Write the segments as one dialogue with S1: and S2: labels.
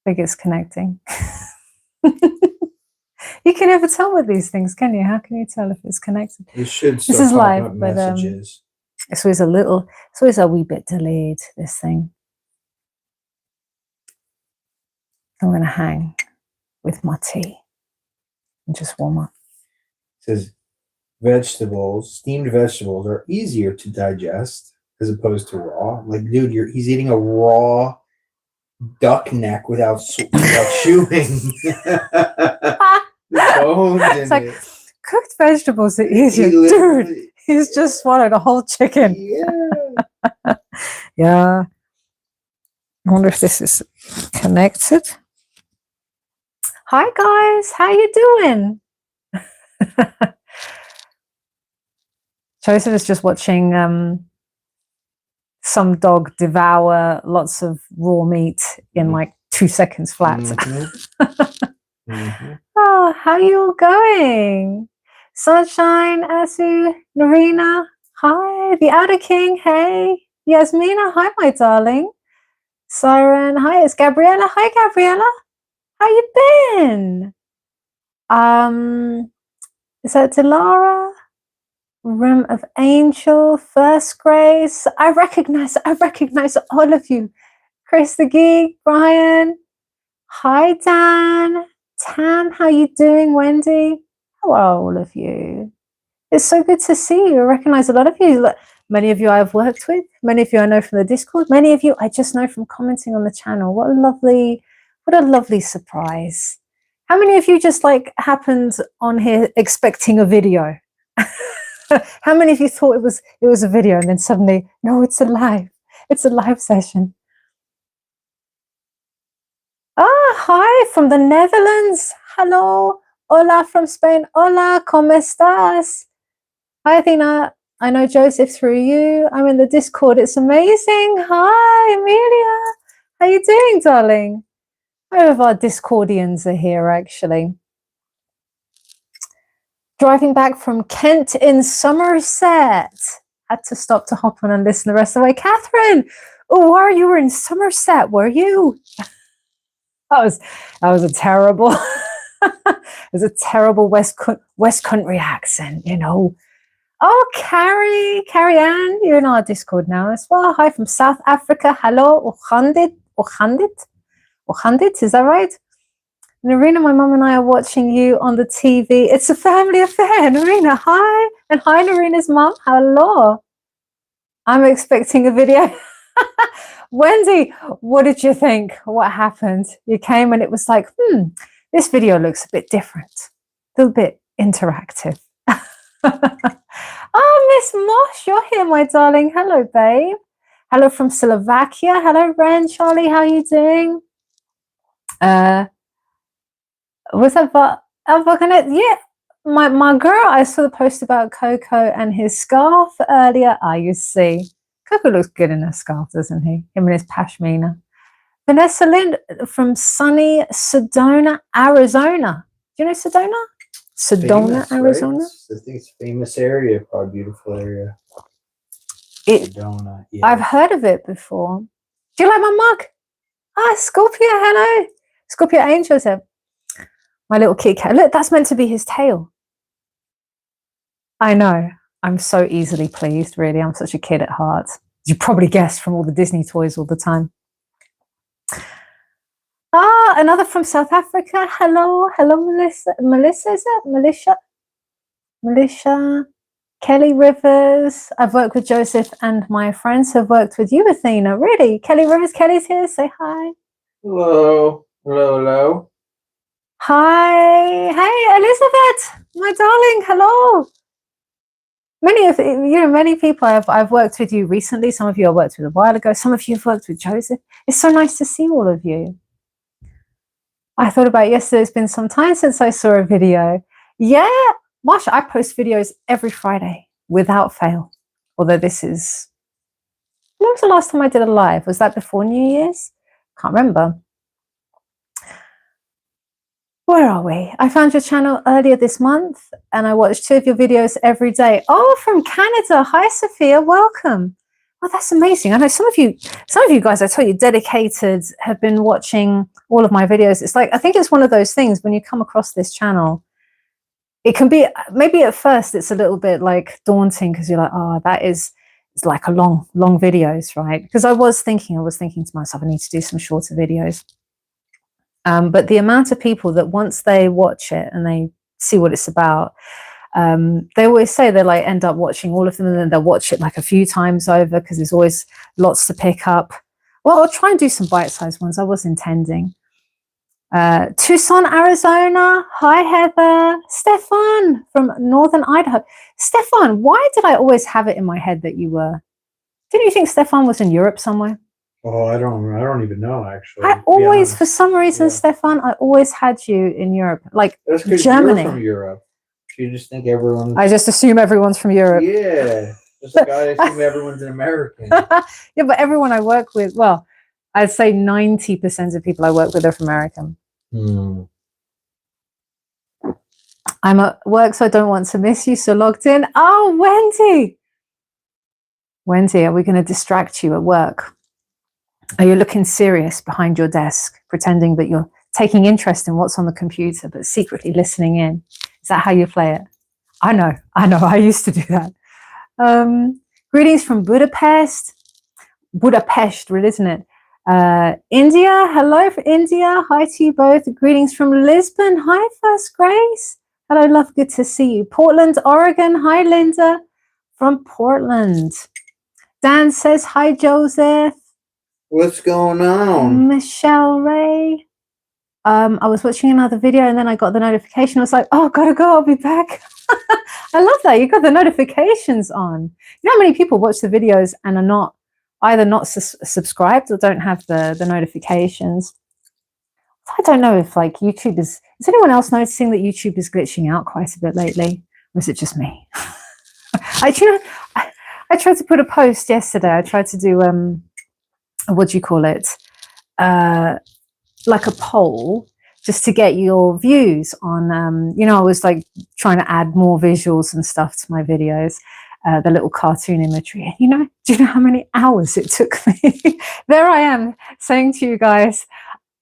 S1: think it's connecting. You can never tell with these things, can you? How can you tell if it's connected?
S2: It should.
S1: This is live, but it's always a wee bit delayed, this thing. I'm going to hang with my tea and just warm up.
S2: It says steamed vegetables are easier to digest as opposed to raw. Like, dude, he's eating a raw duck neck without chewing.
S1: It's like cooked vegetables are easier. Dude, he's just swallowed a whole chicken.
S2: Yeah.
S1: Yeah. I wonder if this is connected. Hi guys, how you doing? Joseph is just watching some dog devour lots of raw meat in like 2 seconds flat. Oh, how you all going? Sunshine, Asu, Narina, hi. The Outer King, hey. Yasmina, hi my darling. Siren, hi. It's Gabriella. Hi Gabriella. How you been? Is that Dilara? Room of Angel, First Grace. I recognize all of you. Chris the Geek, Brian. Hi Dan. Tam, how you doing? Wendy. How are all of you? It's so good to see you. I recognize a lot of you. Many of you I've worked with. Many of you I know from the Discord. Many of you I just know from commenting on the channel. What a lovely surprise. How many of you just like happened on here expecting a video? How many of you thought it was a video and then suddenly, no, it's a live session. Ah, hi from the Netherlands. Hello. Hola from Spain. Hola, ¿cómo estás? Hi, Athena. I know Joseph through you. I'm in the Discord. It's amazing. Hi, Amelia. How you doing, darling? Some of our Discordians are here, actually. Driving back from Kent in Somerset. Had to stop to hop on and listen the rest of the way. Catherine, oh, you were in Somerset, were you? That was a terrible, it was a terrible West Country accent, you know. Oh, Carrie Ann, you're in our Discord now as well. Hi from South Africa. Hello, Ochandit, is that right? Narina, my mum and I are watching you on the TV. It's a family affair. Narina, hi. And hi, Narina's mum. Hello. I'm expecting a video. Wendy, what did you think? What happened? You came and it was like, this video looks a bit different. A little bit interactive. Oh, Miss Mosh, you're here, my darling. Hello, babe. Hello from Slovakia. Hello, Ren, Charlie, how are you doing? Was that yeah, my girl, I saw the post about Coco and his scarf earlier. You see. Coco looks good in a scarf, doesn't he? Him and his pashmina. Vanessa Lind from sunny Sedona, Arizona. Do you know Sedona? Sedona, famous, Arizona?
S2: Right? I think it's a famous area, probably a beautiful area. Sedona, yeah.
S1: I've heard of it before. Do you like my mug? Scorpio, hello. Scorpio Angel said, my little Kit Kat. Look, that's meant to be his tail. I know. I'm so easily pleased, really. I'm such a kid at heart. You probably guessed from all the Disney toys all the time. Another from South Africa. Hello, Melissa. Melissa, is it? Melissa. Kelly Rivers. I've worked with Joseph and my friends have worked with you, Athena. Really? Kelly Rivers, Kelly's here. Say hi.
S2: Hello. Hello.
S1: Hi. Hey, Elizabeth, my darling. Hello. Many people I've worked with you recently. Some of you I worked with a while ago. Some of you have worked with Joseph. It's so nice to see all of you. I thought about yesterday. It's been some time since I saw a video. Yeah, Marsha, I post videos every Friday without fail. Although this is, when was the last time I did a live? Was that before New Year's? Can't remember. Where are we? I found your channel earlier this month and I watched 2 of your videos every day. Oh, from Canada. Hi, Sophia. Welcome. Oh, that's amazing. I know some of you guys, I tell you, dedicated, have been watching all of my videos. It's like, I think it's one of those things when you come across this channel, it can be, maybe at first it's a little bit like daunting because you're like, oh, it's like a long videos, right? Because I was thinking to myself, I need to do some shorter videos. But the amount of people that once they watch it and they see what it's about, they always say they like end up watching all of them and then they'll watch it like a few times over because there's always lots to pick up. Well, I'll try and do some bite-sized ones. I was intending. Tucson, Arizona. Hi, Heather. Stefan from Northern Idaho. Stefan, why did I always have it in my head that you were? Didn't you think Stefan was in Europe somewhere?
S2: Oh, I don't even know actually.
S1: I always, for some reason, Stefan, I always had you in Europe, like
S2: that's because
S1: Germany.
S2: You're from Europe. You just think everyone's.
S1: I just assume everyone's from Europe.
S2: Yeah, just like I assume everyone's an American.
S1: Yeah, but everyone I work with, well, I'd say 90% of people I work with are from American. I'm at work, so I don't want to miss you. So logged in. Oh, Wendy, are we going to distract you at work? Are you looking serious behind your desk, pretending that you're taking interest in what's on the computer, but secretly listening in? Is that how you play it? I know. I used to do that. Greetings from Budapest, really, isn't it? India, hello from India. Hi to you both. Greetings from Lisbon. Hi, First Grace. Hello, love. Good to see you. Portland, Oregon. Hi, Linda from Portland. Dan says hi, Joseph.
S2: What's going on?
S1: Michelle Ray. I was watching another video and then I got the notification. I was like, oh, gotta go. I'll be back. I love that. You got the notifications on. You know how many people watch the videos and are not either not subscribed or don't have the notifications? I don't know if like YouTube is anyone else noticing that YouTube is glitching out quite a bit lately? Or is it just me? I tried to put a post yesterday. I tried to do, what do you call it? Like a poll just to get your views on, you know, I was like trying to add more visuals and stuff to my videos, the little cartoon imagery. You know, do you know how many hours it took me? There I am saying to you guys,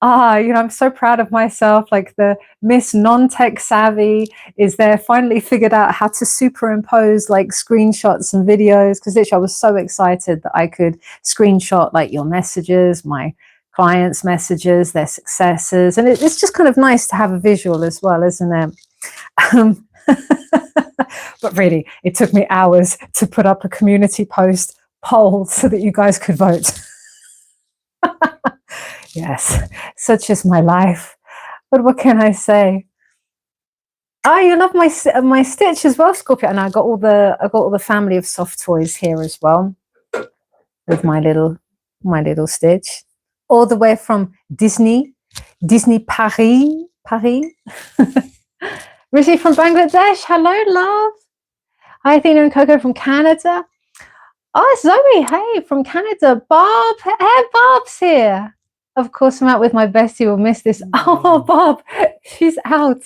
S1: you know, I'm so proud of myself. Like the Miss Non-Tech Savvy is there, finally figured out how to superimpose like screenshots and videos. Because literally I was so excited that I could screenshot like your messages, my clients' messages, their successes. And it's just kind of nice to have a visual as well, isn't it? But really, it took me hours to put up a community post poll so that you guys could vote. Yes, such is my life. But what can I say? You love my Stitch as well, Scorpio, and I got all the family of soft toys here as well, with my little Stitch, all the way from Disney Paris. Rishi from Bangladesh, hello, love. Hi, Athena and Coco from Canada. Oh, Zoe, hey, from Canada. Bob, hey, Bob's here. Of course, I'm out with my bestie. We'll miss this. Oh, Bob, she's out.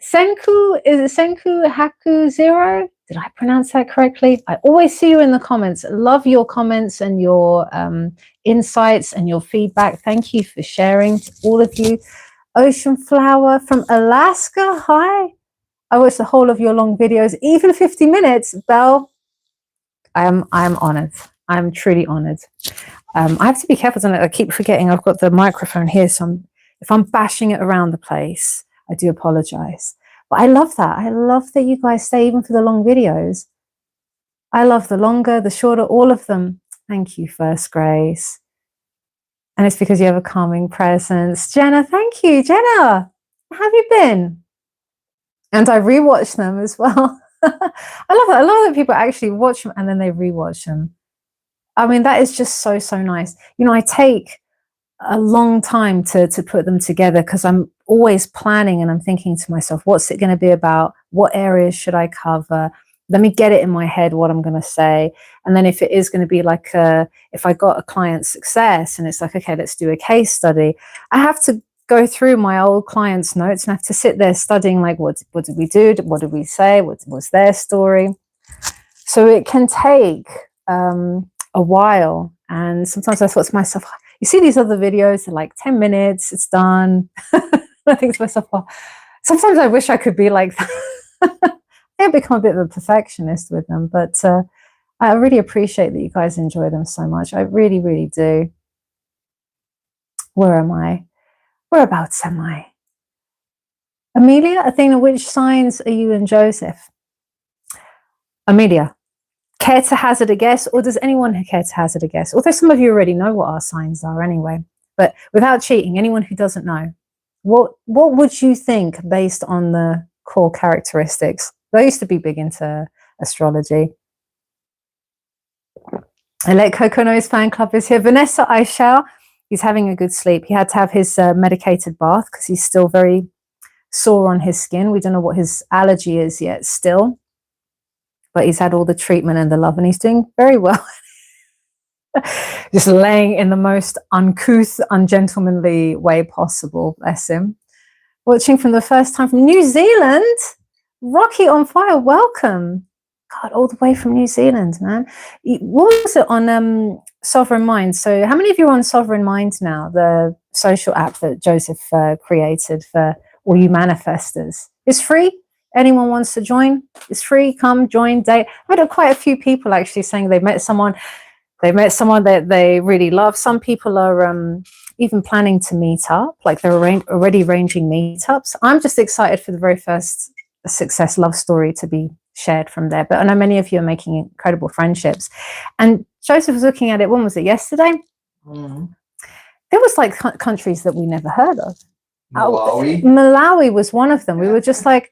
S1: Senku, is it Senku Haku Zero? Did I pronounce that correctly? I always see you in the comments. Love your comments and your insights and your feedback. Thank you for sharing, to all of you. Ocean Flower from Alaska. Hi. I watched the whole of your long videos, even 50 minutes. Belle, I'm honored. I'm truly honored. I have to be careful. I keep forgetting I've got the microphone here, so if I'm bashing it around the place, I do apologize. But I love that. I love that you guys stay even for the long videos. I love the longer, the shorter, all of them. Thank you, First Grace. And it's because you have a calming presence. Jenna, thank you. Jenna, how have you been? And I rewatch them as well. I love that. I love that people actually watch them and then they rewatch them. I mean, that is just so, so nice. You know, I take a long time to put them together because I'm always planning and I'm thinking to myself, what's it going to be about? What areas should I cover? Let me get it in my head what I'm going to say. And then if it is going to be like, if I got a client success and it's like, okay, let's do a case study, I have to go through my old clients' notes and I have to sit there studying like, what did we do? What did we say? What was their story? So it can take a while. And sometimes I thought to myself, you see these other videos, they're like 10 minutes, it's done. I think to myself, well, sometimes I wish I could be like that. I've become a bit of a perfectionist with them, but I really appreciate that you guys enjoy them so much. I really, really do. Where am I? Whereabouts am I? Amelia, Athena, which signs are you and Joseph? Amelia, care to hazard a guess, or does anyone care to hazard a guess? Although some of you already know what our signs are anyway, but without cheating, anyone who doesn't know, what would you think based on the core characteristics? I used to be big into astrology. I let Coco know his fan club is here. Vanessa Aishel, he's having a good sleep. He had to have his medicated bath because he's still very sore on his skin. We don't know what his allergy is yet still, but he's had all the treatment and the love, and he's doing very well. Just laying in the most uncouth, ungentlemanly way possible. Bless him. Watching from the first time from New Zealand. Rocky on fire, welcome. God, all the way from New Zealand, man. What was it on Sovereign Mind? So how many of you are on Sovereign Mind now, the social app that Joseph created for all you manifestors? It's free. Anyone wants to join? It's free. Come join. Date. I've had quite a few people actually saying they've met someone that they really love. Some people are even planning to meet up, like they're already arranging meetups. I'm just excited for the very first success love story to be shared from there. But I know many of you are making incredible friendships. And Joseph was looking at it, when was it, yesterday? There was like countries that we never heard of. Malawi was one of them. We were just like,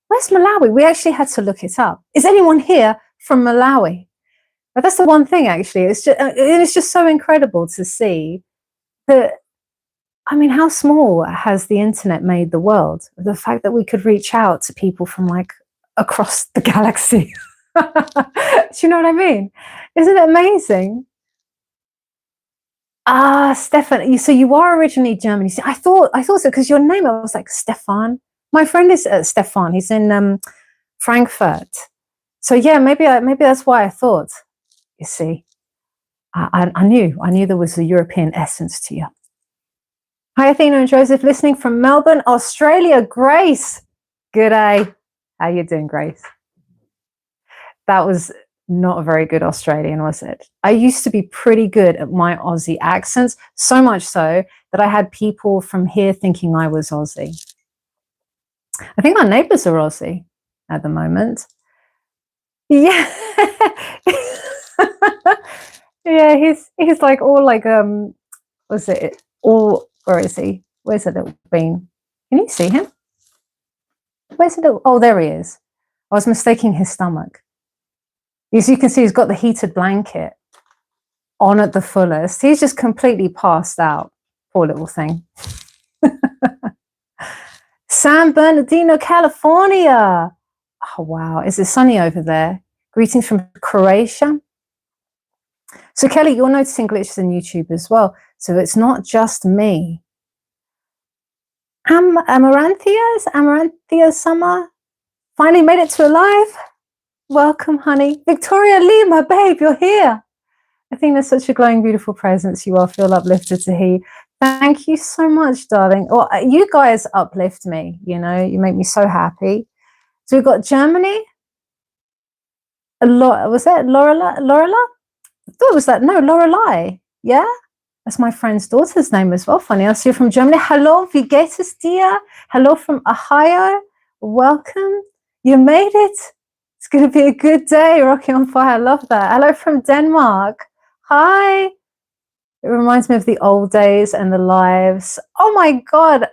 S1: where's Malawi? We actually had to look it up. Is anyone here from Malawi? But that's the one thing, actually. It's just so incredible to see that. I mean, how small has the internet made the world? The fact that we could reach out to people from like across the galaxy. Do you know what I mean? Isn't it amazing? Ah, Stefan. So you are originally German. See, I thought so because your name, I was like Stefan. My friend is Stefan. He's in Frankfurt. So yeah, maybe that's why I thought. You see, I knew there was a European essence to you. Hi, Athena and Joseph, listening from Melbourne, Australia. Grace, good day. How you doing, Grace? That was not a very good Australian, was it? I used to be pretty good at my Aussie accents, so much so that I had people from here thinking I was Aussie. I think our neighbours are Aussie at the moment. Yeah. Yeah, he's like all like was it all, where is he? Where's the little bean? Can you see him? Where's the little, oh, there he is. I was mistaking his stomach. As you can see, he's got the heated blanket on at the fullest. He's just completely passed out. Poor little thing. San Bernardino, California. Oh, wow. Is it sunny over there? Greetings from Croatia. So, Kelly, you're noticing glitches in YouTube as well. So it's not just me. Amaranthia Summer. Finally made it to a live. Welcome, honey. Victoria Lee, my babe, you're here. I think there's such a glowing, beautiful presence. You all feel uplifted to hear. Thank you so much, darling. Well, you guys uplift me, you know, you make me so happy. So we've got Germany. Was that Lorela? I thought it was that. No, Lorelei. Yeah? That's my friend's daughter's name as well. Funny. I'll see you from Germany. Hello, wie geht es dir? Hello from Ohio. Welcome. You made it. It's going to be a good day. Rocky on fire. I love that. Hello from Denmark. Hi. It reminds me of the old days and the lives. Oh my God.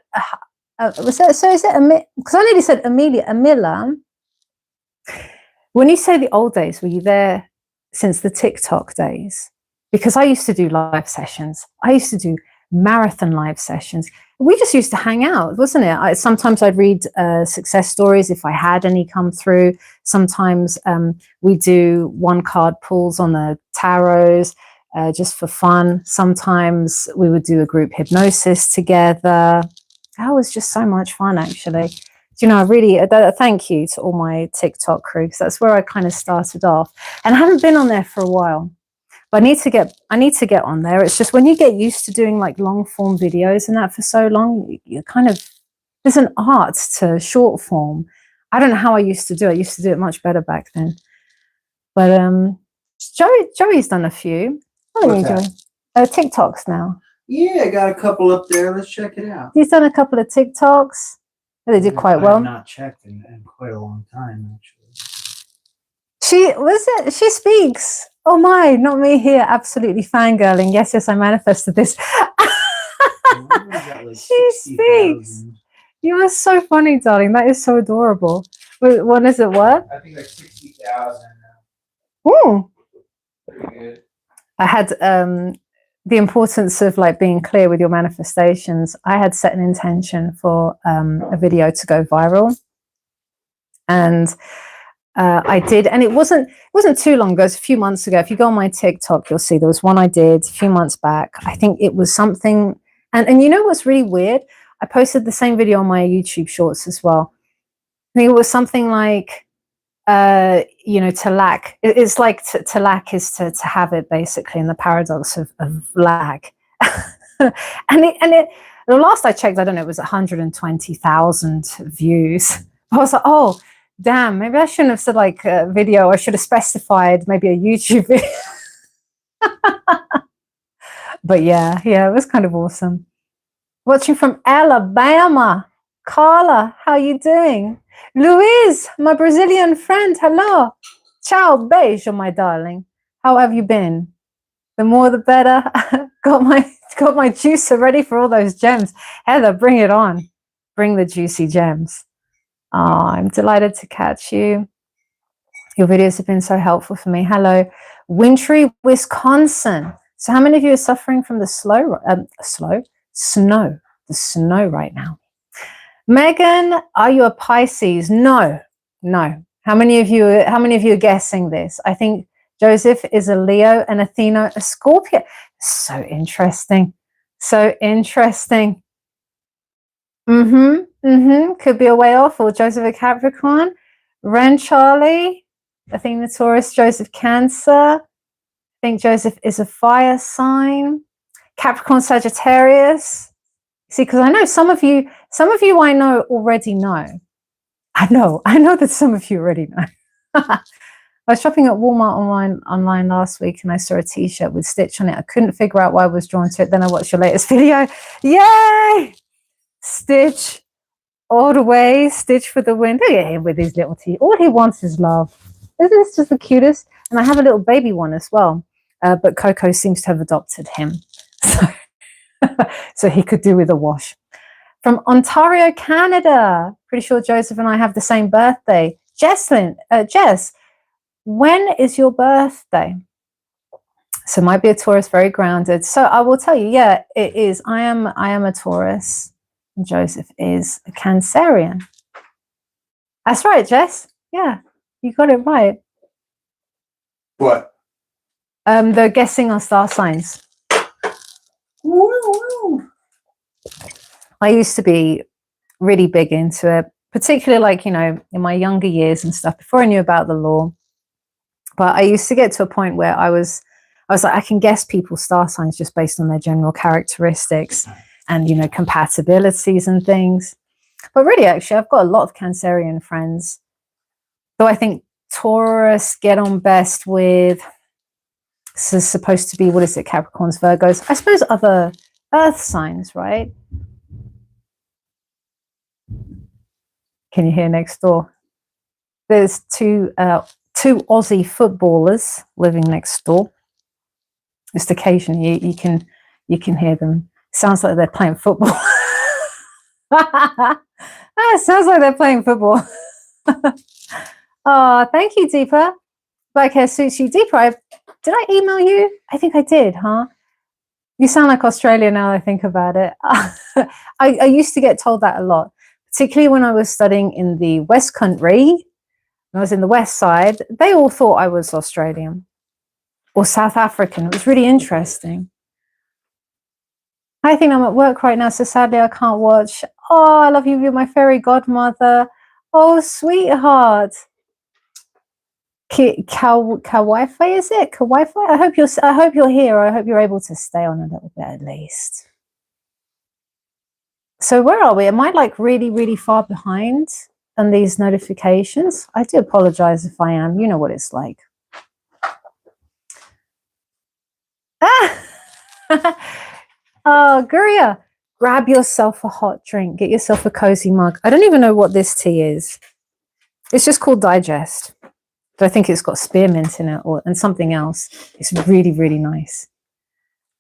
S1: Was that, so is it, because I nearly said Amila. When you say the old days, were you there since the TikTok days? Because I used to do live sessions. I used to do marathon live sessions. We just used to hang out, wasn't it? Sometimes I'd read success stories if I had any come through. Sometimes we do one-card pulls on the tarots just for fun. Sometimes we would do a group hypnosis together. That was just so much fun, actually. you know, I really thank you to all my TikTok crew, because that's where I kind of started off, and I haven't been on there for a while. But I need to get on there. It's just when you get used to doing like long form videos and that for so long, you kind of, there's an art to short form. I don't know how I used to do it. I used to do it much better back then. But Joey's done a few. Joey. TikToks now.
S2: Yeah, I got a couple up there. Let's check it out.
S1: He's done a couple of TikToks. They did quite well.
S2: I have not checked in quite a long time, actually.
S1: She speaks. Oh my, not me here, absolutely fangirling. Yes, I manifested this. She speaks. You are so funny, darling. That is so adorable. What is it worth?
S2: I think like 60,000.
S1: Ooh.
S2: Pretty good.
S1: I had the importance of like being clear with your manifestations. I had set an intention for a video to go viral, and I did, and it wasn't too long ago. It was a few months ago. If you go on my TikTok, you'll see there was one I did a few months back. I think it was something, and you know what's really weird? I posted the same video on my YouTube shorts as well. I think it was something like, you know, to lack. It's like to lack is to have it, basically, and the paradox of lack. and it, the last I checked, I don't know, it was 120,000 views. I was like, oh, damn, maybe I shouldn't have said like a video. I should have specified maybe a YouTube video. But yeah, it was kind of awesome. Watching from Alabama. Carla, how you doing? Luis, my Brazilian friend, hello. Ciao, beijo, my darling. How have you been? The more the better. got my juicer ready for all those gems. Heather, bring it on. Bring the juicy gems. Oh, I'm delighted to catch you. Your videos have been so helpful for me. Hello, wintry Wisconsin. So how many of you are suffering from the snow right now? Megan, are you a Pisces? No. How many of you are guessing this? I think Joseph is a Leo and Athena a Scorpio. So interesting. Could be a way off. Or Joseph a Capricorn. Ren Charlie, Athena Taurus, Joseph Cancer. I think Joseph is a fire sign. Capricorn Sagittarius. See, because I know some of you I know already know. I know that some of you already know. I was shopping at Walmart online last week, and I saw a t-shirt with Stitch on it. I couldn't figure out why I was drawn to it. Then I watched your latest video. Yay! Stitch all the way. Stitch for the win. Look at him with his little teeth. All he wants is love. Isn't this just the cutest? And I have a little baby one as well. But Coco seems to have adopted him. So he could do with a wash. From Ontario, Canada. Pretty sure Joseph and I have the same birthday. Jess, when is your birthday? So might be a Taurus, very grounded. So I will tell you, yeah, it is. I am a Taurus. And Joseph is a Cancerian. That's right, Jess. Yeah, you got it right.
S2: What?
S1: They're guessing our star signs.
S2: Woo!
S1: I used to be really big into it, particularly like, you know, in my younger years and stuff, before I knew about the law. But I used to get to a point where I was like, I can guess people's star signs just based on their general characteristics and, you know, compatibilities and things. But really, actually, I've got a lot of Cancerian friends. Though I think Taurus get on best with, this is supposed to be, what is it, Capricorns, Virgos, I suppose other earth signs, right? Can you hear next door? There's two Aussie footballers living next door. Just occasionally you can hear them. Sounds like they're playing football. Sounds like they're playing football. Oh, thank you, Deepa. Black hair suits you. Deepa, did I email you? I think I did, huh? You sound like Australia now I think about it. I used to get told that a lot, particularly when I was studying in the West Country. When I was in the West Side, they all thought I was Australian or South African. It was really interesting. I think I'm at work right now, so sadly I can't watch. Oh, I love you. You're my fairy godmother. Oh, sweetheart. Wi-Fi, is it? Wi-Fi? I hope you're here. I hope you're able to stay on a little bit at least. So where are we? Am I like really, really far behind on these notifications? I do apologize if I am. You know what it's like. Oh, Guria, grab yourself a hot drink. Get yourself a cozy mug. I don't even know what this tea is. It's just called Digest. But I think it's got spearmint in it and something else. It's really, really nice.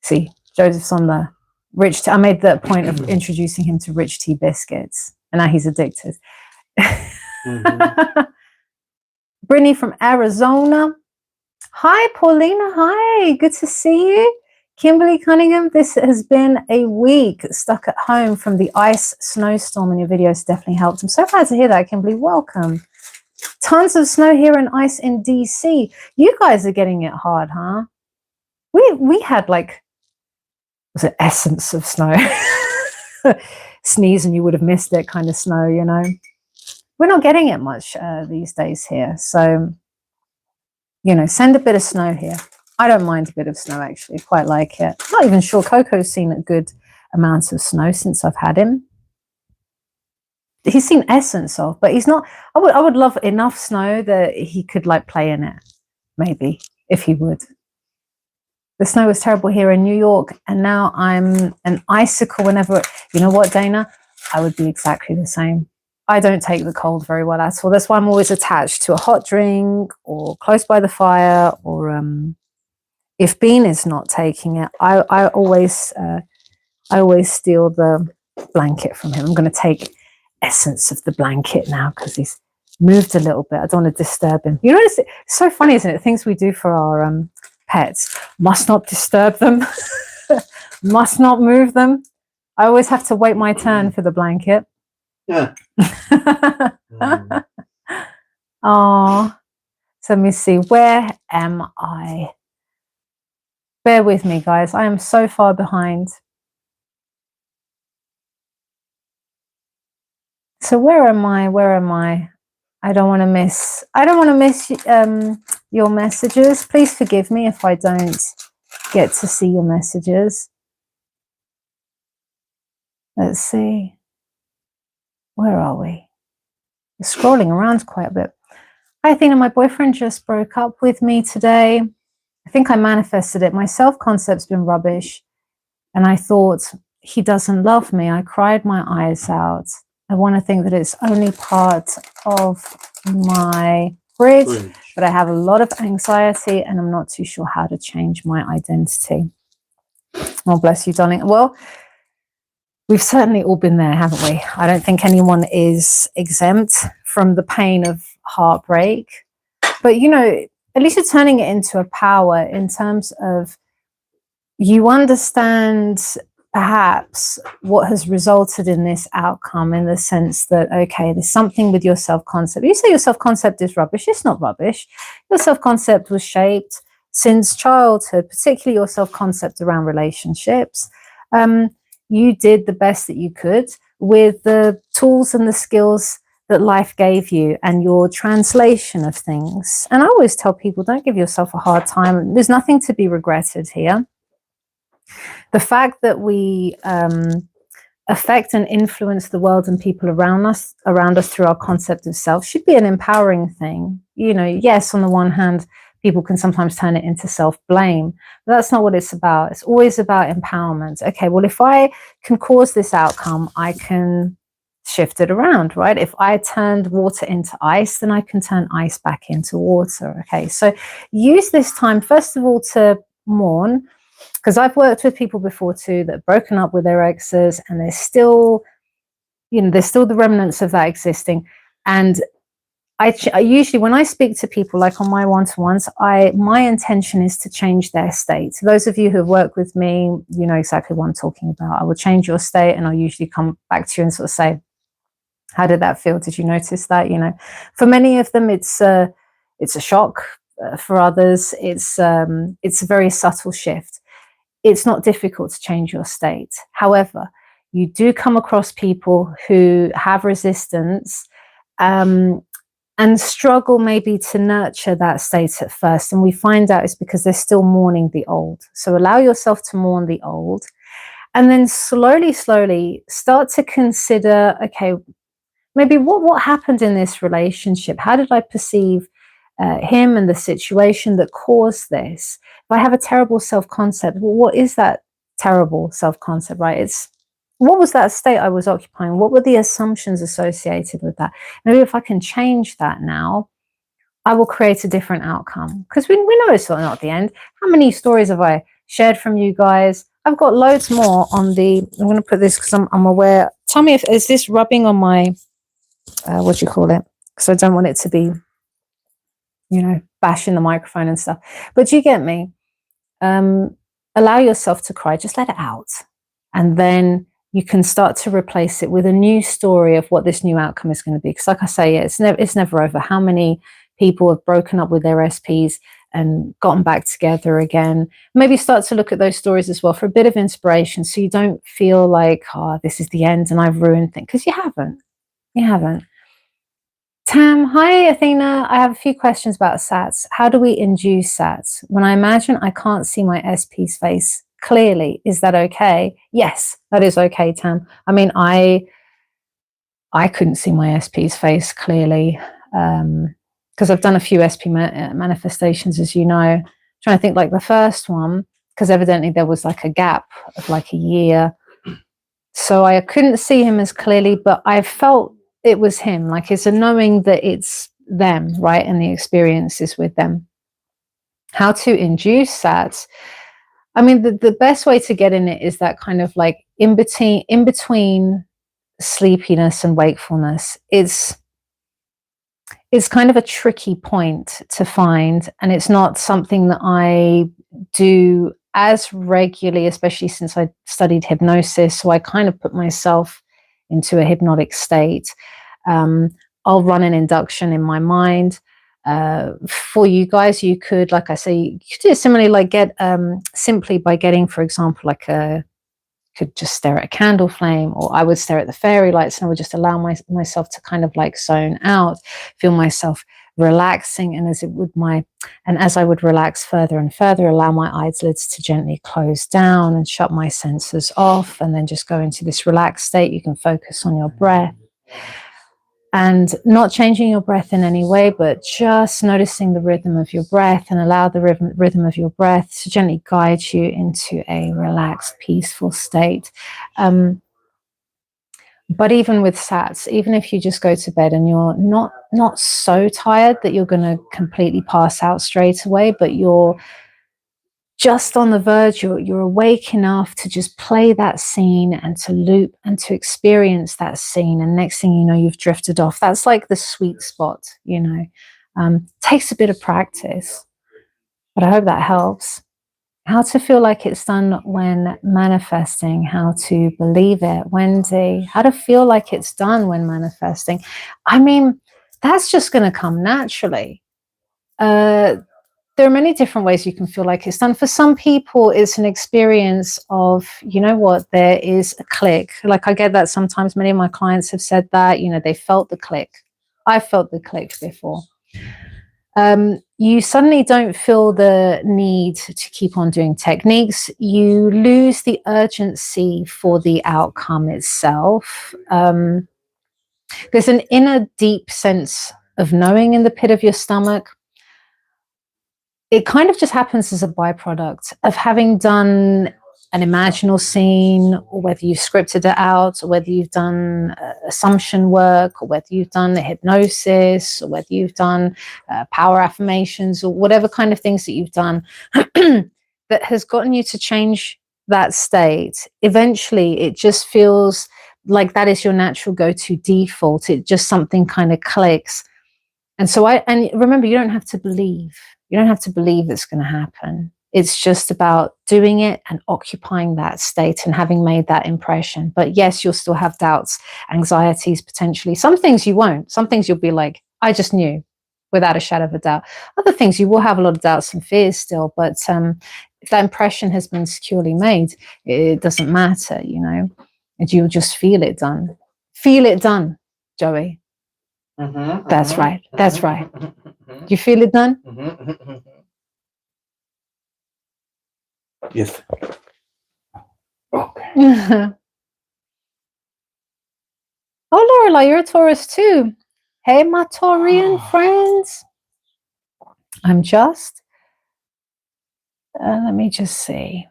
S1: See, Joseph's on the rich tea. I made the point of introducing him to rich tea biscuits, and now he's addicted. Brittany from Arizona. Hi, Paulina. Hi, good to see you. Kimberly Cunningham, this has been a week stuck at home from the ice snowstorm, and your videos definitely helped. I'm so glad to hear that, Kimberly. Welcome. Tons of snow here and ice in DC. You guys are getting it hard, huh? We had like, was it essence of snow? Sneeze and you would have missed it kind of snow, you know. We're not getting it much these days here. So, you know, send a bit of snow here. I don't mind a bit of snow, actually. Quite like it. I'm not even sure Coco's seen a good amount of snow since I've had him. He's seen essence of, but he's not. I would love enough snow that he could like play in it, maybe, if he would. The snow was terrible here in New York, and now I'm an icicle whenever. You know what, Dana? I would be exactly the same. I don't take the cold very well at all. That's why I'm always attached to a hot drink or close by the fire, or if Bean is not taking it, I always steal the blanket from him. I'm going to take essence of the blanket now because he's moved a little bit. I don't want to disturb him. You know, it's so funny, isn't it? Things we do for our pets. Must not disturb them. Must not move them. I always have to wait my turn for the blanket.
S2: Yeah.
S1: Oh, so let me see. Where am I? Bear with me, guys. I am so far behind. So where am I? Where am I? I don't want to miss your messages. Please forgive me if I don't get to see your messages. Let's see. Where are we? We're scrolling around quite a bit. Hi, Athena. My boyfriend just broke up with me today. I think I manifested it. My self-concept's been rubbish. And I thought, he doesn't love me. I cried my eyes out. I want to think that it's only part of my bridge, but I have a lot of anxiety and I'm not too sure how to change my identity. Oh, bless you, darling. Well, we've certainly all been there, haven't we? I don't think anyone is exempt from the pain of heartbreak. But, you know, at least you're turning it into a power in terms of you understand perhaps what has resulted in this outcome, in the sense that, okay, there's something with your self-concept. You say your self-concept is rubbish. It's not rubbish. Your self-concept was shaped since childhood, particularly your self-concept around relationships. You did the best that you could with the tools and the skills that life gave you and your translation of things. And I always tell people, don't give yourself a hard time. There's nothing to be regretted here. The fact that we affect and influence the world and people around us through our concept of self should be an empowering thing. You know, yes, on the one hand, people can sometimes turn it into self-blame, but that's not what it's about. It's always about empowerment. Okay, well, if I can cause this outcome, I can shift it around, right? If I turned water into ice, then I can turn ice back into water. Okay, so use this time, first of all, to mourn, because I've worked with people before too that have broken up with their exes, and there's still, you know, there's still the remnants of that existing. And I usually, when I speak to people, like on my one-to-ones, my intention is to change their state. So those of you who have worked with me, you know exactly what I'm talking about. I will change your state, and I'll usually come back to you and sort of say, how did that feel? Did you notice that? You know, for many of them, it's a shock. For others, it's a very subtle shift. It's not difficult to change your state. However, you do come across people who have resistance and struggle maybe to nurture that state at first. And we find out it's because they're still mourning the old. So allow yourself to mourn the old. And then slowly, slowly start to consider, okay, maybe what happened in this relationship? How did I perceive him and the situation that caused this? If I have a terrible self-concept, well, what is that terrible self-concept, right? It's what was that state I was occupying? What were the assumptions associated with that? Maybe if I can change that now, I will create a different outcome. Because we know it's not the end. How many stories have I shared from you guys? I've got loads more on the, I'm going to put this because I'm aware. Tell me if, is this rubbing on my, what do you call it? Because I don't want it to be, you know, bashing the microphone and stuff. But you get me? Allow yourself to cry. Just let it out. And then you can start to replace it with a new story of what this new outcome is going to be. Because like I say, yeah, it's never over. How many people have broken up with their SPs and gotten back together again? Maybe start to look at those stories as well for a bit of inspiration, so you don't feel like, oh, this is the end and I've ruined things, because you haven't. You haven't. Tam, hi Athena. I have a few questions about SATs. How do we induce SATs? When I imagine I can't see my SP's face clearly, is that okay? Yes, that is okay, Tam. I mean, I couldn't see my SP's face clearly because I've done a few SP manifestations, as you know. I'm trying to think, like the first one, because evidently there was like a gap of like a year. So I couldn't see him as clearly, but I felt it was him. Like, it's a knowing that it's them, right? And the experiences with them. How to induce that? I mean, the best way to get in it is that kind of like in between sleepiness and wakefulness. It's kind of a tricky point to find, and it's not something that I do as regularly, especially since I studied hypnosis. So I kind of put myself into a hypnotic state. I'll run an induction in my mind. For you guys, you could, like I say, you could do it similarly, like get simply by getting, for example, like could just stare at a candle flame, or I would stare at the fairy lights, and I would just allow myself to kind of like zone out, feel myself relaxing, and as I would relax further and further, allow my eyelids to gently close down and shut my senses off, and then just go into this relaxed state. You can focus on your breath and not changing your breath in any way, but just noticing the rhythm of your breath, and allow the rhythm of your breath to gently guide you into a relaxed, peaceful state. But even with SATs, even if you just go to bed and you're not so tired that you're going to completely pass out straight away, but you're just on the verge, you're awake enough to just play that scene and to loop and to experience that scene. And next thing you know, you've drifted off. That's like the sweet spot, you know. Takes a bit of practice, but I hope that helps. How to feel like it's done when manifesting, how to believe it. Wendy, how to feel like it's done when manifesting. I mean, that's just going to come naturally. There are many different ways you can feel like it's done. For some people, it's an experience of, you know what, there is a click. Like I get that sometimes. Many of my clients have said that, you know, they felt the click. I felt the click before. You suddenly don't feel the need to keep on doing techniques. You lose the urgency for the outcome itself. There's an inner deep sense of knowing in the pit of your stomach. It kind of just happens as a byproduct of having done an imaginal scene, or whether you've scripted it out, or whether you've done assumption work, or whether you've done the hypnosis, or whether you've done power affirmations, or whatever kind of things that you've done that has gotten you to change that state. Eventually, it just feels like that is your natural go-to default. It just, something kind of clicks. And so and remember, you don't have to believe. You don't have to believe it's going to happen. It's just about doing it and occupying that state and having made that impression. But yes, you'll still have doubts, anxieties, potentially. Some things you won't. Some things you'll be like, I just knew, without a shadow of a doubt. Other things you will have a lot of doubts and fears still. But if that impression has been securely made, it doesn't matter, you know. and you'll just feel it done. Feel it done, Joey. That's right. That's right. Do you feel it done?
S2: Yes. Okay.
S1: Oh, Lorelai, you're a Taurus too. Hey, my Taurian friends. I'm just, let me just see.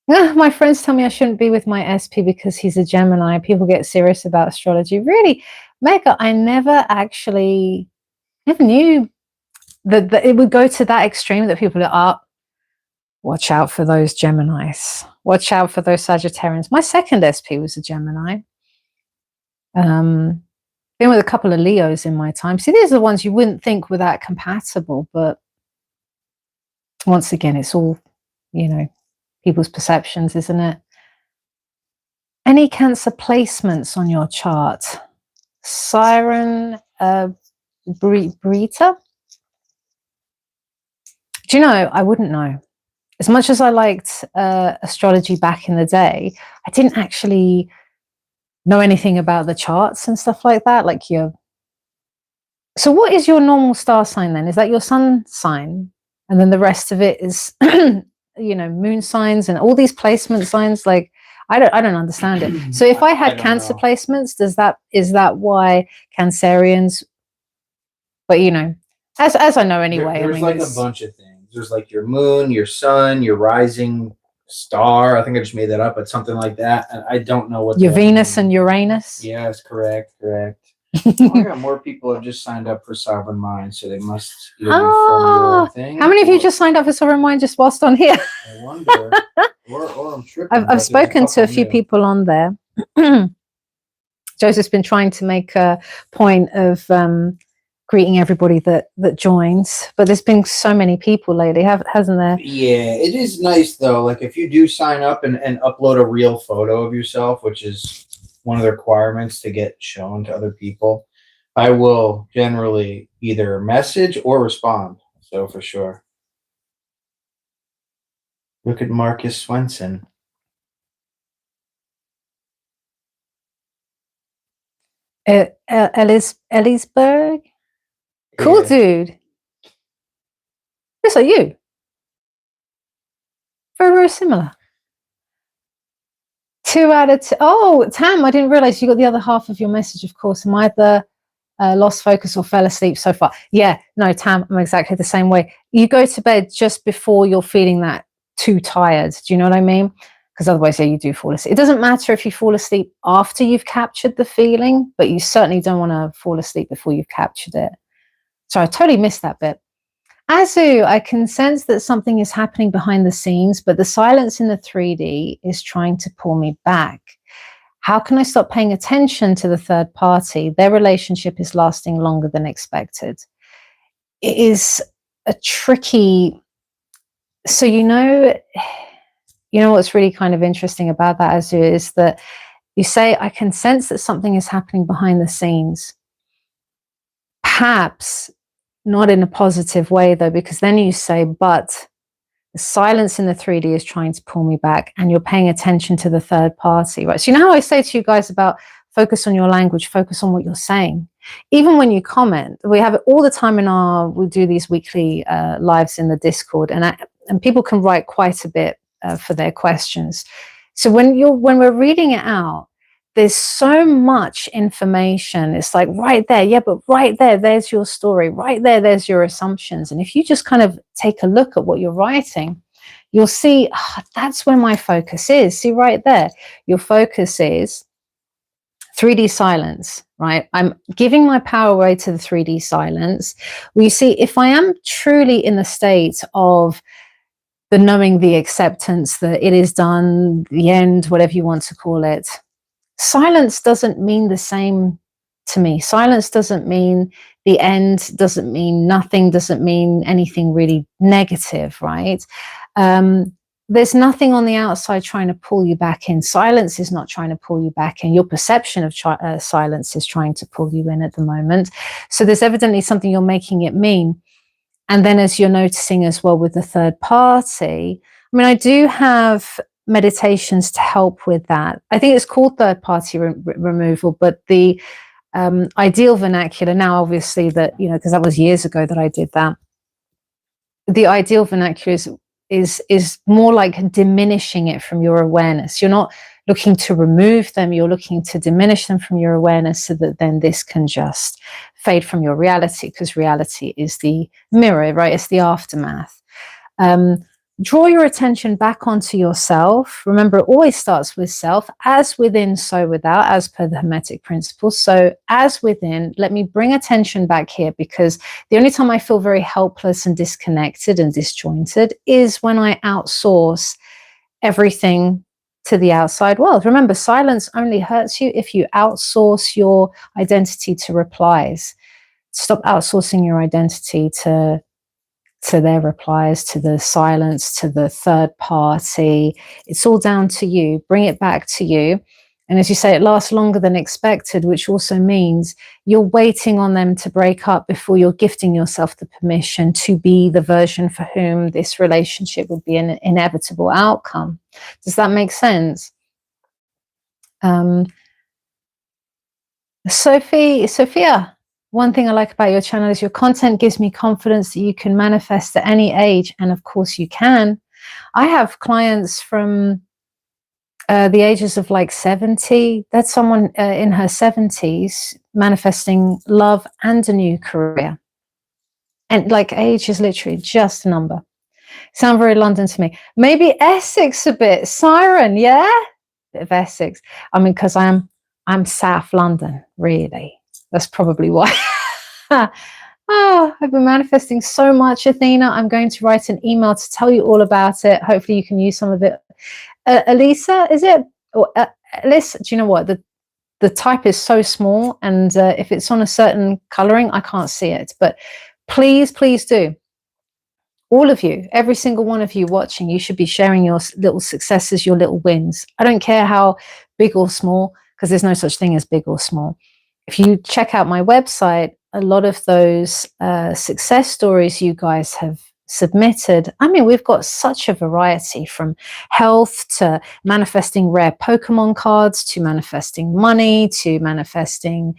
S1: My friends tell me I shouldn't be with my SP because he's a Gemini. People get serious about astrology. Really, Mega, I never knew that it would go to that extreme, that people are, watch out for those Geminis. Watch out for those Sagittarians. My second SP was a Gemini. Been with a couple of Leos in my time. See, these are the ones you wouldn't think were that compatible, but once again, it's all, you know, people's perceptions, isn't it? Any Cancer placements on your chart? Siren Brita? Do you know, I wouldn't know. As much as I liked astrology back in the day, I didn't actually know anything about the charts and stuff like that. Like so what is your normal star sign then? Is that your sun sign? And then the rest of it is, you know, moon signs and all these placement signs. Like, I don't understand it. So if I had Cancer placements, is that why Cancerians, but you know, as I know anyway.
S2: There's
S1: I mean,
S2: like a bunch of things. There's like your moon, your sun, your rising star. I think I just made that up, but something like that. And I don't know what
S1: your Venus and Uranus.
S2: Yes, correct. I got more people have just signed up for Sovereign Mind, so they must either be from your thing.
S1: How many of you just signed up for Sovereign Mind just whilst on here?
S2: I wonder. or I'm tripping.
S1: I've spoken to a few people on there. Joseph's been trying to make a point of greeting everybody that joins, but there's been so many people lately, hasn't there?
S2: Yeah, it is nice though. Like if you do sign up and upload a real photo of yourself, which is one of the requirements to get shown to other people, I will generally either message or respond. So for sure. Look at Marcus Swenson.
S1: Ellisberg. Cool, dude. Yes, are you? Very, very similar. 2 out of 10. Oh, Tam, I didn't realize you got the other half of your message, of course. I'm either lost focus or fell asleep so far. Yeah, no, Tam, I'm exactly the same way. You go to bed just before you're feeling that too tired. Do you know what I mean? Because otherwise, yeah, you do fall asleep. It doesn't matter if you fall asleep after you've captured the feeling, but you certainly don't want to fall asleep before you've captured it. So I totally missed that bit. Azu, I can sense that something is happening behind the scenes, but the silence in the 3D is trying to pull me back. How can I stop paying attention to the third party? Their relationship is lasting longer than expected. It is a tricky... So, you know what's really kind of interesting about that, Azu, is that you say, I can sense that something is happening behind the scenes. Perhaps not in a positive way, though, because then you say, but the silence in the 3D is trying to pull me back, and you're paying attention to the third party, right? So you know how I say to you guys about focus on your language, focus on what you're saying. Even when you comment, we have it all the time we do these weekly lives in the Discord, and people can write quite a bit for their questions. So when we're reading it out, there's so much information. It's like right there, yeah, but right there's your story. Right there's your assumptions. And if you just kind of take a look at what you're writing, you'll see that's where my focus is. See right there, your focus is 3D silence, right? I'm giving my power away to the 3D silence. We see if I am truly in the state of the knowing, the acceptance that it is done, the end, whatever you want to call it. Silence doesn't mean the same to me. Silence doesn't mean the end, doesn't mean nothing, doesn't mean anything really negative, right? There's nothing on the outside trying to pull you back in. Silence is not trying to pull you back in. Your perception of silence is trying to pull you in at the moment. So there's evidently something you're making it mean. And then as you're noticing as well with the third party, I mean, I do have meditations to help with that. I think it's called third-party removal, but the ideal vernacular now, obviously, that, you know, because that was years ago that I did that. The ideal vernacular is more like diminishing it from your awareness. You're not looking to remove them, you're looking to diminish them from your awareness, so that then this can just fade from your reality, because reality is the mirror, right? It's the aftermath. Draw your attention back onto yourself. Remember, it always starts with self. As within, so without, as per the Hermetic principles. So as within, let me bring attention back here, because the only time I feel very helpless and disconnected and disjointed is when I outsource everything to the outside world. Remember, silence only hurts you if you outsource your identity to replies. Stop outsourcing your identity to their replies, to the silence, to the third party. It's all down to you. Bring it back to you. And as you say, it lasts longer than expected, which also means you're waiting on them to break up before you're gifting yourself the permission to be the version for whom this relationship would be an inevitable outcome. Does that make sense? Sophia, one thing I like about your channel is your content gives me confidence that you can manifest at any age. And of course you can. I have clients from the ages of like 70. That's someone in her 70s manifesting love and a new career. And like, age is literally just a number. Sound very London to me. Maybe Essex a bit. Siren, yeah? Bit of Essex. I mean, because I'm South London, really. That's probably why. Oh, I've been manifesting so much, Athena. I'm going to write an email to tell you all about it. Hopefully you can use some of it. Elisa, is it? Or Alice, do you know what? The type is so small, and if it's on a certain coloring, I can't see it. But please, please do. All of you, every single one of you watching, you should be sharing your little successes, your little wins. I don't care how big or small, because there's no such thing as big or small. If you check out my website, a lot of those success stories you guys have submitted, I mean, we've got such a variety, from health to manifesting rare Pokemon cards, to manifesting money, to manifesting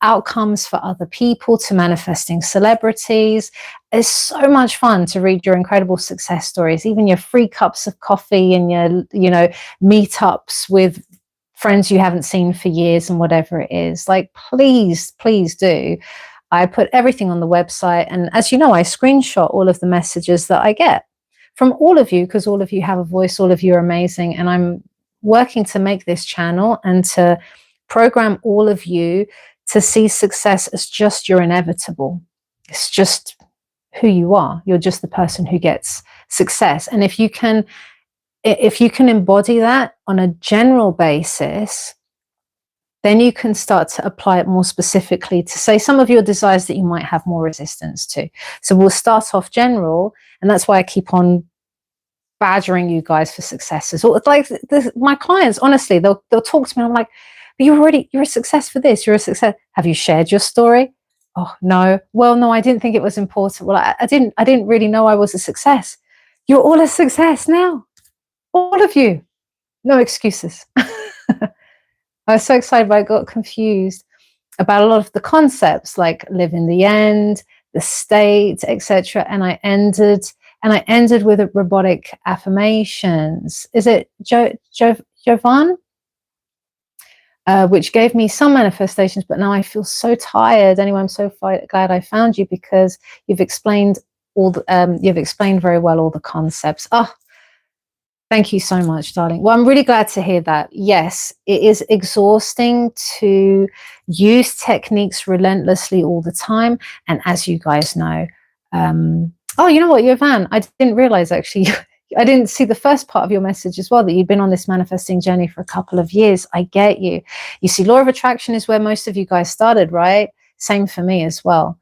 S1: outcomes for other people, to manifesting celebrities. It's so much fun to read your incredible success stories, even your free cups of coffee and your, you know, meetups with friends you haven't seen for years and whatever it is. Like, please, please do. I put everything on the website. And as you know, I screenshot all of the messages that I get from all of you, because all of you have a voice, all of you are amazing. And I'm working to make this channel and to program all of you to see success as just your inevitable. It's just who you are. You're just the person who gets success. And if you can embody that on a general basis, then you can start to apply it more specifically to, say, some of your desires that you might have more resistance to. So we'll start off general, and that's why I keep on badgering you guys for successes. Or like my clients, honestly, they'll talk to me, and I'm like, but you're a success for this, you're a success. Have you shared your story? Oh, no. Well, no, I didn't think it was important. Well, I didn't really know I was a success. You're all a success now. All of you. No excuses. I was so excited, but I got confused about a lot of the concepts, like live in the end, the state, etc. And I ended with a robotic affirmations. Is it Jovan? Which gave me some manifestations, but now I feel so tired. Anyway, I'm so glad I found you, because you've explained you've explained very well all the concepts. Oh, thank you so much, darling. Well, I'm really glad to hear that. Yes, it is exhausting to use techniques relentlessly all the time. And as you guys know, oh, you know what, Yovan, I didn't realize actually, I didn't see the first part of your message as well, that you've been on this manifesting journey for a couple of years. I get you. You see, law of attraction is where most of you guys started, right? Same for me as well.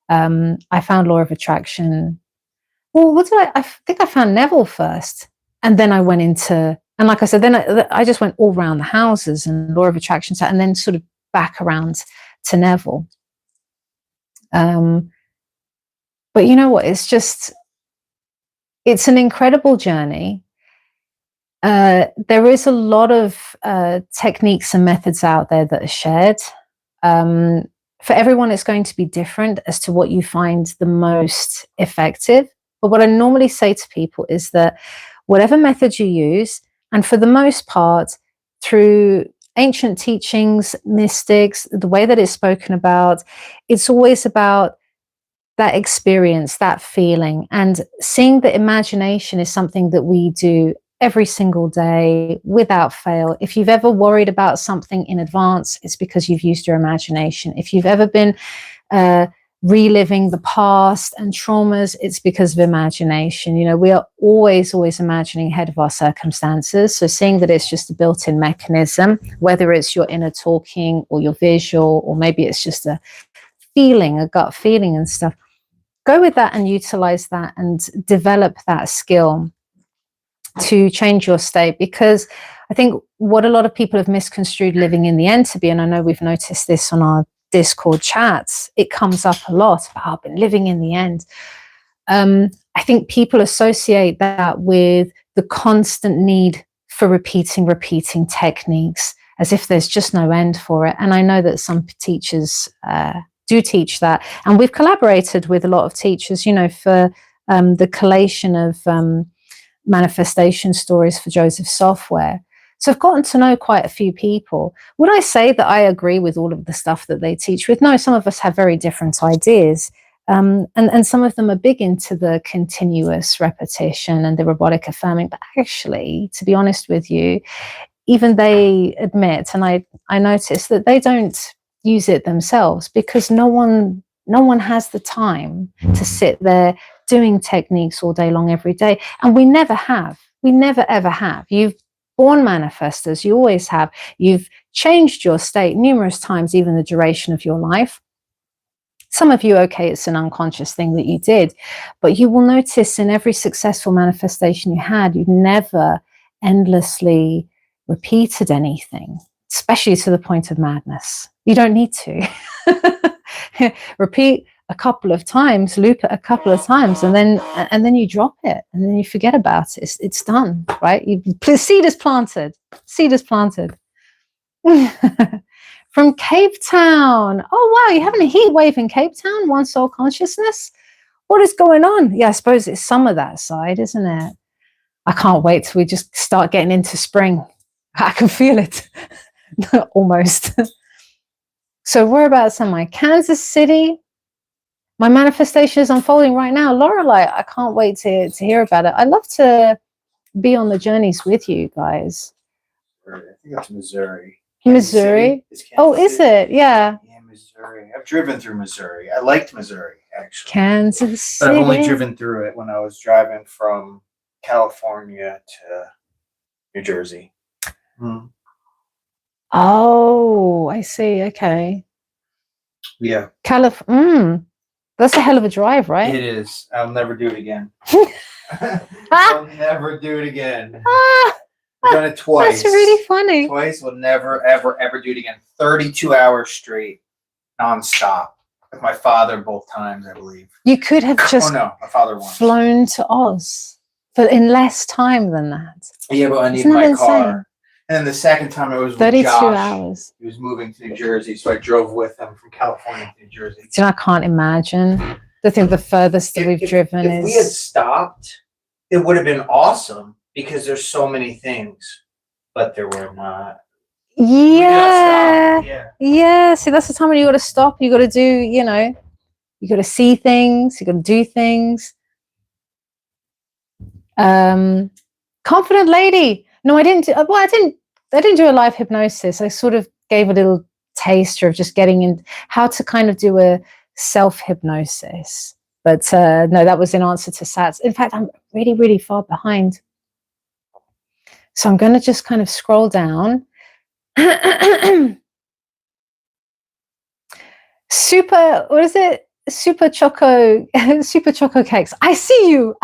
S1: I found law of attraction. Well, I think I found Neville first. And then I went into, and like I said, then I just went all around the houses and law of attraction, and then sort of back around to Neville. But you know what? It's an incredible journey. There is a lot of techniques and methods out there that are shared. For everyone, it's going to be different as to what you find the most effective. But what I normally say to people is that whatever method you use, and for the most part, through ancient teachings, mystics, the way that it's spoken about, it's always about that experience, that feeling, and seeing that imagination is something that we do every single day without fail. If you've ever worried about something in advance, it's because you've used your imagination. If you've ever been reliving the past and traumas, it's because of imagination. You know, we are always imagining ahead of our circumstances. So seeing that it's just a built-in mechanism, whether it's your inner talking or your visual, or maybe it's just a feeling, a gut feeling and stuff, go with that and utilize that and develop that skill to change your state. Because I think what a lot of people have misconstrued living in the end to be, and I know we've noticed this on our Discord chats, it comes up a lot about, I've been living in the end. I think people associate that with the constant need for repeating techniques, as if there's just no end for it. And I know that some teachers do teach that, and we've collaborated with a lot of teachers, you know, for the collation of manifestation stories for Joseph software. So I've gotten to know quite a few people. Would I say that I agree with all of the stuff that they teach with? No, some of us have very different ideas. And some of them are big into the continuous repetition and the robotic affirming. But actually, to be honest with you, even they admit, and I notice that they don't use it themselves, because no one has the time to sit there doing techniques all day long every day. And we never ever have. You've born manifestors, you always have. You've changed your state numerous times, even the duration of your life. Some of you, okay, it's an unconscious thing that you did, but you will notice in every successful manifestation you had, you've never endlessly repeated anything, especially to the point of madness. You don't need to. Repeat a couple of times, loop it a couple of times, and then you drop it, and then you forget about it. It's done, right? Seed is planted. Seed is planted. From Cape Town. Oh, wow, you're having a heat wave in Cape Town? One soul consciousness? What is going on? Yeah, I suppose it's summer that side, isn't it? I can't wait till we just start getting into spring. I can feel it. Almost. So whereabouts am I? Kansas City. My manifestation is unfolding right now. Lorelei, I can't wait to hear about it. I'd love to be on the journeys with you guys.
S2: I think that's Missouri.
S1: Missouri? Oh, is it? Yeah.
S2: Yeah, Missouri. I've driven through Missouri. I liked Missouri, actually.
S1: Kansas City.
S2: But I've only driven through it when I was driving from California to New Jersey. Hmm.
S1: Oh, I see. Okay.
S2: Yeah.
S1: That's a hell of a drive, right?
S2: It is. I'll never do it again. I'll never do it again. I've done it twice.
S1: That's really funny.
S2: Twice. Will never, ever, ever do it again. 32 hours straight, nonstop. With my father both times, I believe.
S1: You could have just
S2: my father once.
S1: Flown to Oz, but in less time than that.
S2: Yeah, but I needed my car. And then the second time I was with
S1: 32
S2: Josh.
S1: hours.
S2: He was moving to New Jersey, so I drove with him from California to New Jersey.
S1: Do you know, I can't imagine. I think the furthest that we've driven is...
S2: If we had stopped, it would have been awesome, because there's so many things, but there were not.
S1: Yeah. Yeah. See, that's the time when you got to stop. You got to do, you got to see things. You got to do things. Confident lady. No, I didn't. I didn't do a live hypnosis. I sort of gave a little taster of just getting in how to kind of do a self-hypnosis. But no, that was in answer to Sats. In fact, I'm really, really far behind. So I'm going to just kind of scroll down. What is it? Super choco cakes. I see you,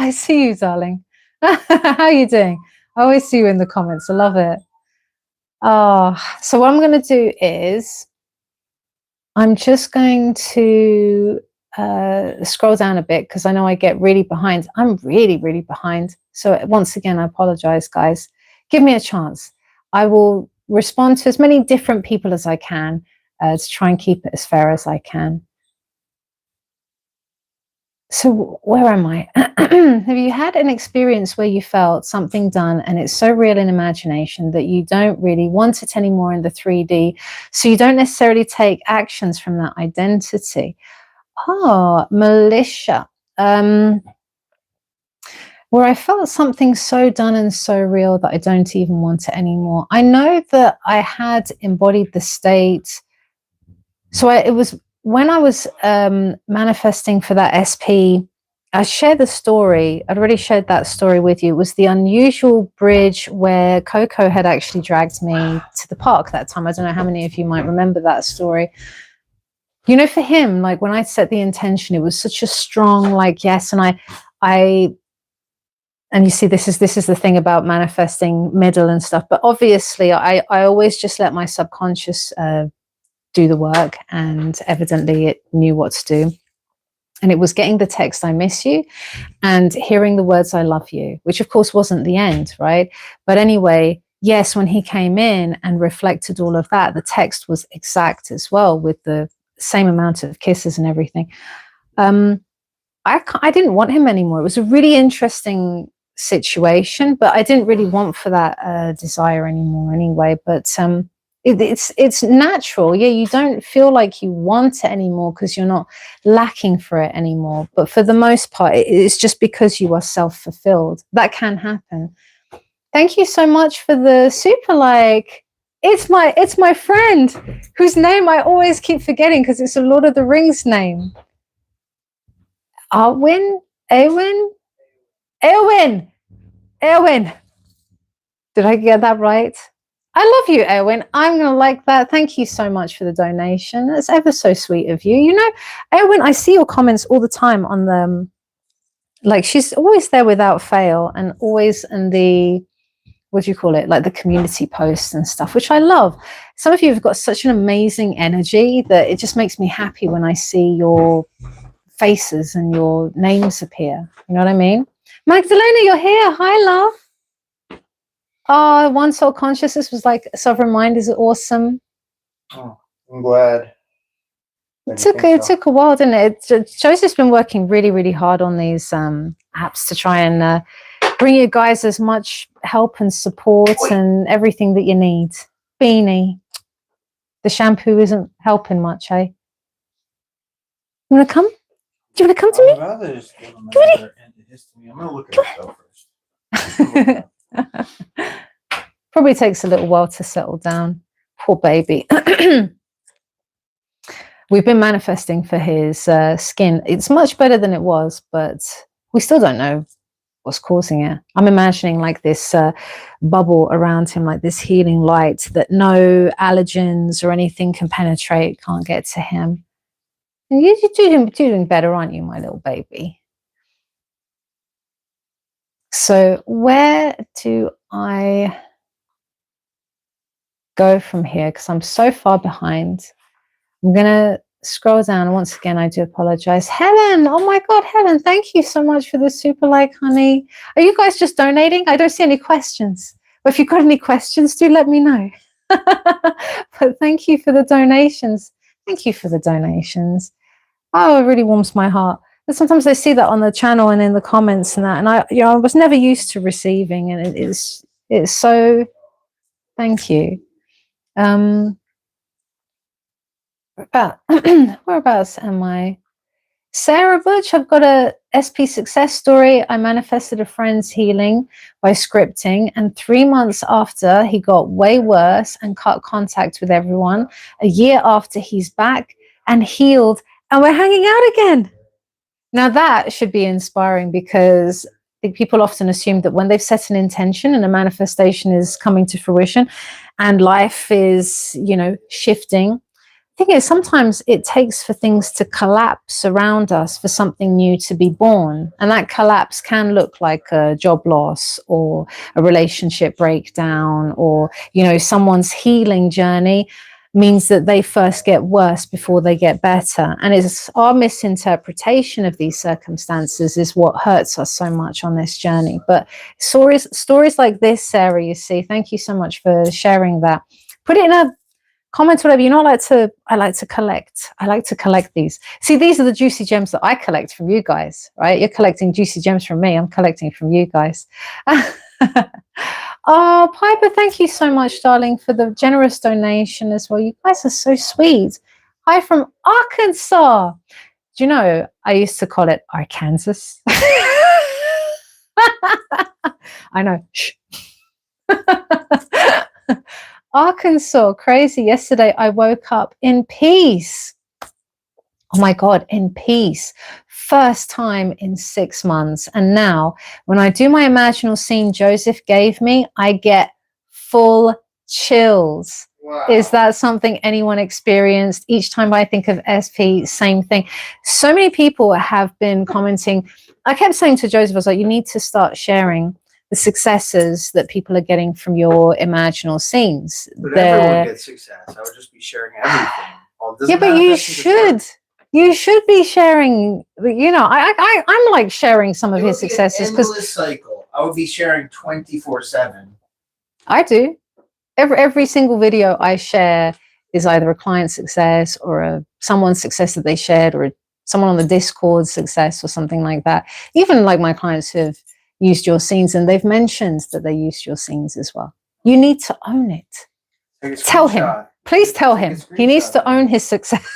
S1: darling. How are you doing? I always see you in the comments. I love it. So what I'm going to do is I'm just going to scroll down a bit, because I know I get really behind. I'm really, really behind. So once again, I apologize, guys. give me a chance. I will respond to as many different people as I can to try and keep it as fair as I can. So where am I? Have you had an experience where you felt something done and it's so real in imagination that you don't really want it anymore in the 3D, so you don't necessarily take actions from that identity? Oh, militia. Where I felt something so done and so real that I don't even want it anymore. I know that I had embodied the state. So it was when I was manifesting for that SP, I shared the story. I'd already shared that story with you. It was the unusual bridge where Coco had actually dragged me to the park that time. I don't know how many of you might remember that story. You know, for him, like when I set the intention, it was such a strong, like, yes. And and you see, this is the thing about manifesting middle and stuff. But obviously, I always just let my subconscious do the work, and evidently it knew what to do. And it was getting the text, I miss you, and hearing the words, I love you, which of course wasn't the end, right? But anyway, yes, when he came in and reflected all of that, the text was exact as well, with the same amount of kisses and everything. I didn't want him anymore. It was a really interesting situation, but I didn't really want for that desire anymore anyway. But it's natural. Yeah, you don't feel like you want it anymore because you're not lacking for it anymore. But for the most part, it's just because you are self-fulfilled. That can happen. Thank you so much for the super like. It's my friend whose name I always keep forgetting because it's a Lord of the Rings name. Eowyn. Did I get that right? I love you, Eowyn. I'm going to like that. Thank you so much for the donation. That's ever so sweet of you. You know, Eowyn, I see your comments all the time on the, like, she's always there without fail, and always in the, what do you call it? Like the community posts and stuff, which I love. Some of you have got such an amazing energy that it just makes me happy when I see your faces and your names appear. You know what I mean? Magdalena, you're here. Hi, love. Oh, One Soul Consciousness was like Sovereign Mind is awesome.
S2: Oh, I'm glad.
S1: It took a while, didn't it? Joseph's been working really, really hard on these apps to try and bring you guys as much help and support and everything that you need. Beanie, the shampoo isn't helping much, eh? You want to come? Do you want to come to me?
S2: I'd rather just give them another antihistamine. I'm going to look at herself first.
S1: Probably takes a little while to settle down. Poor baby. We've been manifesting for his skin. It's much better than it was, but we still don't know what's causing it. I'm imagining like this bubble around him, like this healing light that no allergens or anything can penetrate, can't get to him. And you're doing better, aren't you, my little baby? So where do I go from here? Because I'm so far behind. I'm going to scroll down. Once again, I do apologize. Helen, oh my God, Helen, thank you so much for the super like, honey. Are you guys just donating? I don't see any questions. But if you've got any questions, do let me know. But thank you for the donations. Thank you for the donations. Oh, it really warms my heart. But sometimes I see that on the channel and in the comments and that, and I was never used to receiving, and it's so. Thank you. Whereabouts am I? Sarah Butch, I've got a SP success story. I manifested a friend's healing by scripting, and 3 months after, he got way worse and cut contact with everyone. A year after, he's back and healed, and we're hanging out again. Now that should be inspiring, because I think people often assume that when they've set an intention and a manifestation is coming to fruition and life is, you know, shifting. The thing is, sometimes it takes for things to collapse around us for something new to be born. And that collapse can look like a job loss or a relationship breakdown or, you know, someone's healing journey. means that they first get worse before they get better. And it's our misinterpretation of these circumstances is what hurts us so much on this journey. But stories like this, Sarah, you see, thank you so much for sharing that. Put it in a comment, whatever. You know, I like to collect these. See, these are the juicy gems that I collect from you guys, right? You're collecting juicy gems from me. I'm collecting from you guys. Oh, Piper, thank you so much, darling, for the generous donation as well. You guys are so sweet. Hi from Arkansas. Do you know, I used to call it Arkansas. I know. Shh. Arkansas, crazy. Yesterday, I woke up in peace. Oh my God, in peace. First time in 6 months. And now when I do my imaginal scene Joseph gave me, I get full chills. Wow. Is that something anyone experienced? Each time I think of SP, same thing. So many people have been commenting. I kept saying to Joseph, I was like, you need to start sharing the successes that people are getting from your imaginal scenes.
S2: But everyone gets success. I would just be sharing everything.
S1: Yeah, but you should. You should be sharing, you know, I'm like sharing some of his successes.
S2: Because cycle. I would be sharing 24/7.
S1: I do. Every single video I share is either a client success or someone's success that they shared, or someone on the Discord success or something like that. Even like my clients who have used your scenes and they've mentioned that they used your scenes as well. You need to own it. Tell him. Please tell him. He needs to own his success.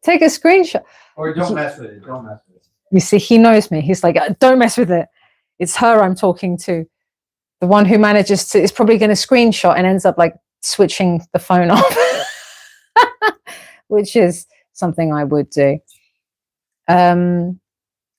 S1: Take a screenshot.
S2: Or don't mess with it. Don't mess with it.
S1: You see, he knows me. He's like, don't mess with it. It's her I'm talking to. The one who manages to is probably going to screenshot and ends up like switching the phone off, which is something I would do.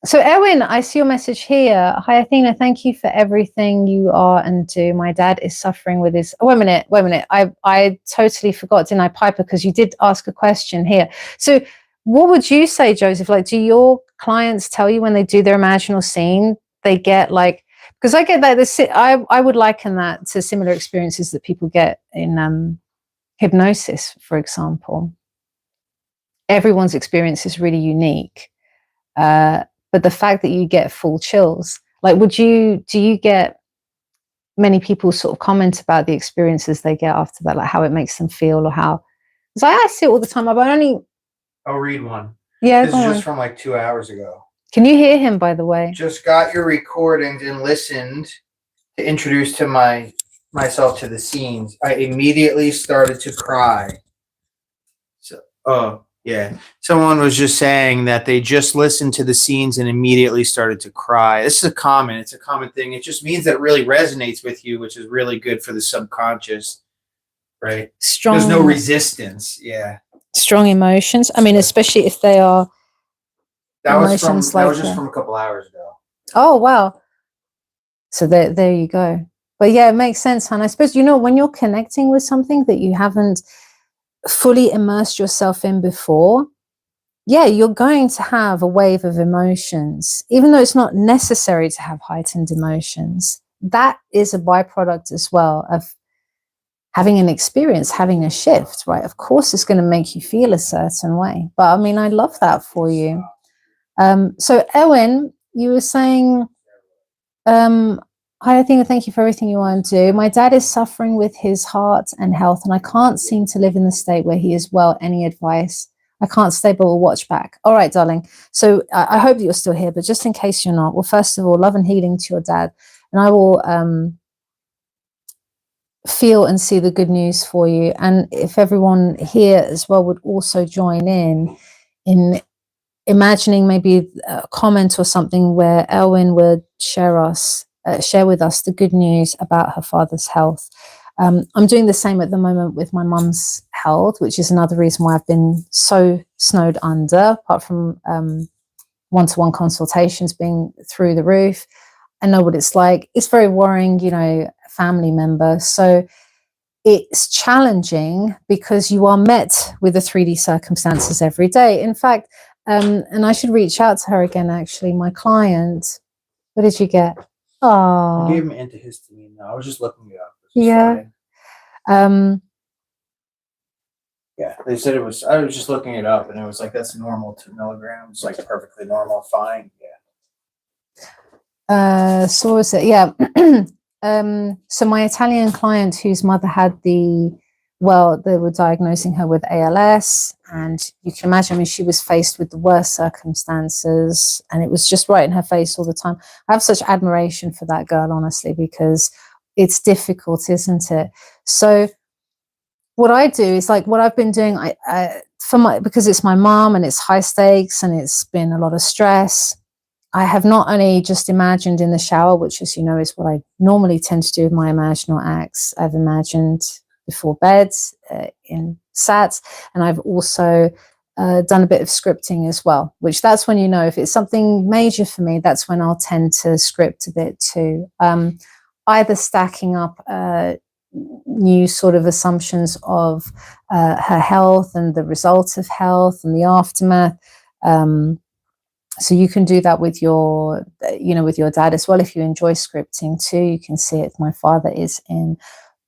S1: So Erwin, I see your message here. Hi, Athena. Thank you for everything you are and do. My dad is suffering with his... Oh, wait a minute. I totally forgot, didn't I, Piper? Because you did ask a question here. So what would you say, Joseph? Like, do your clients tell you when they do their imaginal scene, they get like... Because I get that... I would liken that to similar experiences that people get in hypnosis, for example. Everyone's experience is really unique. But the fact that you get full chills, like, do you get many people sort of comment about the experiences they get after that, like how it makes them feel or how, because I see it all the time.
S2: I'll read one.
S1: Yeah.
S2: This is just from like 2 hours ago.
S1: Can you hear him, by the way?
S2: Just got your recordings and listened to introduce to myself to the scenes. I immediately started to cry. So, yeah. Someone was just saying that they just listened to the scenes and immediately started to cry. This is it's a common thing. It just means that it really resonates with you, which is really good for the subconscious, right?
S1: Strong.
S2: There's no resistance. Yeah.
S1: Strong emotions. I mean, especially if they are
S2: that was just from a couple hours ago.
S1: Oh, wow. So there you go. But yeah, it makes sense. And I suppose, you know, when you're connecting with something that you haven't fully immersed yourself in before, yeah, you're going to have a wave of emotions, even though it's not necessary to have heightened emotions. That is a byproduct as well of having an experience, having a shift, right? Of course, it's going to make you feel a certain way. But I mean, I love that for you. So Owen, you were saying, hi, Athena, thank you for everything you want to do. My dad is suffering with his heart and health, and I can't seem to live in the state where he is well. Any advice? I can't stay, but we'll watch back. All right, darling. So I hope that you're still here, but just in case you're not, well, first of all, love and healing to your dad. And I will feel and see the good news for you. And if everyone here as well would also join in imagining maybe a comment or something where Elwyn would share with us the good news about her father's health. I'm doing the same at the moment with my mum's health, which is another reason why I've been so snowed under, apart from one-to-one consultations being through the roof. I know what it's like. It's very worrying, you know, family member. So it's challenging because you are met with the 3D circumstances every day. In fact, and I should reach out to her again, actually, my client. What did you get? Oh,
S2: I gave him antihistamine. No, I was just looking it up.
S1: Yeah.
S2: Yeah, they said it was. I was just looking it up, and it was like that's normal 2 milligrams, like perfectly normal, fine. Yeah.
S1: So what was it? Yeah. So my Italian client whose mother had they were diagnosing her with ALS, and you can imagine, I mean, she was faced with the worst circumstances, and it was just right in her face all the time. I have such admiration for that girl, honestly, because it's difficult, isn't it? So what I do is like what I've been doing, because it's my mom and it's high stakes and it's been a lot of stress. I have not only just imagined in the shower, which, as you know, is what I normally tend to do with my imaginal acts. I've imagined before bed, in sats, and I've also done a bit of scripting as well, which that's when, you know, if it's something major for me, that's when I'll tend to script a bit too. Either stacking up new sort of assumptions of her health and the result of health and the aftermath. So you can do that with your, with your dad as well. If you enjoy scripting too, you can see it. My father is in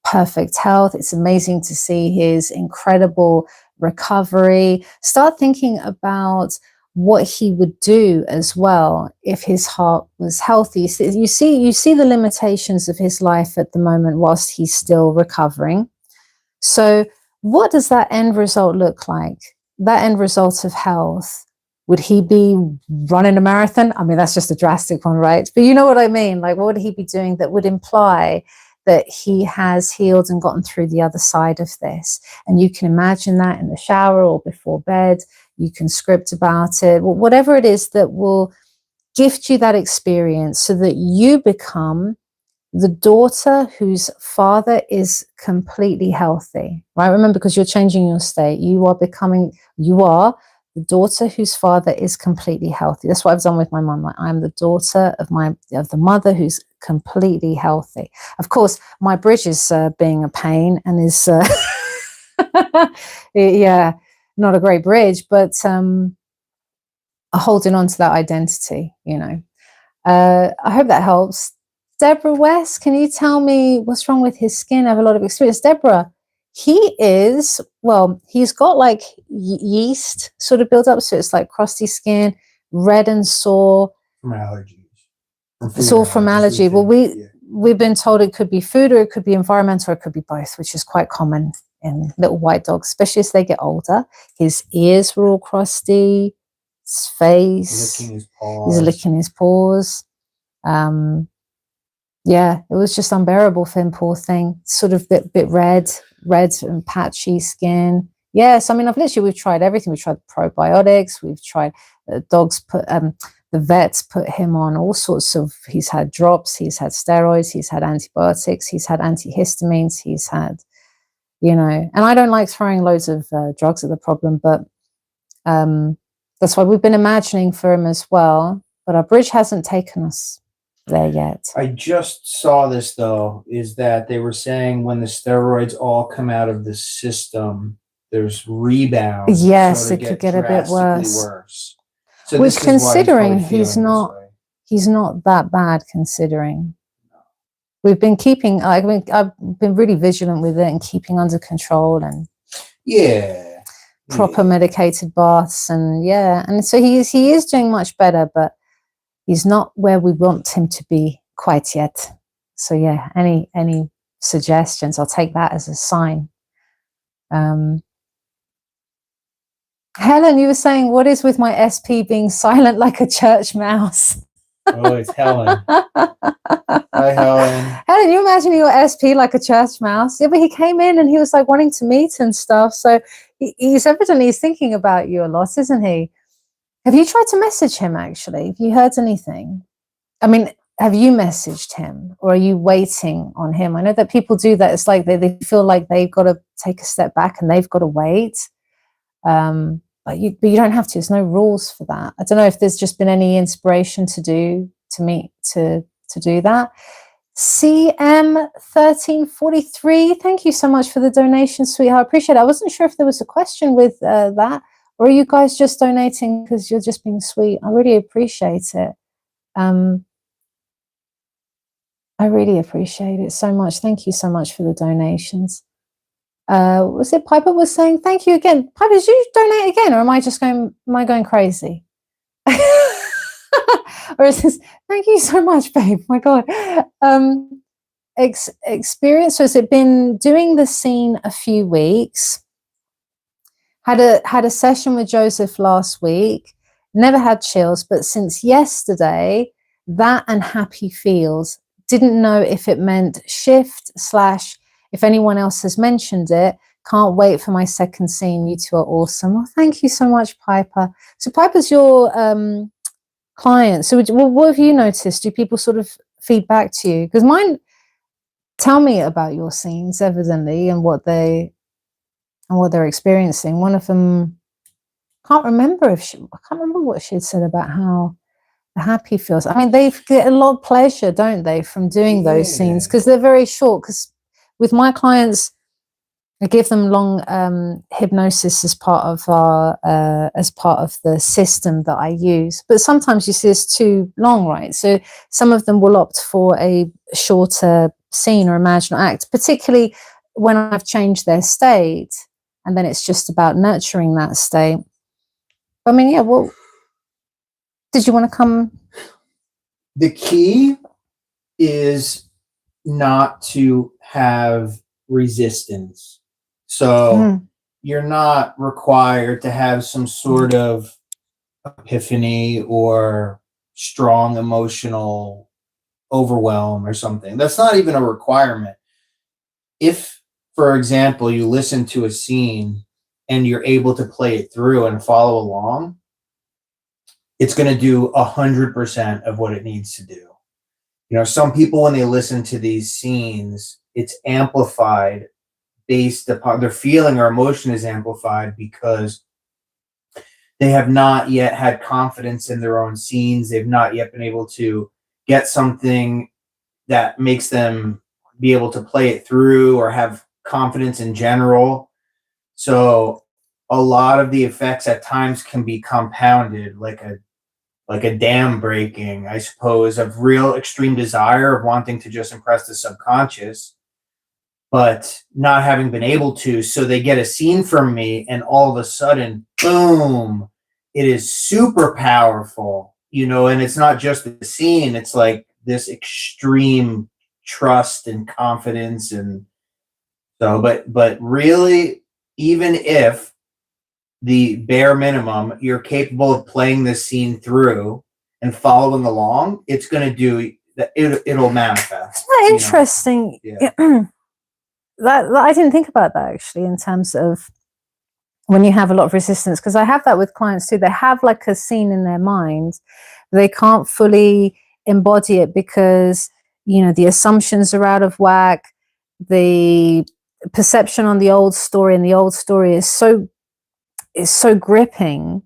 S1: perfect health. It's amazing to see his incredible recovery. Start thinking about what he would do as well if his heart was healthy. So you see the limitations of his life at the moment whilst he's still recovering. So what does that end result look like? That end result of health. Would he be running a marathon? I mean, that's just a drastic one, right? But you know what I mean? Like, what would he be doing that would imply that he has healed and gotten through the other side of this? And you can imagine that in the shower or before bed. You can script about it, whatever it is that will gift you that experience so that you become the daughter whose father is completely healthy, right? Remember, because you're changing your state, you are the daughter whose father is completely healthy. That's what I've done with my mum. Like, I'm the daughter of the mother who's completely healthy. Of course, my bridge is being a pain and is, yeah, not a great bridge, but holding on to that identity, I hope that helps. Deborah West, can you tell me what's wrong with his skin? I have a lot of experience. Deborah, he's got like yeast sort of built up. So it's like crusty skin, red and sore.
S2: From allergies.
S1: It's all from allergy. Well, we've been told it could be food or it could be environmental or it could be both, which is quite common in little white dogs, especially as they get older. His ears were all crusty, his face,
S2: licking his paws.
S1: he's licking his paws. Yeah, it was just unbearable for him, poor thing. Sort of bit red and patchy skin. Yes, I mean, we've tried everything. We've tried probiotics. We've tried dogs the vets put him on all sorts of, he's had drops, he's had steroids, he's had antibiotics, he's had antihistamines, he's had, and I don't like throwing loads of drugs at the problem, but that's why we've been imagining for him as well. But our bridge hasn't taken us there yet.
S2: I just saw this though, is that they were saying when the steroids all come out of the system, there's rebound.
S1: Yes, so it could get a bit worse. So which, considering he's not that bad, considering we've been keeping, I've been really vigilant with it and keeping under control and proper medicated baths and so he is doing much better, but he's not where we want him to be quite yet. So yeah, any suggestions, I'll take that as a sign. Helen, you were saying, what is with my SP being silent like a church mouse?
S2: Oh, it's Helen. Hi, Helen.
S1: Helen, you imagine your SP like a church mouse? Yeah, but he came in and he was like wanting to meet and stuff. So he's evidently thinking about you a lot, isn't he? Have you tried to message him, actually? Have you heard anything? I mean, have you messaged him or are you waiting on him? I know that people do that. It's like they feel like they've got to take a step back and they've got to wait. But you don't have to. There's no rules for that. I don't know if there's just been any inspiration to do that. CM1343, thank you so much for the donation, sweetheart. I appreciate it. I wasn't sure if there was a question with that, or are you guys just donating because you're just being sweet? I really appreciate it. I really appreciate it so much. Thank you so much for the donations. Was it Piper was saying, thank you again. Piper, did you donate again? Or am I going crazy? Or is this, thank you so much, babe. My God. Experience. So has it been doing the scene a few weeks? Had a session with Joseph last week. Never had chills, but since yesterday, that and happy feels. Didn't know if it meant shift / if anyone else has mentioned it. Can't wait for my second scene. You two are awesome. Well, thank you so much, Piper. So Piper's your client. So what have you noticed? Do people sort of feed back to you? Because mine tell me about your scenes, evidently, and what they're experiencing. One of them, I can't remember what she had said about how happy feels. I mean, they get a lot of pleasure, don't they, from doing those scenes, because they're very short. Because with my clients, I give them long hypnosis as part of the system that I use. But sometimes you see it's too long, right? So some of them will opt for a shorter scene or imaginal act, particularly when I've changed their state, and then it's just about nurturing that state. I mean, yeah, well, did you want to come?
S2: The key is not to have resistance. So you're not required to have some sort of epiphany or strong emotional overwhelm or something. That's not even a requirement. If, for example, you listen to a scene and you're able to play it through and follow along, it's going to do 100% of what it needs to do. You know, some people, when they listen to these scenes, it's amplified based upon their feeling or emotion is amplified because they have not yet had confidence in their own scenes. They've not yet been able to get something that makes them be able to play it through or have confidence in general. So a lot of the effects at times can be compounded, like a dam breaking, I suppose, of real extreme desire of wanting to just impress the subconscious, but not having been able to. So they get a scene from me and all of a sudden, boom, it is super powerful, you know, and it's not just the scene. It's like this extreme trust and confidence. And so, but really, even if the bare minimum, you're capable of playing this scene through and following along, it's going to do that. It'll manifest.
S1: Isn't that interesting?
S2: Yeah.
S1: That I didn't think about that actually, in terms of when you have a lot of resistance, because I have that with clients too. They have like a scene in their mind, they can't fully embody it because, you know, the assumptions are out of whack, the perception on the old story, and the old story is so gripping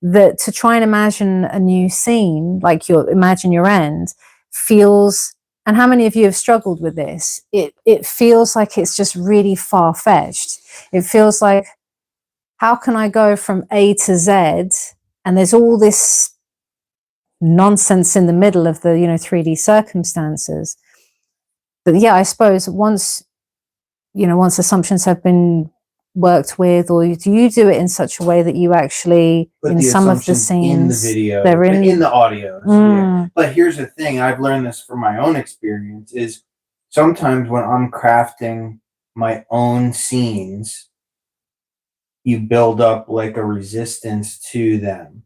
S1: that to try and imagine a new scene, like imagine your end, feels, and how many of you have struggled with this? It feels like it's just really far-fetched. It feels like, how can I go from A to Z, and there's all this nonsense in the middle of the, you know, 3D circumstances. But yeah, I suppose once assumptions have been worked with, or do you do it in such a way that you actually, in some of the scenes,
S2: in the video,
S1: they're
S2: in the audio. Yeah. But here's the thing, I've learned this from my own experience, is sometimes when I'm crafting my own scenes, you build up like a resistance to them.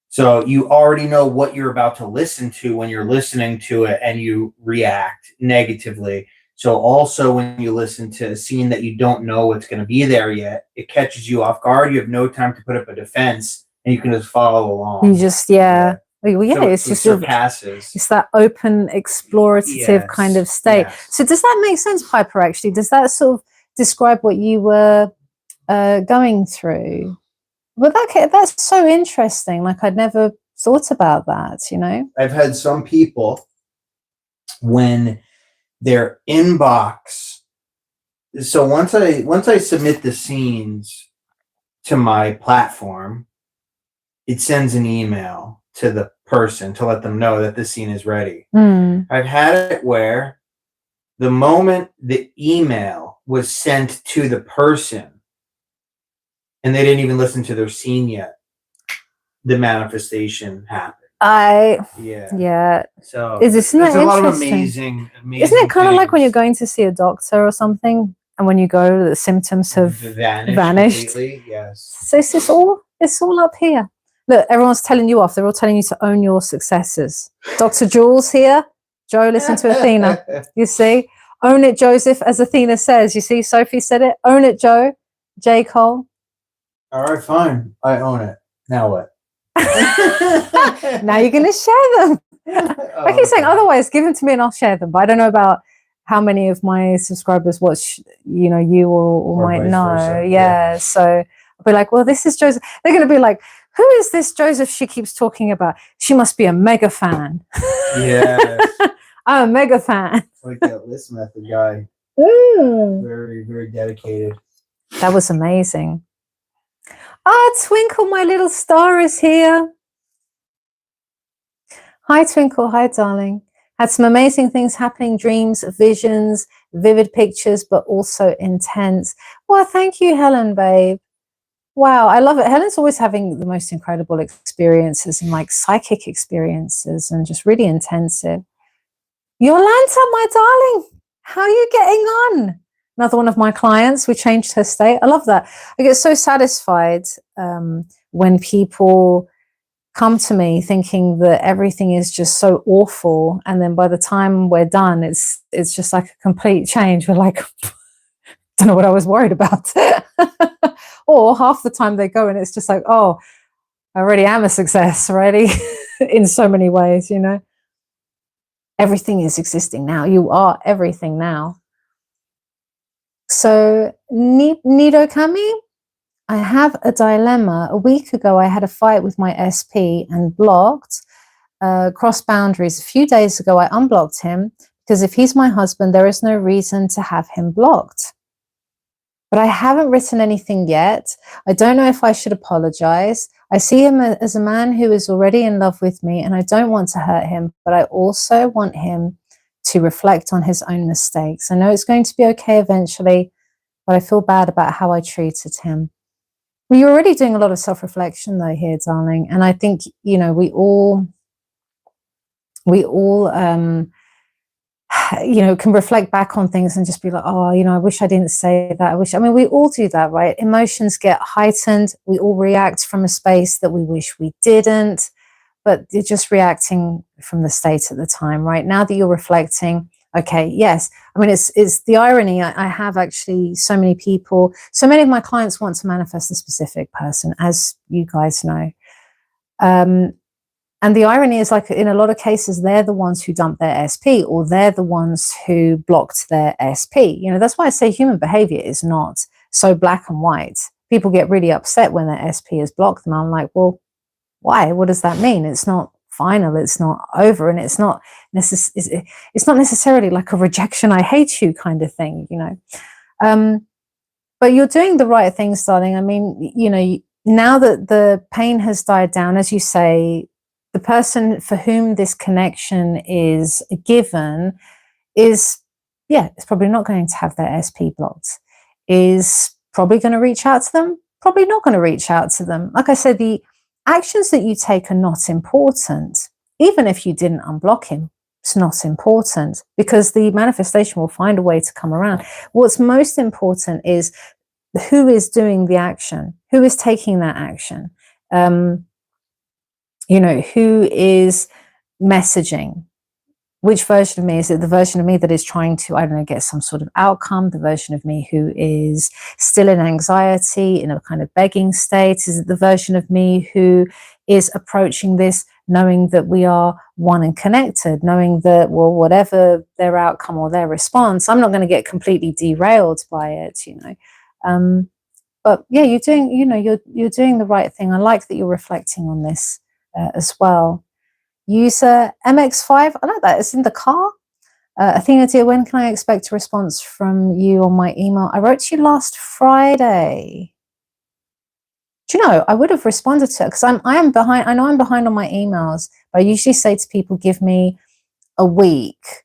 S2: So you already know what you're about to listen to when you're listening to it, and you react negatively. So also when you listen to a scene that you don't know what's going to be there yet, it catches you off guard. You have no time to put up a defense, and you can just follow along.
S1: You just, yeah. Well, yeah,
S2: so
S1: it's just
S2: surpasses.
S1: It's that open, explorative kind of state. Yes. So does that make sense, Piper, actually? Does that sort of describe what you were going through? Well, that's so interesting. Like, I'd never thought about that, you know?
S2: I've had some people, when their inbox, so once I submit the scenes to my platform, it sends an email to the person to let them know that the scene is ready. I've had it where the moment the email was sent to the person and they didn't even listen to their scene yet, the manifestation happened.
S1: Yeah.
S2: So
S1: Isn't that
S2: there's a lot of
S1: interesting?
S2: amazing
S1: Isn't it kind of like when you're
S2: things.
S1: going to see a doctor or something, and when you go, the symptoms have vanished?
S2: Completely, yes.
S1: So it's all up here. Look, everyone's telling you off. They're all telling you to own your successes. Dr. Jules here. Joe, listen to Athena. You see? Own it, Joseph, as Athena says. You see, Sophie said it. Own it, Joe. J. Cole.
S2: All right, fine. I own it. Now what?
S1: Now you're going to share them. I keep saying otherwise, give them to me and I'll share them. But I don't know about how many of my subscribers watch, you or might know.
S2: Versa.
S1: Yeah. So I'll be like, well, this is Joseph. They're going to be like, who is this Joseph she keeps talking about? She must be a mega fan.
S2: Yes.
S1: I'm a mega fan.
S2: Like that list method guy. Very, very dedicated.
S1: That was amazing. Twinkle, my little star is here. Hi, Twinkle. Hi, darling. Had some amazing things happening, dreams, visions, vivid pictures, but also intense. Well, thank you, Helen, babe. Wow, I love it. Helen's always having the most incredible experiences and like psychic experiences and just really intensive. Yolanta, my darling, how are you getting on? Another one of my clients, we changed her state. I love that. I get so satisfied when people come to me thinking that everything is just so awful, and then by the time we're done, it's just like a complete change. We're like, don't know what I was worried about. Or half the time they go and it's just like, oh, I already am a success already in so many ways, Everything is existing now. You are everything now. So, Nido Kami, I have a dilemma. A week ago, I had a fight with my SP and blocked, crossed boundaries. A few days ago, I unblocked him because if he's my husband, there is no reason to have him blocked. But I haven't written anything yet. I don't know if I should apologize. I see him as a man who is already in love with me and I don't want to hurt him, but I also want him to reflect on his own mistakes. I know it's going to be okay eventually, but I feel bad about how I treated him. Well, you're already doing a lot of self-reflection though here, darling. And I think, we all can reflect back on things and just be like, oh, I wish I didn't say that. We all do that, right? Emotions get heightened. We all react from a space that we wish we didn't, but you're just reacting from the state at the time, right? Now that you're reflecting, okay, yes. It's the irony. I have actually so many of my clients want to manifest a specific person, as you guys know. And the irony is, like, in a lot of cases, they're the ones who dumped their SP, or they're the ones who blocked their SP. That's why I say human behavior is not so black and white. People get really upset when their SP is blocked. And I'm like, well, why? What does that mean? It's not final. It's not over. And it's not necessarily like a rejection, I hate you kind of thing, But you're doing the right things, darling. Now that the pain has died down, as you say, the person for whom this connection is given is probably not going to have their SP blocked, is probably going to reach out to them, probably not going to reach out to them. Like I said, the actions that you take are not important. Even if you didn't unblock him, it's not important because the manifestation will find a way to come around. What's most important is who is doing the action, who is taking that action. Who is messaging? Which version of me? Is it the version of me that is trying to, get some sort of outcome? The version of me who is still in anxiety, in a kind of begging state? Is it the version of me who is approaching this knowing that we are one and connected, knowing that, well, whatever their outcome or their response, I'm not going to get completely derailed by it, But yeah, you're doing the right thing. I like that you're reflecting on this as well. User MX5, I like that. It's in the car. Athena, dear, when can I expect a response from you on my email? I wrote to you last Friday. Do you know, I would have responded to it because I am behind. I know I'm behind on my emails, but I usually say to people, give me a week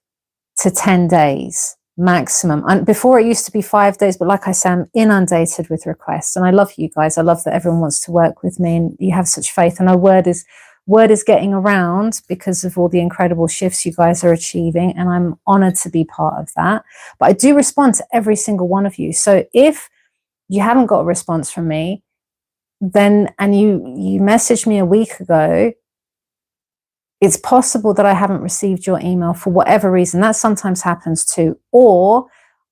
S1: to 10 days maximum. And before it used to be 5 days, but like I say, I'm inundated with requests, and I love you guys. I love that everyone wants to work with me, and you have such faith. And our word is getting around because of all the incredible shifts you guys are achieving, and I'm honored to be part of that. But I do respond to every single one of you. So if you haven't got a response from me, then, and you messaged me a week ago, it's possible that I haven't received your email for whatever reason. That sometimes happens too. Or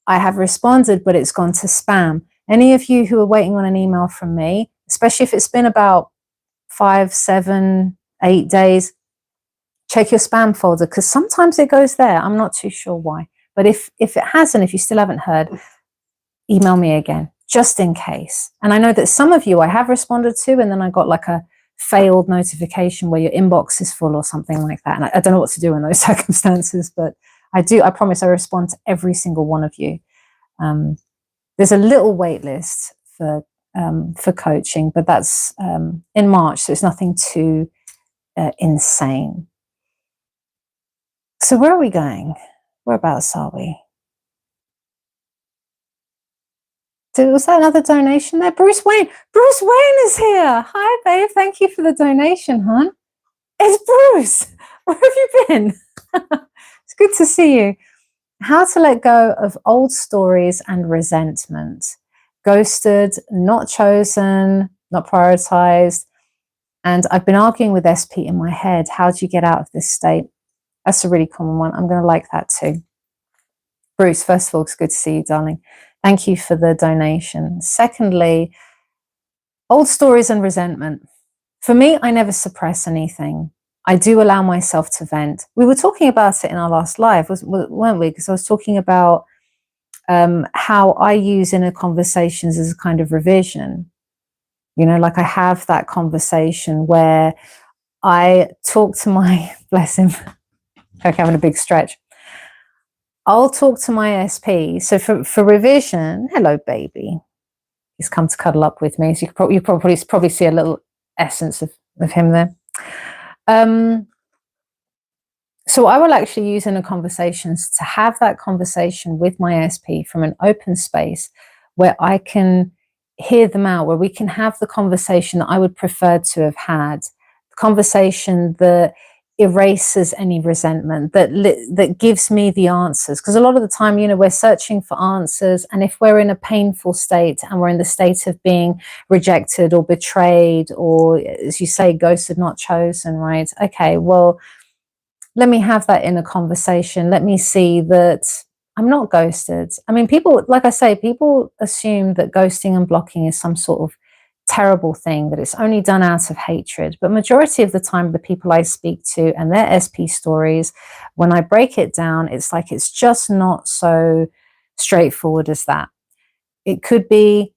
S1: I have responded, but it's gone to spam. Any of you who are waiting on an email from me, especially if it's been about 5, 7, 8 days, check your spam folder, because sometimes it goes there. I'm not too sure why. But if it hasn't, if you still haven't heard, email me again, just in case. And I know that some of you I have responded to, and then I got like a failed notification where your inbox is full or something like that. And I don't know what to do in those circumstances, but I promise I respond to every single one of you. There's a little wait list for coaching, but that's in March, so it's nothing too insane. So where are we going? Whereabouts are we? Was that another donation there? Bruce Wayne. Bruce Wayne is here. Hi, babe. Thank you for the donation, hon. It's Bruce. Where have you been? It's good to see you. How to let go of old stories and resentment. Ghosted, not chosen, not prioritized. And I've been arguing with SP in my head. How do you get out of this state? That's a really common one. I'm going to like that too. Bruce, first of all, it's good to see you, darling. Thank you for the donation. Secondly, old stories and resentment. For me, I never suppress anything. I do allow myself to vent. We were talking about it in our last live, weren't we? Because I was talking about how I use inner conversations as a kind of revision. You know, like I have that conversation where I talk to my, bless him, okay, having a big stretch. I'll talk to my SP. So for revision, hello, baby. He's come to cuddle up with me. So you probably see a little essence of him there. So I will actually use inner conversations to have that conversation with my SP from an open space where I can hear them out, where we can have the conversation that I would prefer to have had, the conversation that erases any resentment, that gives me the answers. Because a lot of the time, you know, we're searching for answers, and if we're in a painful state and we're in the state of being rejected or betrayed, or as you say, ghosted, not chosen, right? Okay, well, let me have that inner conversation. Let me see that I'm not ghosted. I mean, people, like I say, people assume that ghosting and blocking is some sort of terrible thing, that it's only done out of hatred. But majority of the time, the people I speak to and their SP stories, when I break it down, it's like it's just not so straightforward as that. It could be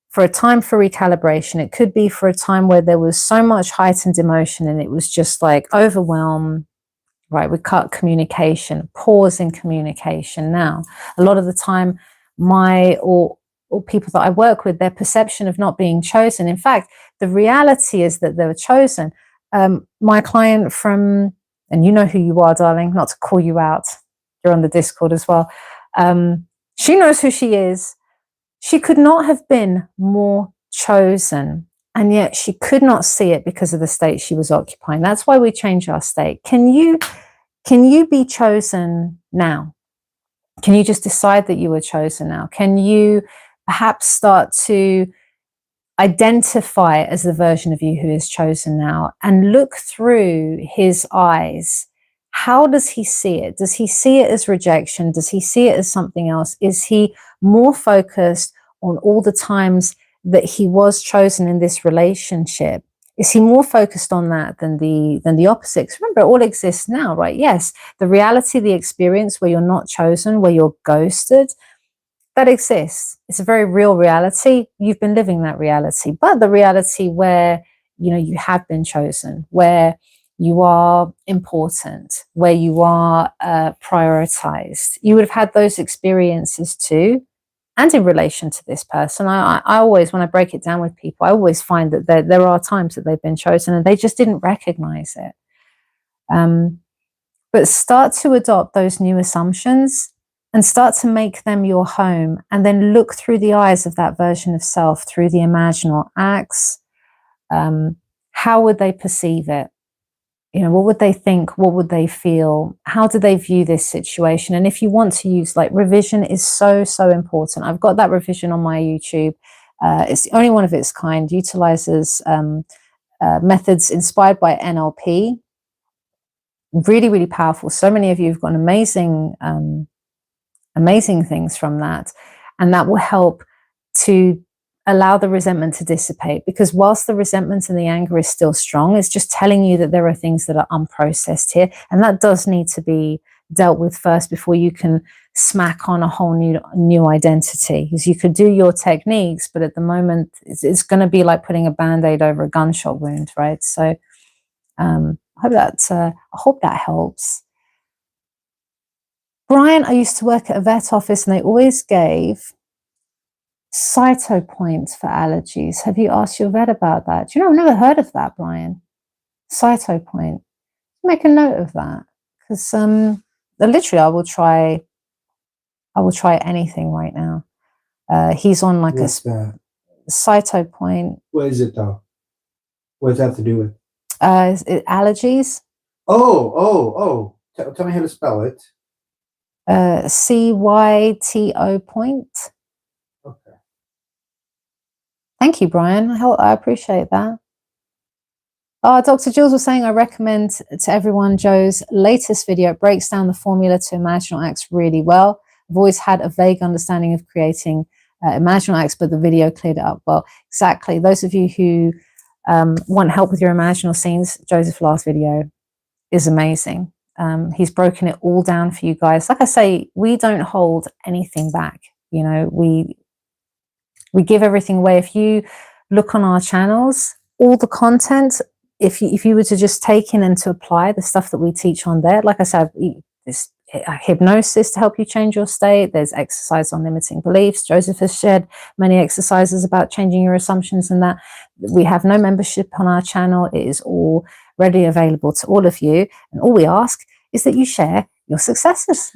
S1: for a time for recalibration. It could be for a time where there was so much heightened emotion and it was just like overwhelm. Right, we cut communication, pause in communication. Now, a lot of the time, or people that I work with, their perception of not being chosen. In fact, the reality is that they were chosen. My client from, and you know who you are, darling, not to call you out. You're on the Discord as well. She knows who she is. She could not have been more chosen. And yet she could not see it because of the state she was occupying. That's why we change our state. Can you be chosen now? Can you just decide that you were chosen now? Can you perhaps start to identify as the version of you who is chosen now and look through his eyes? How does he see it? Does he see it as rejection? Does he see it as something else? Is he more focused on all the times that he was chosen in this relationship? Is he more focused on that than the opposites? Remember, it all exists now, right? Yes, the reality, the experience where you're not chosen, where you're ghosted, that exists. It's a very real reality. You've been living that reality. But the reality where, you know, you have been chosen, where you are important, where you are prioritized, you would have had those experiences too. And in relation to this person, I always, when I break it down with people, I always find that there are times that they've been chosen and they just didn't recognize it. But start to adopt those new assumptions and start to make them your home, and then look through the eyes of that version of self, through the imaginal acts. How would they perceive it? You know, what would they think? What would they feel? How do they view this situation? And if you want to use, like, revision is so, so important. I've got that revision on my YouTube. It's the only one of its kind, utilizes methods inspired by NLP. Really, really powerful. So many of you have got amazing things from that. And that will help to allow the resentment to dissipate, because whilst the resentment and the anger is still strong, it's just telling you that there are things that are unprocessed here. And that does need to be dealt with first before you can smack on a whole new identity. Because you could do your techniques, but at the moment it's going to be like putting a band-aid over a gunshot wound, right? So I hope that helps. Brian, I used to work at a vet office and they always gave cytopoints for allergies. Have you asked your vet about that? Do you know, I've never heard of that, Brian. Cytopoint. Make a note of that, because literally I will try anything right now. He's on like
S2: What's
S1: a cytopoint.
S2: What is it though? What does that have to do with?
S1: Allergies.
S2: Oh. Tell me how to spell it.
S1: CYTO point.
S2: Okay.
S1: Thank you, Brian. I appreciate that. Dr. Jules was saying, I recommend to everyone Joe's latest video. It breaks down the formula to imaginal acts really well. I've always had a vague understanding of creating imaginal acts, but the video cleared it up well. Exactly. Those of you who want help with your imaginal scenes, Joseph's last video is amazing. He's broken it all down for you guys. Like I say, we don't hold anything back. You know, we give everything away. If you look on our channels, all the content, if you were to just take in and to apply the stuff that we teach on there, like I said, this hypnosis to help you change your state. There's exercise on limiting beliefs. Joseph has shared many exercises about changing your assumptions and that. We have no membership on our channel. It is all readily available to all of you. And all we ask is that you share your successes.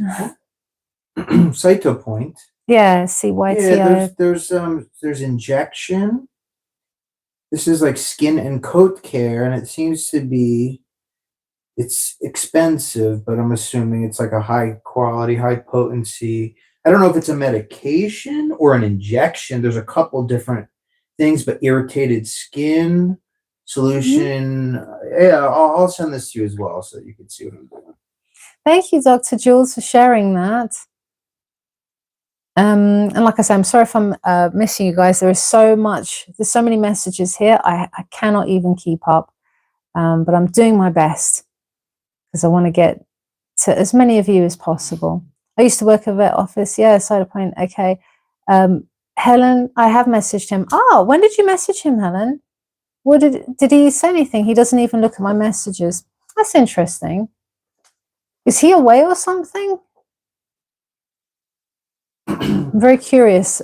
S2: Cyto point.
S1: Yeah, CYTO.
S2: Yeah, there's injection. This is like skin and coat care, and it seems to be, it's expensive, but I'm assuming it's like a high quality, high potency. I don't know if it's a medication or an injection. There's a couple different things, but irritated skin solution. Yeah, I'll send this to you as well so you can see what I'm doing.
S1: Thank you, Dr. Jules, for sharing that. And like I said, I'm sorry if I'm missing you guys. There's so many messages here. I cannot even keep up, but I'm doing my best because I want to get to as many of you as possible. I used to work at a vet office. Yeah, side point. Okay. Helen, I have messaged him. Oh, when did you message him, Helen? What did he say anything? He doesn't even look at my messages. That's interesting. Is he away or something? I'm very curious.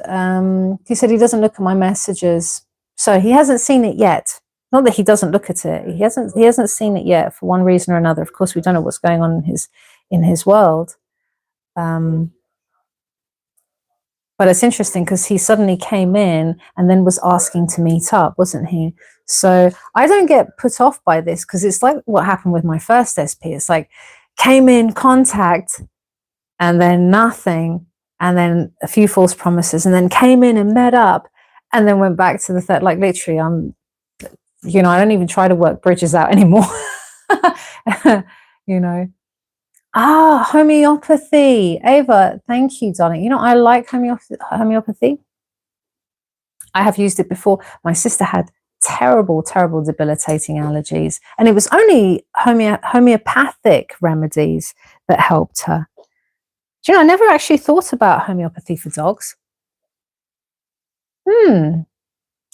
S1: He said he doesn't look at my messages, so he hasn't seen it yet. Not that he doesn't look at it. He hasn't seen it yet for one reason or another. Of course, we don't know what's going on in his world. But it's interesting because he suddenly came in and then was asking to meet up, wasn't he? So I don't get put off by this because it's like what happened with my first SP. It's like came in contact and then nothing. And then a few false promises, and then came in and met up, and then went back to the third. Like literally, I don't even try to work bridges out anymore. Homeopathy. Ava, thank you, darling. I like homeopathy. I have used it before. My sister had terrible, terrible, debilitating allergies, and it was only homeopathic remedies that helped her. I never actually thought about homeopathy for dogs. I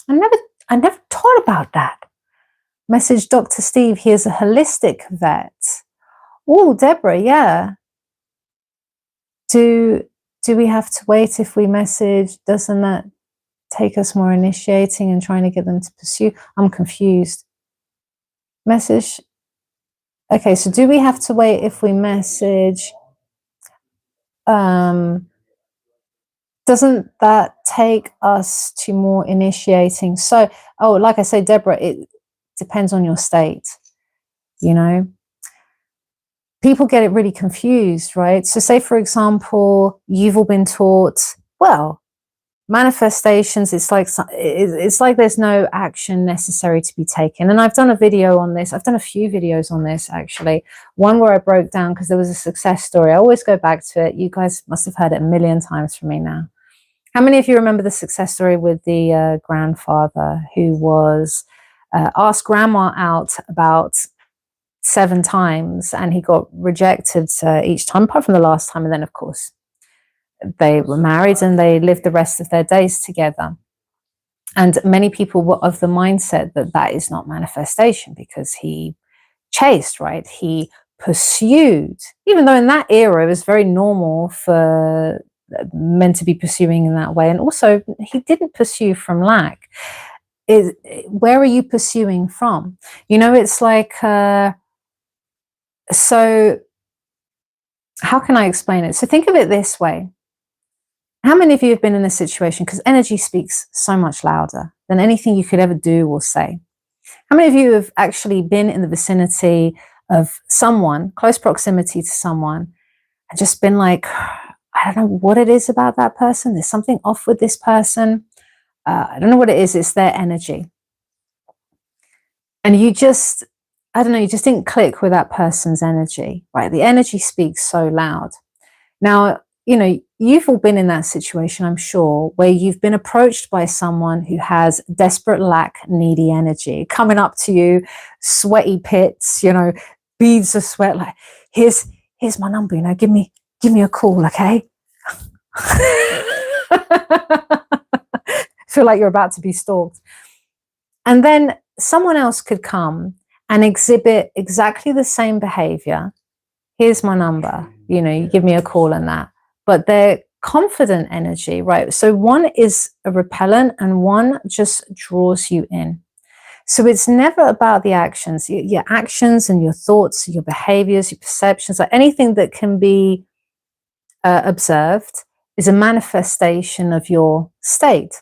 S1: never thought about that. Message Dr. Steve, he is a holistic vet. Oh, Deborah, yeah. Do we have to wait if we message? Doesn't that take us more initiating and trying to get them to pursue? I'm confused. Message. Okay, so do we have to wait if we message? doesn't that take us to more initiating? So, oh, like I say, Deborah, it depends on your state, you know. People get it really confused, right? So say, for example, you've all been taught, well, manifestations, it's like there's no action necessary to be taken. And I've done a video on this. I've done a few videos on this, actually. One where I broke down, because there was a success story. I always go back to it. You guys must have heard it a million times from me now. How many of you remember the success story with the grandfather who was asked grandma out about 7 times, and he got rejected each time, apart from the last time. And then, of course, they were married and they lived the rest of their days together. And many people were of the mindset that that is not manifestation, because he chased, right? He pursued, even though in that era it was very normal for men to be pursuing in that way. And also, he didn't pursue from lack. Where are you pursuing from? You know, it's like, so how can I explain it? So think of it this way. How many of you have been in a situation, because energy speaks so much louder than anything you could ever do or say. How many of you have actually been in the vicinity of someone, close proximity to someone, and just been like, I don't know what it is about that person. There's something off with this person. I don't know what it is. It's their energy. And you just, I don't know, you just didn't click with that person's energy, right? The energy speaks so loud. Now, you know, you've all been in that situation, I'm sure, where you've been approached by someone who has desperate, lack, needy energy coming up to you, sweaty pits, you know, beads of sweat, like, here's my number, you know, give me a call, okay? Feel like you're about to be stalked. And then someone else could come and exhibit exactly the same behavior. Here's my number, you know, you give me a call and that. But they're confident energy, right? So one is a repellent and one just draws you in. So it's never about the actions. Your actions and your thoughts, your behaviors, your perceptions, like anything that can be observed is a manifestation of your state.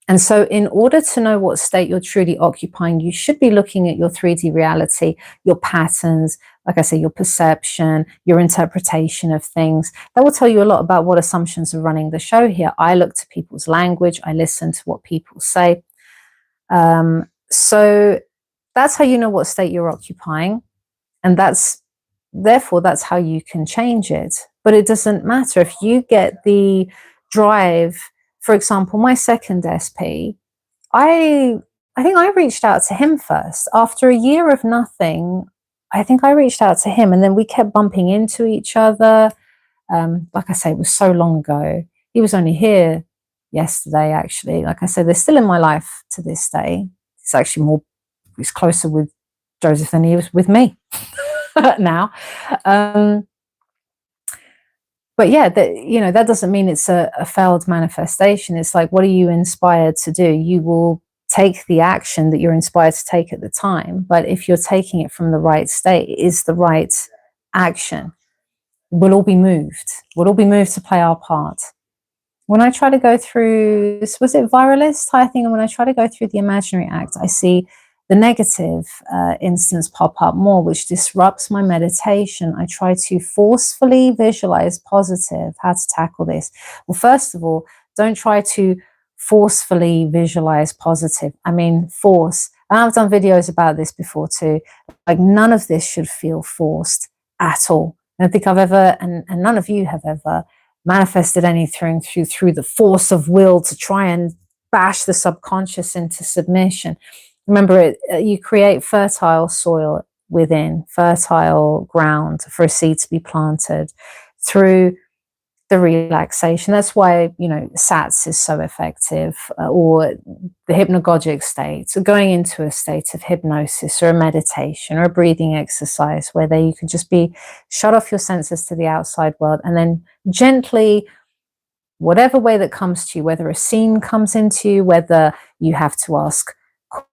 S1: And so in order to know what state you're truly occupying, you should be looking at your 3D reality, your patterns, like I say, your perception, your interpretation of things. That will tell you a lot about what assumptions are running the show here. I look to people's language. I listen to what people say. So that's how you know what state you're occupying. And therefore, that's how you can change it. But it doesn't matter if you get the drive. For example, my second SP, I think I reached out to him first. After a year of nothing, I think I reached out to him, and then we kept bumping into each other. Like I say, it was so long ago. He was only here yesterday, actually. Like I said, they're still in my life to this day. It's actually he's closer with Joseph than he was with me now. But yeah, that doesn't mean it's a failed manifestation. It's like, what are you inspired to do? You will take the action that you're inspired to take at the time. But if you're taking it from the right state, it is the right action. We'll all be moved. We'll all be moved to play our part. When I try to go through, was it viralist? I think when I try to go through the imaginary act, I see the negative instance pop up more, which disrupts my meditation. I try to forcefully visualize positive. How to tackle this? Well, first of all, don't try to forcefully visualize positive. I mean, force. And I've done videos about this before too. Like, none of this should feel forced at all. I don't think I've ever, and none of you have ever, manifested anything through the force of will to try and bash the subconscious into submission. Remember, you create fertile soil within, fertile ground for a seed to be planted through the relaxation. That's why, SATS is so effective, or the hypnagogic state, so going into a state of hypnosis or a meditation or a breathing exercise where you can just be shut off your senses to the outside world, and then gently, whatever way that comes to you, whether a scene comes into you, whether you have to ask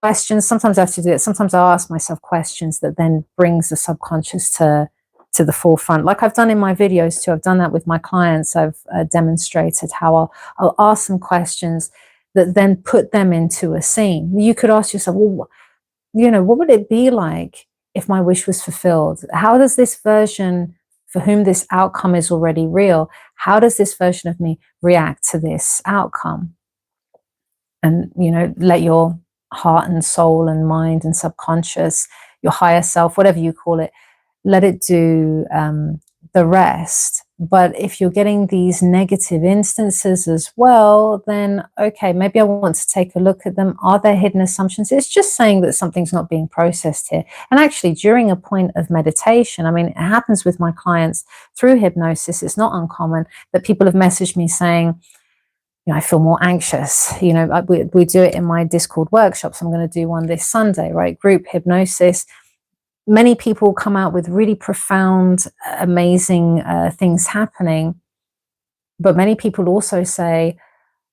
S1: questions. Sometimes I have to do it. Sometimes I ask myself questions that then brings the subconscious to to the forefront, like I've done in my videos too. I've done that with my clients. I've demonstrated how I'll ask some questions that then put them into a scene. You could ask yourself, well, you know, what would it be like if my wish was fulfilled? How does this version, for whom this outcome is already real, how does this version of me react to this outcome? And, you know, let your heart and soul and mind and subconscious, your higher self, whatever you call it, let it do the rest. But if you're getting these negative instances as well, then okay, maybe I want to take a look at them. Are there hidden assumptions? It's just saying that something's not being processed here. And actually, during a point of meditation, I mean, it happens with my clients through hypnosis. It's not uncommon that people have messaged me saying, you know, I feel more anxious. You know, we do it in my Discord workshops. I'm going to do one this Sunday, right? Group hypnosis. Many people come out with really profound, amazing things happening. But many people also say,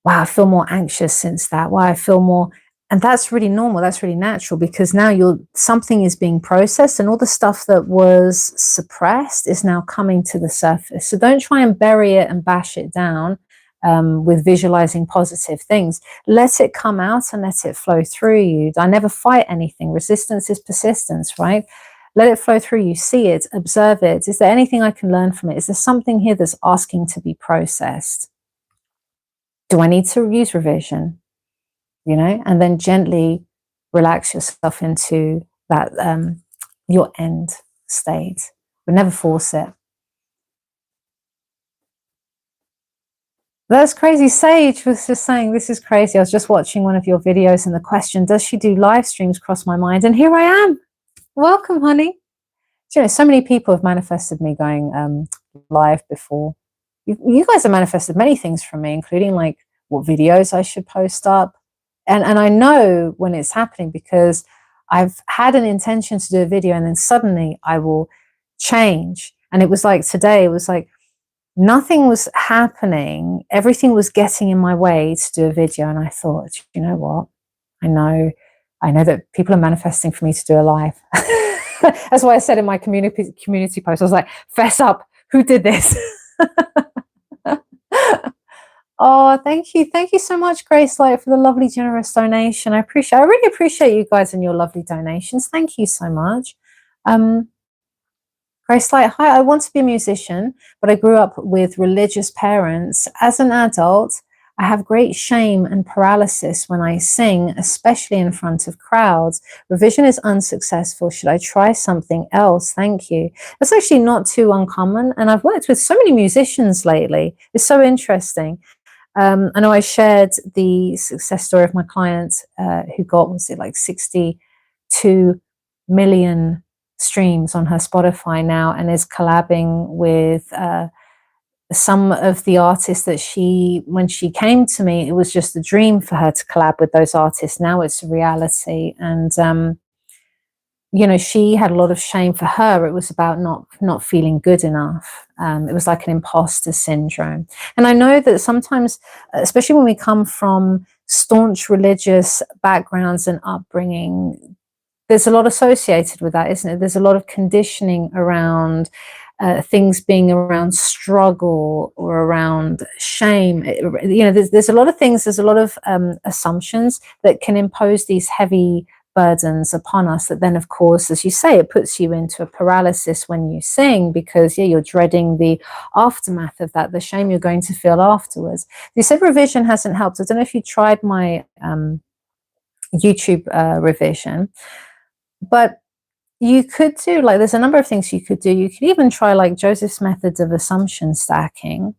S1: wow, I feel more anxious since that. Wow, I feel more. And that's really normal. That's really natural, because now something is being processed, and all the stuff that was suppressed is now coming to the surface. So don't try and bury it and bash it down with visualizing positive things. Let it come out and let it flow through you. I never fight anything. Resistance is persistence, right? Let it flow through you. See it, observe it. Is there anything I can learn from it? Is there something here that's asking to be processed? Do I need to use revision? You know, and then gently relax yourself into that, your end state, but never force it. That's crazy. Sage was just saying, this is crazy. I was just watching one of your videos, and the question, does she do live streams, crossed my mind. And here I am. Welcome, honey. You know, so many people have manifested me going live before. You guys have manifested many things from me, including like what videos I should post up. And I know when it's happening, because I've had an intention to do a video and then suddenly I will change. And it was like today, it was like nothing was happening. Everything was getting in my way to do a video. And I thought, you know what? I know that people are manifesting for me to do a live. That's why I said in my community post, I was like, fess up, who did this? Oh, thank you. Thank you so much, Grace Light, for the lovely, generous donation. I really appreciate you guys and your lovely donations. Thank you so much. Grace Light, hi, I want to be a musician, but I grew up with religious parents. As an adult, I have great shame and paralysis when I sing, especially in front of crowds. Revision is unsuccessful. Should I try something else? Thank you. That's actually not too uncommon. And I've worked with so many musicians lately. It's so interesting. I know I shared the success story of my client who got, was it like 62 million streams on her Spotify now, and is collabing with some of the artists that when she came to me, it was just a dream for her to collab with those artists. Now it's a reality. And you know, she had a lot of shame. For her, it was about not feeling good enough. It was like an imposter syndrome. And I know that sometimes, especially when we come from staunch religious backgrounds and upbringing, there's a lot associated with that, isn't it? There's a lot of conditioning around things being around struggle or around shame. You know, there's a lot of things, there's a lot of assumptions that can impose these heavy burdens upon us, that then, of course, as you say, it puts you into a paralysis when you sing, because you're dreading the aftermath of that, the shame you're going to feel afterwards. You said revision hasn't helped. I don't know if you tried my YouTube revision, but you could do, like, there's a number of things you could do. You could even try like Joseph's methods of assumption stacking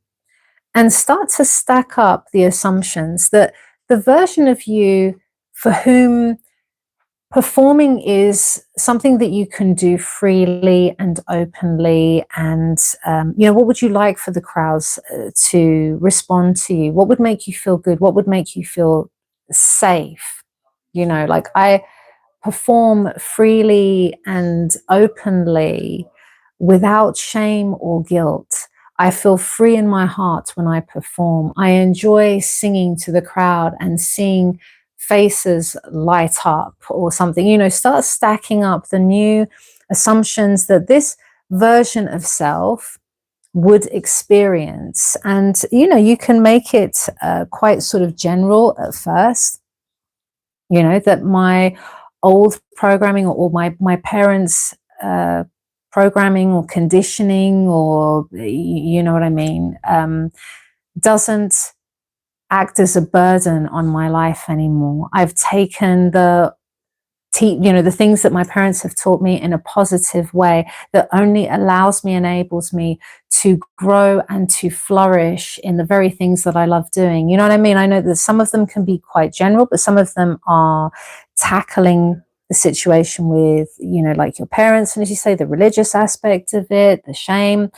S1: and start to stack up the assumptions that the version of you for whom performing is something that you can do freely and openly. And, you know, what would you like for the crowds to respond to you? What would make you feel good? What would make you feel safe? You know, like, I perform freely and openly without shame or guilt. I feel free in my heart when I perform. I enjoy singing to the crowd and seeing faces light up or something. You know, start stacking up the new assumptions that this version of self would experience. And, you know, you can make it quite sort of general at first, you know, that my old programming or my parents' programming or conditioning, or you know what I mean, doesn't act as a burden on my life anymore. I've taken the things that my parents have taught me in a positive way that only allows me, enables me to grow and to flourish in the very things that I love doing. You know what I mean? I know that some of them can be quite general, but some of them are tackling the situation with, you know, like your parents, and as you say, the religious aspect of it, the shame.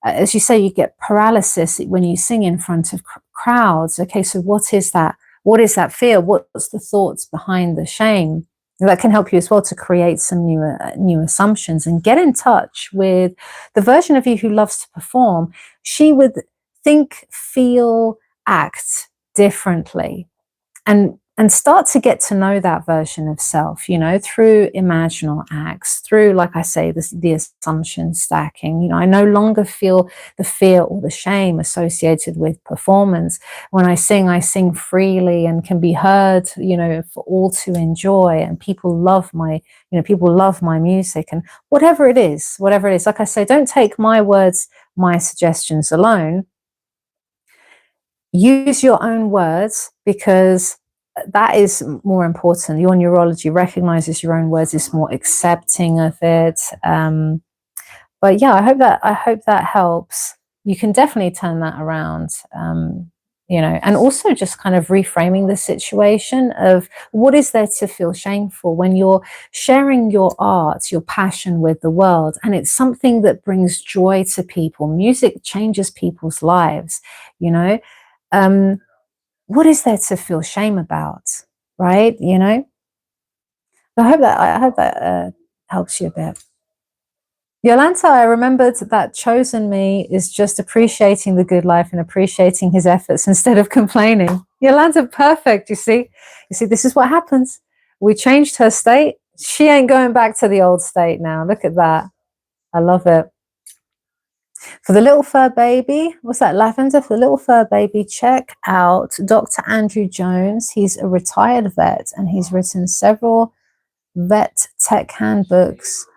S1: As you say, you get paralysis when you sing in front of crowds. Okay, so what is that? What is that fear? What's the thoughts behind the shame? That can help you as well to create some new assumptions and get in touch with the version of you who loves to perform. She would think, feel, act differently, and start to get to know that version of self, you know, through imaginal acts, through, like I say, the assumption stacking. You know, I no longer feel the fear or the shame associated with performance. When I sing freely and can be heard, you know, for all to enjoy, and people love my music, and whatever it is, like I say, don't take my words, my suggestions alone. Use your own words, because that is more important. Your neurology recognizes your own words, is more accepting of it. But yeah, I hope that helps. You can definitely turn that around. You know, and also just kind of reframing the situation of what is there to feel shameful when you're sharing your art, your passion with the world, and it's something that brings joy to people. Music changes people's lives, you know. What is there to feel shame about, right? You know, I hope that helps you a bit. Yolanta, I remembered that chosen me is just appreciating the good life and appreciating his efforts instead of complaining. Yolanta, perfect. You see, this is what happens. We changed her state. She ain't going back to the old state now. Look at that. I love it. For the little fur baby, what's that, lavender? For the little fur baby, check out Dr. Andrew Jones. He's a retired vet, and he's written several vet tech handbooks.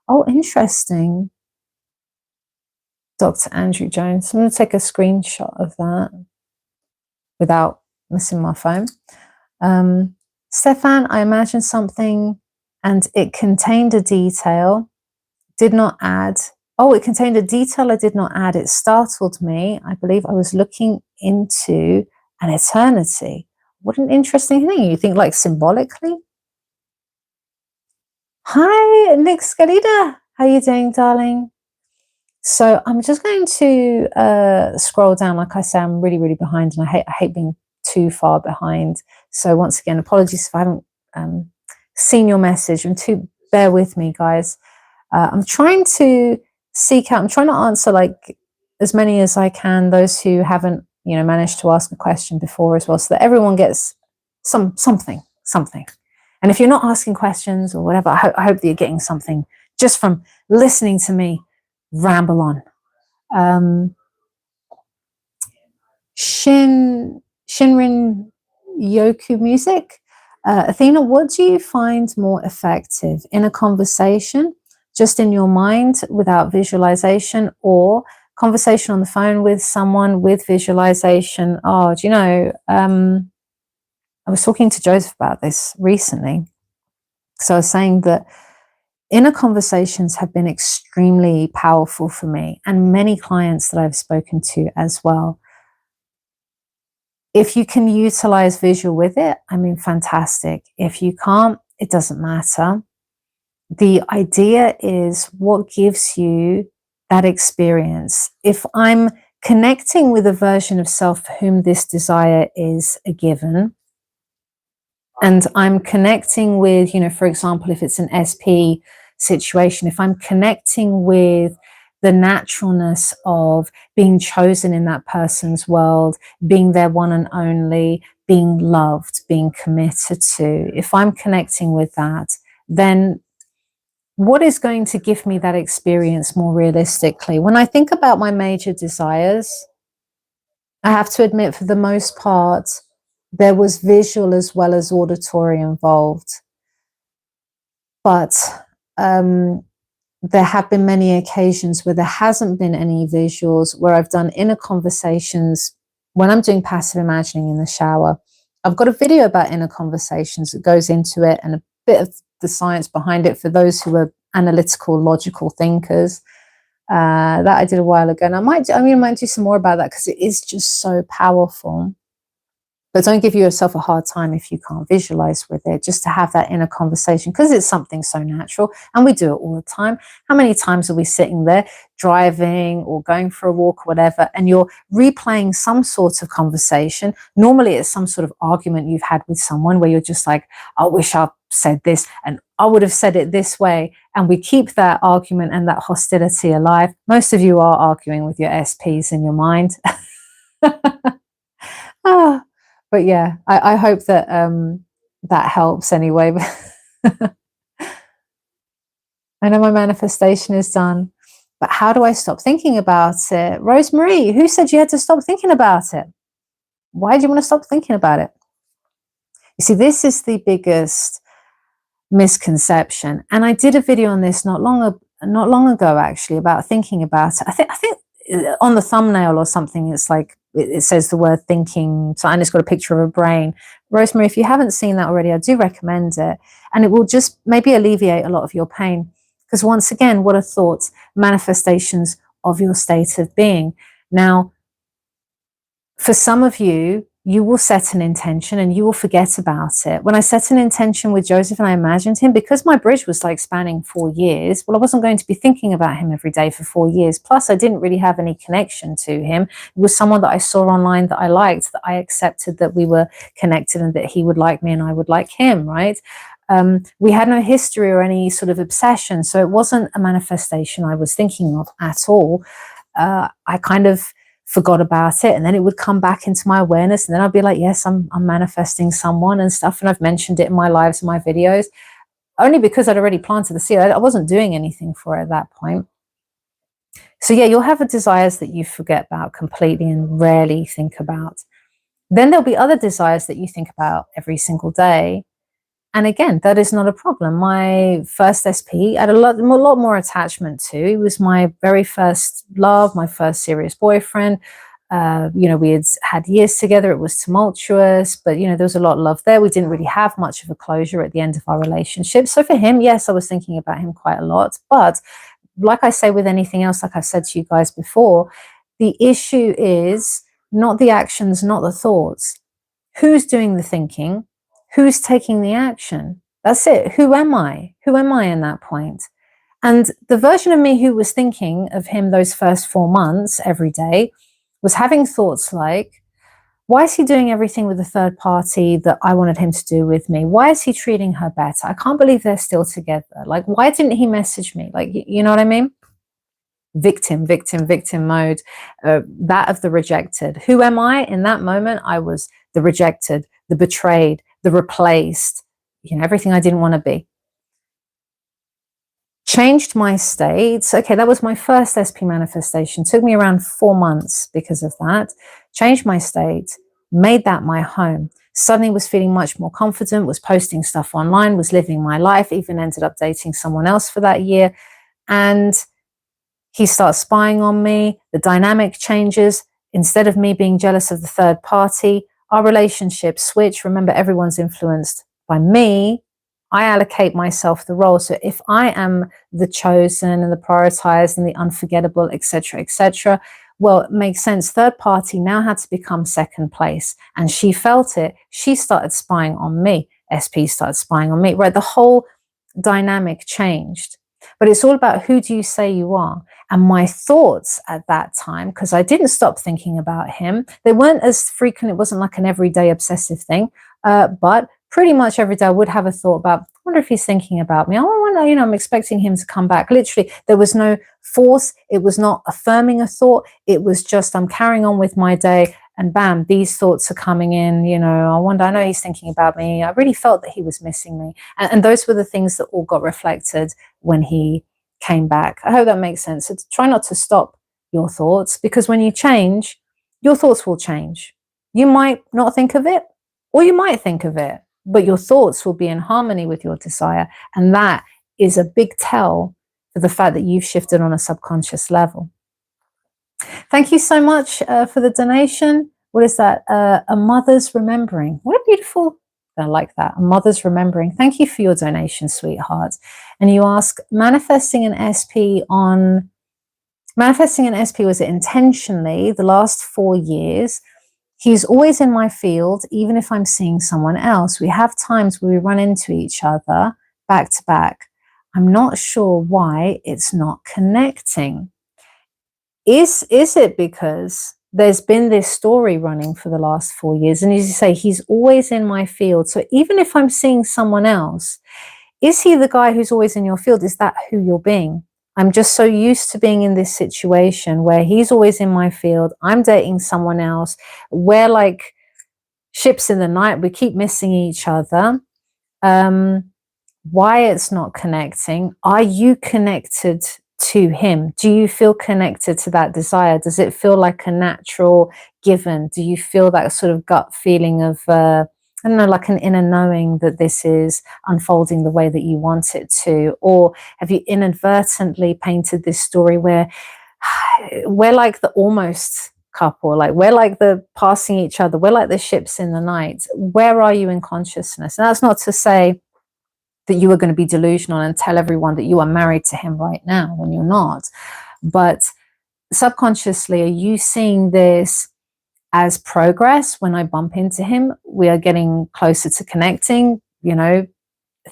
S1: Oh, interesting. Dr. Andrew Jones. I'm going to take a screenshot of that without missing my phone. Stefan, I imagined something and it contained a detail, did not add. Oh, it contained a detail I did not add. It startled me. I believe I was looking into an eternity. What an interesting thing. You think like symbolically? Hi, Nick Scalida. How you doing, darling? So I'm just going to scroll down. Like I say, I'm really, really behind, and I hate being too far behind. So once again, apologies if I haven't seen your message. Bear with me, guys. I'm trying to I'm trying to answer like as many as I can, those who haven't, you know, managed to ask a question before as well, so that everyone gets something. And if you're not asking questions or whatever, I hope that you're getting something just from listening to me ramble on. Shinrin Yoku music. Athena, what do you find more effective in a conversation, just in your mind without visualization, or conversation on the phone with someone with visualization? Oh, do you know, I was talking to Joseph about this recently. So I was saying that inner conversations have been extremely powerful for me, and many clients that I've spoken to as well. If you can utilize visual with it, I mean, fantastic. If you can't, it doesn't matter. The idea is what gives you that experience. If I'm connecting with a version of self for whom this desire is a given, and I'm connecting with, you know, for example, if it's an SP situation, if I'm connecting with the naturalness of being chosen in that person's world, being their one and only, being loved, being committed to, if I'm connecting with that, then what is going to give me that experience more realistically? When I think about my major desires, I have to admit, for the most part, there was visual as well as auditory involved. But there have been many occasions where there hasn't been any visuals, where I've done inner conversations when I'm doing passive imagining in the shower. I've got a video about inner conversations that goes into it, and a bit of the science behind it for those who are analytical, logical thinkers. That I did a while ago, and I might do some more about that, because it is just so powerful. But don't give yourself a hard time if you can't visualize with it, just to have that inner conversation, because it's something so natural and we do it all the time. How many times are we sitting there driving or going for a walk or whatever, and you're replaying some sort of conversation? Normally it's some sort of argument you've had with someone where you're just like, I wish I said this and I would have said it this way. And we keep that argument and that hostility alive. Most of you are arguing with your SPs in your mind. But yeah, I hope that that helps anyway. I know my manifestation is done, but how do I stop thinking about it? Rosemary, who said you had to stop thinking about it? Why do you want to stop thinking about it? You see, this is the biggest misconception. And I did a video on this not long ago, actually, about thinking about it. I think on the thumbnail or something, it's like, it says the word thinking, so and it's got a picture of a brain. Rosemary, if you haven't seen that already, I do recommend it, and it will just maybe alleviate a lot of your pain, because once again, what are thoughts? Manifestations of your state of being. Now, for some of you, you will set an intention and you will forget about it. When I set an intention with Joseph and I imagined him, because my bridge was like spanning 4 years, well, I wasn't going to be thinking about him every day for 4 years. Plus, I didn't really have any connection to him. It was someone that I saw online that I liked, that I accepted that we were connected and that he would like me and I would like him, right? We had no history or any sort of obsession. So it wasn't a manifestation I was thinking of at all. I kind of forgot about it, and then it would come back into my awareness, and then I'd be like, yes, I'm manifesting someone and stuff, and I've mentioned it in my lives and my videos, only because I'd already planted the seed. I wasn't doing anything for it at that point. So yeah, you'll have desires that you forget about completely and rarely think about. Then there'll be other desires that you think about every single day. And again, that is not a problem. My first SP, I had a lot more attachment to. He was my very first love, my first serious boyfriend. We had years together. It was tumultuous, but there was a lot of love there. We didn't really have much of a closure at the end of our relationship. So for him, yes, I was thinking about him quite a lot. But like I say with anything else, like I've said to you guys before, the issue is not the actions, not the thoughts. Who's doing the thinking? Who's taking the action? That's it. Who am I? Who am I in that point? And the version of me who was thinking of him those first 4 months every day was having thoughts like, why is he doing everything with a third party that I wanted him to do with me? Why is he treating her better? I can't believe they're still together. Like, why didn't he message me? Like, you know what I mean? Victim mode, that of the rejected. Who am I in that moment? I was the rejected, the betrayed, the replaced, everything I didn't want to be. Changed my state. Okay, that was my first SP manifestation. Took me around 4 months because of that. Changed my state, made that my home. Suddenly was feeling much more confident, was posting stuff online, was living my life, even ended up dating someone else for that year. And he starts spying on me. The dynamic changes. Instead of me being jealous of the third party, our relationship switch. Remember, everyone's influenced by me. I allocate myself the role. So if I am the chosen and the prioritized and the unforgettable, etc., well, it makes sense. Third party now had to become second place. And she felt it. She started spying on me. SP started spying on me. Right? The whole dynamic changed. But it's all about, who do you say you are? And my thoughts at that time, because I didn't stop thinking about him, they weren't as frequent. It wasn't like an everyday obsessive thing. But pretty much every day I would have a thought about, I wonder if he's thinking about me. Oh, I wonder, I'm expecting him to come back. Literally, there was no force. It was not affirming a thought. It was just, I'm carrying on with my day. and bam, these thoughts are coming in, you know, I wonder, I know he's thinking about me. I really felt that he was missing me. And those were the things that all got reflected when he came back. I hope that makes sense. So try not to stop your thoughts, because when you change, your thoughts will change. You might not think of it, or you might think of it, but your thoughts will be in harmony with your desire. And that is a big tell for the fact that you've shifted on a subconscious level. Thank you so much for the donation. What is that? A mother's remembering. What a beautiful, I like that. A mother's remembering. Thank you for your donation, sweetheart. And you ask, manifesting an SP, was it intentionally the last 4 years? He's always in my field, even if I'm seeing someone else. We have times where we run into each other back to back. I'm not sure why it's not connecting. Is it because there's been this story running for the last 4 years? And as you say, he's always in my field. So even if I'm seeing someone else, is he the guy who's always in your field? Is that who you're being? I'm just so used to being in this situation where he's always in my field. I'm dating someone else. We're like ships in the night. We keep missing each other. Why it's not connecting? Are you connected to him? Do you feel connected to that desire? Does it feel like a natural given? Do you feel that sort of gut feeling of, I don't know, like an inner knowing that this is unfolding the way that you want it to? Or have you inadvertently painted this story where we're like the almost couple, like we're like the passing each other, we're like the ships in the night? Where are you in consciousness? And that's not to say that you are going to be delusional and tell everyone that you are married to him right now when you're not. But subconsciously, are you seeing this as progress? When I bump into him, we are getting closer to connecting, you know,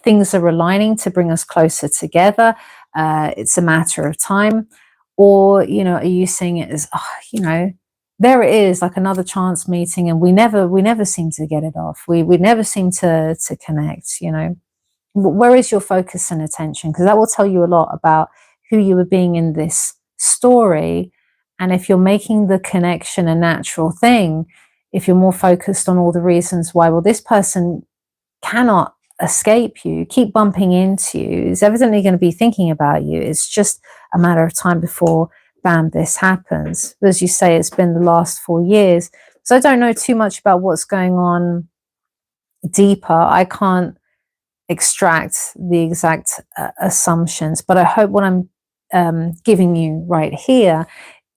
S1: things are aligning to bring us closer together. It's a matter of time. Or, you know, are you seeing it as, oh, you know, there it is, like another chance meeting, and we never seem to get it off. We never seem to connect, you know. Where is your focus and attention? Because that will tell you a lot about who you were being in this story. And if you're making the connection a natural thing, if you're more focused on all the reasons why, well, this person cannot escape you, keep bumping into you, is evidently going to be thinking about you. It's just a matter of time before, bam, this happens. As you say, it's been the last 4 years. So I don't know too much about what's going on deeper. I can't extract the exact assumptions, but I hope what I'm giving you right here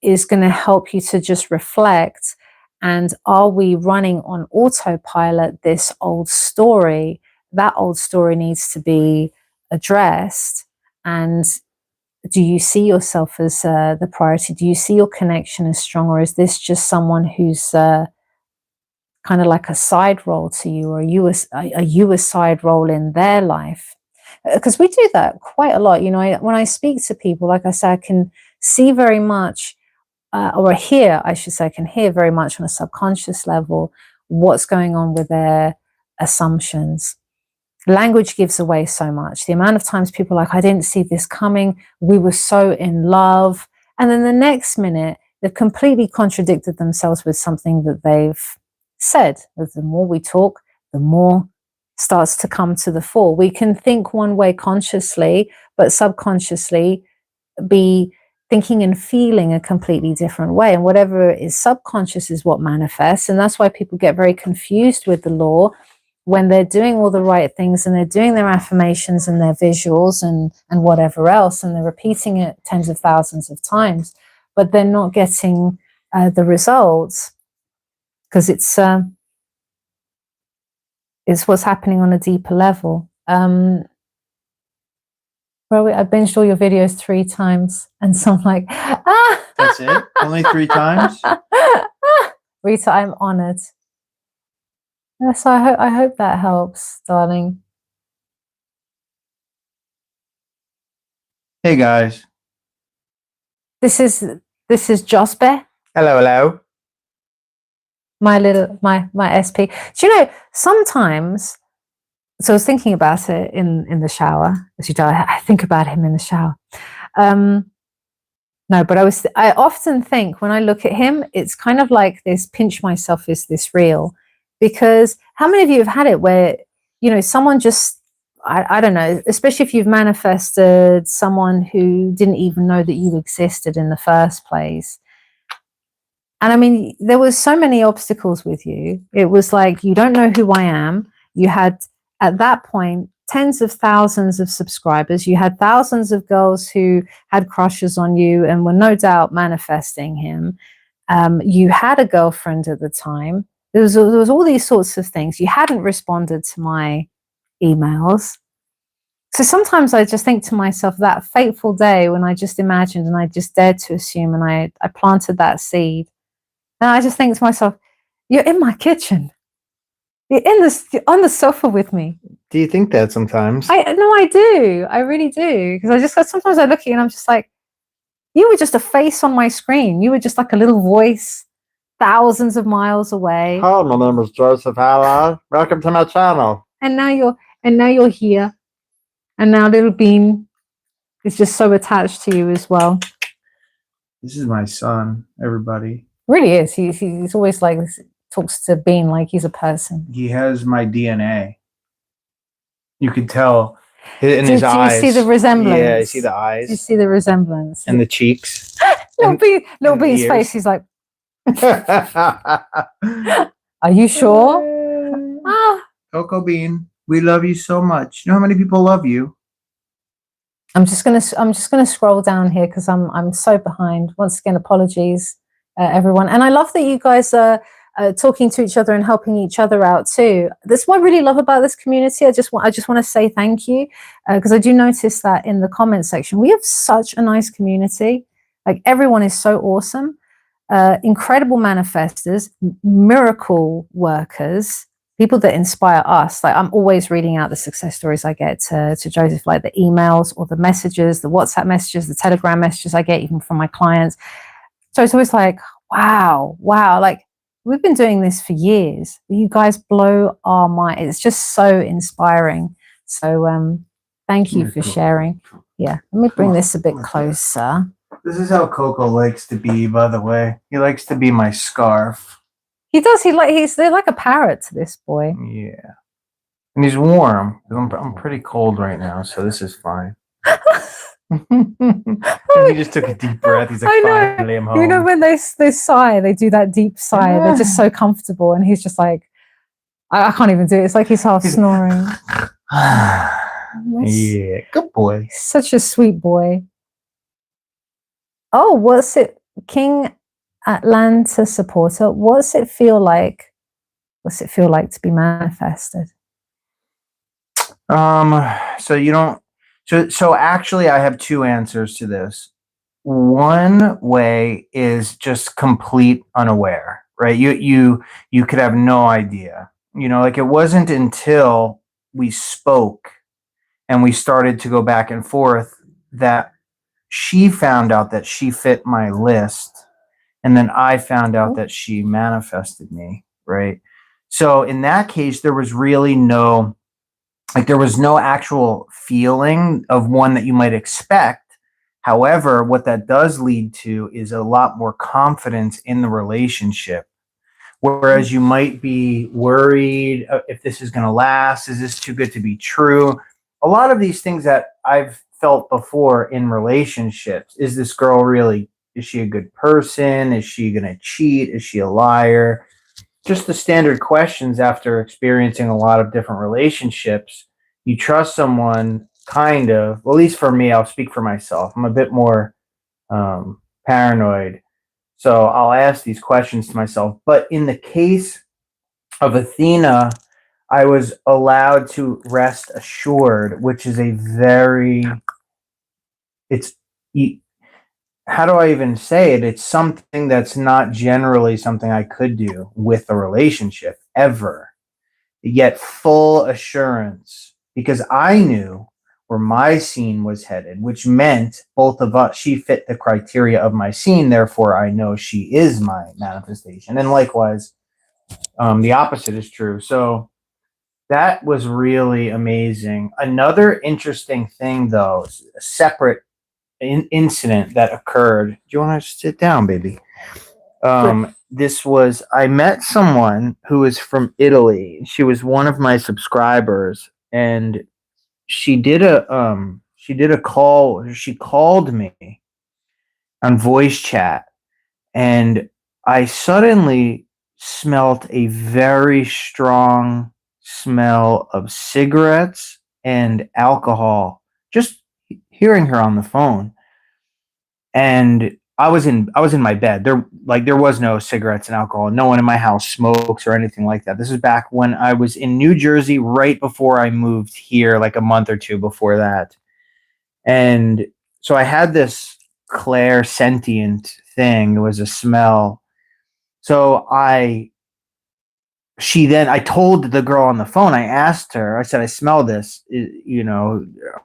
S1: is going to help you to just reflect. And are we running on autopilot this old story? That old story needs to be addressed. And do you see yourself as the priority? Do you see your connection as strong, or is this just someone who's kind of like a side role to you, or are you a side role in their life? Because we do that quite a lot. You know, when I speak to people, like I said, I can see very much, or hear, I should say, I can hear very much on a subconscious level what's going on with their assumptions. Language gives away so much. The amount of times people are like, I didn't see this coming. We were so in love. And then the next minute, they've completely contradicted themselves with something that they've said. The more we talk, the more starts to come to the fore. We can think one way consciously, but subconsciously be thinking and feeling a completely different way. And whatever is subconscious is what manifests. And that's why people get very confused with the law when they're doing all the right things and they're doing their affirmations and their visuals and whatever else, and they're repeating it tens of thousands of times, but they're not getting the results. Because it's what's happening on a deeper level. Well, I binged all your videos 3 times, and so I'm like, ah!
S2: That's it? Only 3 times?
S1: Rita, I'm honored. So I hope that helps, darling.
S2: Hey guys.
S1: This is Josbe.
S2: Hello.
S1: My SP. Do you know, sometimes, so I was thinking about it in the shower, as you do, I think about him in the shower. No, but I often think when I look at him, it's kind of like this pinch myself, is this real? Because how many of you have had it where, you know, someone just, I don't know, especially if you've manifested someone who didn't even know that you existed in the first place. And I mean, there was so many obstacles with you. It was like, you don't know who I am. You had, at that point, tens of thousands of subscribers. You had thousands of girls who had crushes on you and were no doubt manifesting him. You had a girlfriend at the time. There was all these sorts of things. You hadn't responded to my emails. So sometimes I just think to myself, that fateful day when I just imagined and I just dared to assume, and I planted that seed. And I just think to myself, you're in my kitchen. You're on the sofa with me.
S2: Do you think that sometimes?
S1: No, I do. I really do. Because sometimes I look at you and I'm just like, you were just a face on my screen. You were just like a little voice thousands of miles away.
S2: Hi, my name is Joseph Alai. Welcome to my channel.
S1: And now you're here. And now little Bean is just so attached to you as well.
S2: This is my son, everybody.
S1: Really is. He's always like, talks to Bean like he's a person.
S2: He has my DNA. You could tell in his eyes.
S1: Do you see the resemblance?
S2: Yeah, you see the eyes.
S1: Do you see the resemblance?
S2: And the cheeks.
S1: little Bean's face, he's like, are you sure?
S2: Coco Bean, we love you so much. You know how many people love you?
S1: I'm just gonna scroll down here because I'm so behind. Once again, apologies, everyone. And I love that you guys are talking to each other and helping each other out too. That's what I really love about this community. I just want to say thank you, because I do notice that in the comment section we have such a nice community. Like, everyone is so awesome, incredible manifestors, miracle workers, people that inspire us. Like, I'm always reading out the success stories I get to Joseph, like the emails or the messages, the WhatsApp messages, the Telegram messages I get even from my clients. So it's always like, wow, like, we've been doing this for years. You guys blow our mind. It's just so inspiring. So thank you for sharing. Yeah, let me bring this a bit closer.
S2: This is how Coco likes to be, by the way. He likes to be my scarf.
S1: He does. They're like a parrot to this boy.
S2: Yeah. And he's warm. I'm pretty cold right now, so this is fine. He just took a deep breath. He's like, finally I'm home.
S1: You know, when they sigh, they do that deep sigh. Yeah. They're just so comfortable. And he's just like, I can't even do it. It's like he's half snoring.
S2: Yeah, good boy.
S1: Such a sweet boy. Oh, what's it? King Atlanta supporter. What's it feel like? What's it feel like to be manifested?
S2: So you don't. So actually, I have two answers to this. One way is just complete unaware, right? You could have no idea. You know, like, it wasn't until we spoke and we started to go back and forth that she found out that she fit my list, and then I found out that she manifested me, right? So in that case, there was really no, like, there was no actual feeling of one that you might expect. However, what that does lead to is a lot more confidence in the relationship. Whereas you might be worried if this is going to last, is this too good to be true? A lot of these things that I've felt before in relationships, is this girl really, is she a good person? Is she going to cheat? Is she a liar? Just the standard questions after experiencing a lot of different relationships. You trust someone, kind of, well, at least for me, I'll speak for myself. I'm a bit more paranoid. So I'll ask these questions to myself. But in the case of Athena, I was allowed to rest assured, which is a very, how do I even say it? It's something that's not generally something I could do with a relationship ever. Yet full assurance, because I knew where my scene was headed, which meant both of us, she fit the criteria of my scene. Therefore, I know she is my manifestation. And likewise, the opposite is true. So that was really amazing. Another interesting thing, though, separate incident that occurred. Do you want to sit down, baby? This was, I met someone who was from Italy. She was one of my subscribers, and she did a call. She called me on voice chat, and I suddenly smelt a very strong smell of cigarettes and alcohol just hearing her on the phone. And I was in my bed. There was no cigarettes and alcohol. No one in my house smokes or anything like that. This is back when I was in New Jersey, right before I moved here, like a month or two before that. And so I had this clairsentient thing. It was a smell. So I told the girl on the phone, I asked her, I said, I smell this,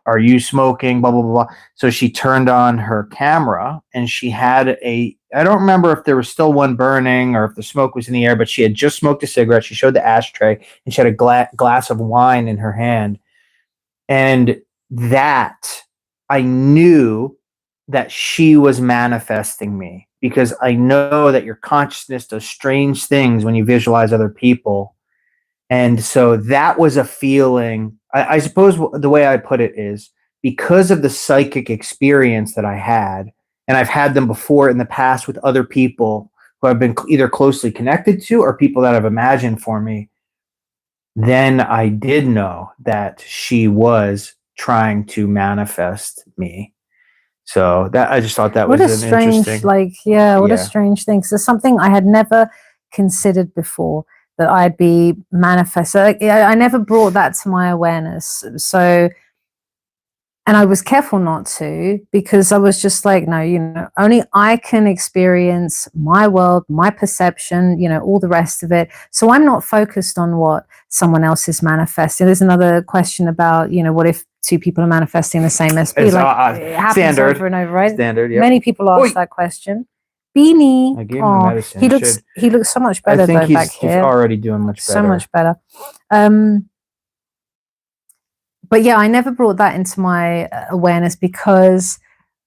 S2: are you smoking, blah, blah, blah. So she turned on her camera, and she had I don't remember if there was still one burning or if the smoke was in the air, but she had just smoked a cigarette. She showed the ashtray, and she had a glass of wine in her hand. And that, I knew that she was manifesting me, because I know that your consciousness does strange things when you visualize other people. And so that was a feeling. I suppose the way I put it is, because of the psychic experience that I had, and I've had them before in the past with other people who I've been either closely connected to or people that I've imagined for me, then I did know that she was trying to manifest me. So that, I just thought that
S1: what
S2: was
S1: a strange,
S2: interesting.
S1: what a strange thing. So something I had never considered before, that I'd be manifesting. I never brought that to my awareness. So, and I was careful not to, because I was just like, no, only I can experience my world, my perception, all the rest of it. So I'm not focused on what someone else is manifesting. There's another question about, what if two people are manifesting the same SP? It happens standard, over and over, right?
S2: Standard, yep.
S1: Many people ask that question. Beanie,
S2: I gave him the medicine.
S1: He looks so much better though back here.
S2: He's already doing much better.
S1: So much better. But yeah, I never brought that into my awareness, because,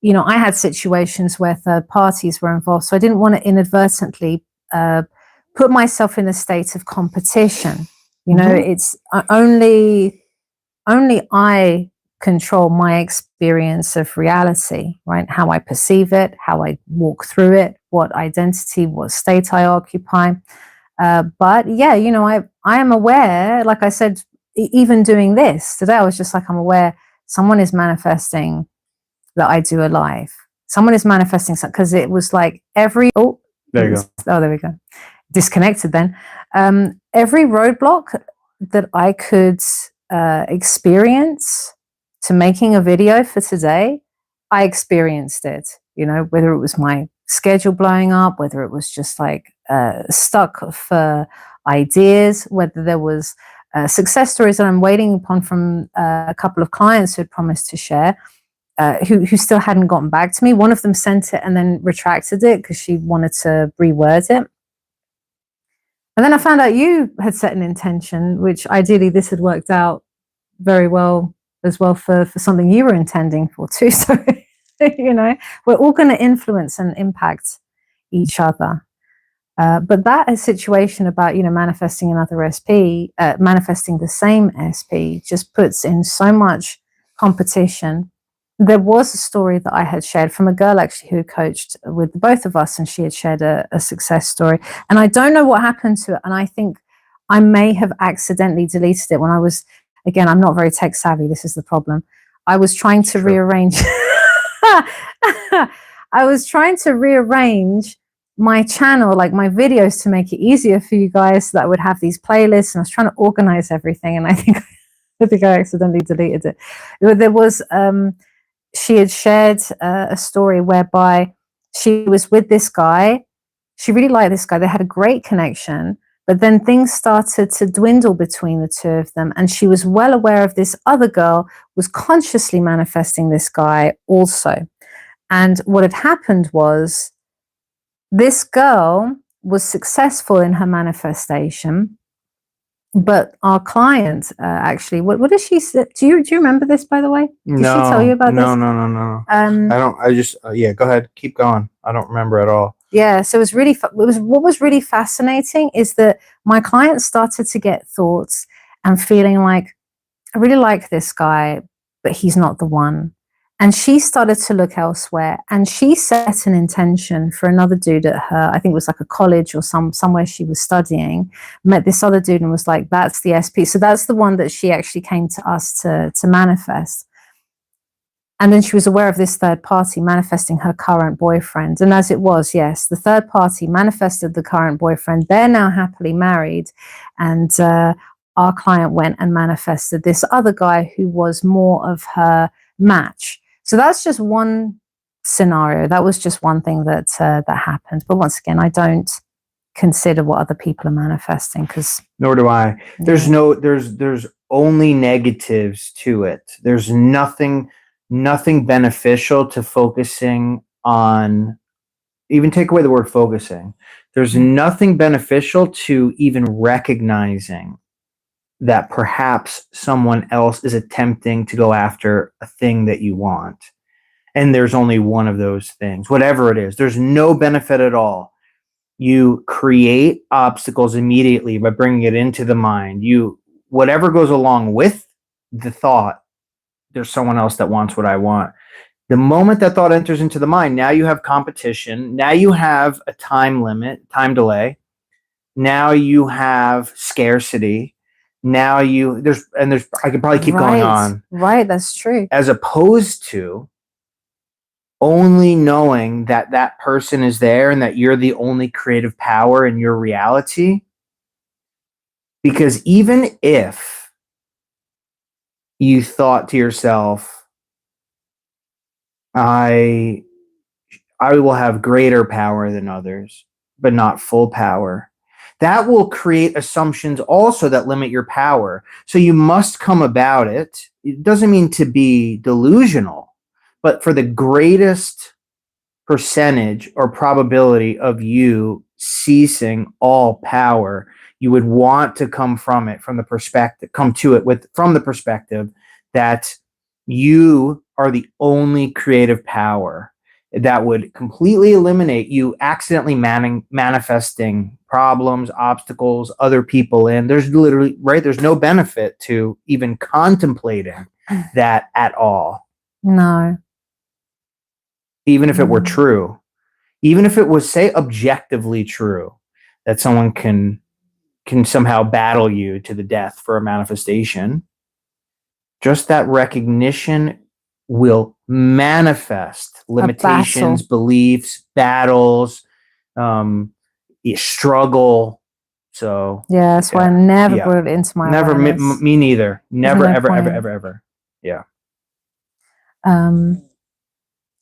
S1: I had situations where third parties were involved. So I didn't want to inadvertently put myself in a state of competition. It's only I control my experience of reality, right? How I perceive it, how I walk through it, what identity, what state I occupy. But yeah, I am aware, like I said, even doing this today, I was just like, I'm aware someone is manifesting that I do a live. Someone is manifesting something, because it was like there you go. Oh, there we go. Disconnected then. Every roadblock that I could experience to making a video for today, I experienced it, whether it was my schedule blowing up, whether it was just like stuck for ideas, whether there was success stories that I'm waiting upon from a couple of clients who had promised to share, who still hadn't gotten back to me. One of them sent it and then retracted it because she wanted to reword it. And then I found out you had set an intention, which ideally this had worked out very well as well for something you were intending for too. So, we're all going to influence and impact each other. But that situation about, manifesting another SP, manifesting the same SP, just puts in so much competition. There was a story that I had shared from a girl actually who coached with both of us, and she had shared a success story. And I don't know what happened to it. And I think I may have accidentally deleted it when I was, again, I'm not very tech savvy. This is the problem. I was trying to rearrange. I was trying to rearrange my channel, like my videos, to make it easier for you guys, so that I would have these playlists, and I was trying to organize everything, and I think I accidentally deleted it. There was she had shared a story whereby she was with this guy. She really liked this guy. They had a great connection, but then things started to dwindle between the two of them, and she was well aware of this other girl was consciously manifesting this guy also. And what had happened was, this girl was successful in her manifestation. But our client, actually, what did she say? Do you remember this, by the way? Did she tell you about this?
S2: No. I don't. I just yeah. Go ahead, keep going. I don't remember at all.
S1: Yeah, so it was really. What was really fascinating is that my client started to get thoughts and feeling like, I really like this guy, but he's not the one. And she started to look elsewhere, and she set an intention for another dude at her, I think it was like a college or somewhere she was studying, met this other dude and was like, that's the SP. So that's the one that she actually came to us to manifest. And then she was aware of this third party manifesting her current boyfriend. And as it was, yes, the third party manifested the current boyfriend. They're now happily married. And our client went and manifested this other guy who was more of her match. So that's just one scenario. That was just one thing that that happened. But once again, I don't consider what other people are manifesting, because
S2: nor do I. There's there's only negatives to it. There's nothing beneficial to focusing on. Even take away the word focusing. There's nothing beneficial to even recognizing that perhaps someone else is attempting to go after a thing that you want. And there's only one of those things, whatever it is. There's no benefit at all. You create obstacles immediately by bringing it into the mind. Whatever goes along with the thought, there's someone else that wants what I want. The moment that thought enters into the mind, now you have competition. Now you have a time limit, time delay. Now you have scarcity. Now there's I could probably keep going on.
S1: Right, that's true.
S2: As opposed to only knowing that that person is there and that you're the only creative power in your reality. Because even if you thought to yourself, I will have greater power than others, but not full power, that will create assumptions also that limit your power. So you must come about it. It doesn't mean to be delusional, but for the greatest percentage or probability of you ceasing all power, you would want to come from the perspective that you are the only creative power. That would completely eliminate you accidentally manifesting problems, obstacles, other people in. There's literally, right? There's no benefit to even contemplating that at all.
S1: No.
S2: Even if it were true. Even if it was, say, objectively true that someone can somehow battle you to the death for a manifestation, just that recognition will manifest limitations, beliefs, battles, struggle. So
S1: yeah, that's why I never brought it into my awareness.
S2: Me neither. Never, ever. Yeah.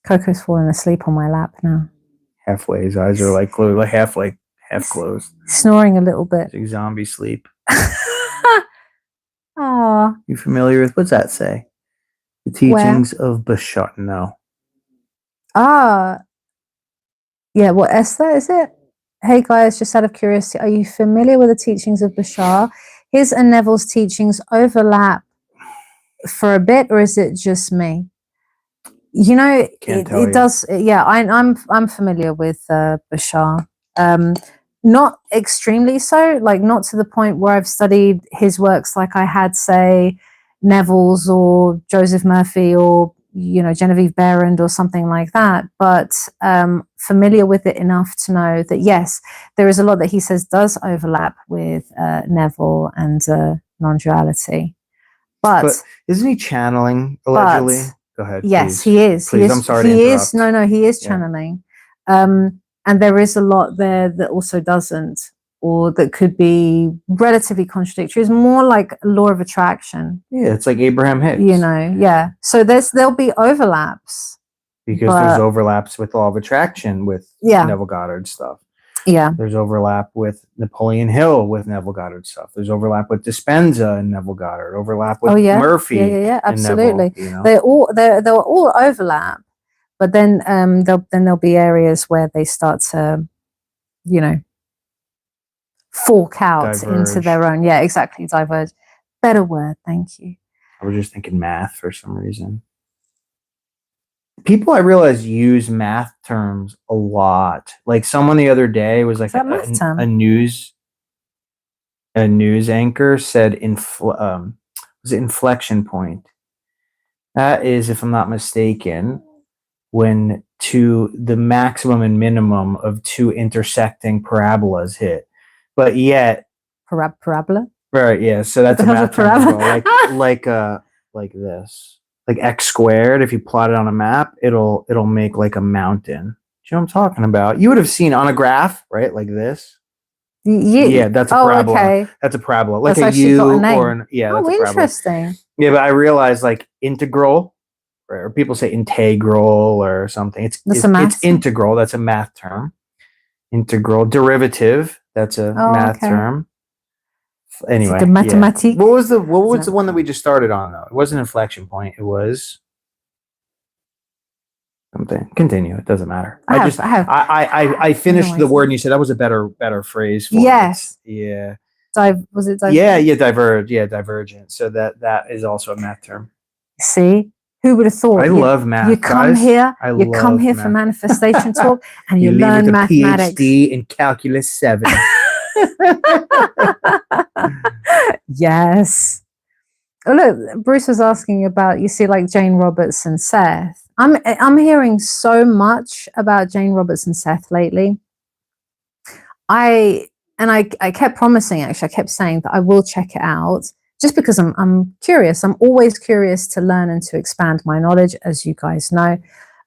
S1: Coco's falling asleep on my lap now.
S2: Halfway, his eyes are like closed, like half closed.
S1: Snoring a little bit.
S2: It's like zombie sleep.
S1: Oh.
S2: You familiar with, what's that say? The teachings of Bashar. No.
S1: Yeah, what Esther is it? Hey guys, just out of curiosity, are you familiar with the teachings of Bashar? His and Neville's teachings overlap for a bit, or is it just me? You know, it does. Yeah, I'm familiar with Bashar. Not extremely so, like not to the point where I've studied his works like I had, say, Neville's or Joseph Murphy or, you know, Genevieve Behrend or something like that, but familiar with it enough to know that, yes, there is a lot that he says does overlap with Neville and non-duality. But
S2: isn't he channeling, allegedly? Go ahead.
S1: Yes,
S2: please.
S1: he is.
S2: Please, I'm sorry to interrupt.
S1: No, he is channeling. And there is a lot there that also doesn't, or that could be relatively contradictory. It's more like law of attraction.
S2: Yeah, it's like Abraham Hicks.
S1: You know, yeah. So there'll be overlaps.
S2: Because there's overlaps with law of attraction with Neville Goddard stuff.
S1: Yeah.
S2: There's overlap with Napoleon Hill with Neville Goddard stuff. There's overlap with Dispenza and Neville Goddard. Overlap with Murphy.
S1: Yeah, absolutely.
S2: And Neville,
S1: they'll all overlap, but then there'll be areas where they start to, you know, fork out into
S2: Diverge.
S1: their own. Yeah, exactly. Diverge. Better word. Thank you.
S2: I was just thinking math for some reason. People I realize use math terms a lot. Like someone the other day was like
S1: Is that math term?
S2: a news anchor said was it inflection point? That is, if I'm not mistaken, when the maximum and minimum of two intersecting parabolas hit. But yet
S1: Parabola?
S2: right, yeah. So that's a math term as well. Like this. Like x squared, if you plot it on a map, it'll make like a mountain. Do you know what I'm talking about? You would have seen on a graph, right? Like this. Yeah, that's a parabola.
S1: Okay.
S2: That's a parabola. Like
S1: That's
S2: a U
S1: got a name.
S2: or that's a parabola.
S1: Interesting.
S2: Yeah, but I realized like integral, or people say integral or something. It's integral. That's a math term. Integral. Derivative. That's a math term. Anyway,
S1: the mathematics.
S2: What was the one that we just started on though? It wasn't inflection point. It was something. Continue. It doesn't matter. I finished the word and you said that was a better phrase for it. Yeah.
S1: Was it divergent?
S2: Yeah, diverge. Yeah, divergent. So that is also a math term.
S1: See? Who would have thought?
S2: I love math.
S1: You come here for manifestation talk and you learn mathematics.
S2: PhD in calculus 7.
S1: Yes. Oh, look, Bruce was asking about, you see, like Jane Roberts and Seth. I'm hearing so much about Jane Roberts and Seth lately. I kept promising, actually, I kept saying that I will check it out just because I'm curious. I'm always curious to learn and to expand my knowledge, as you guys know.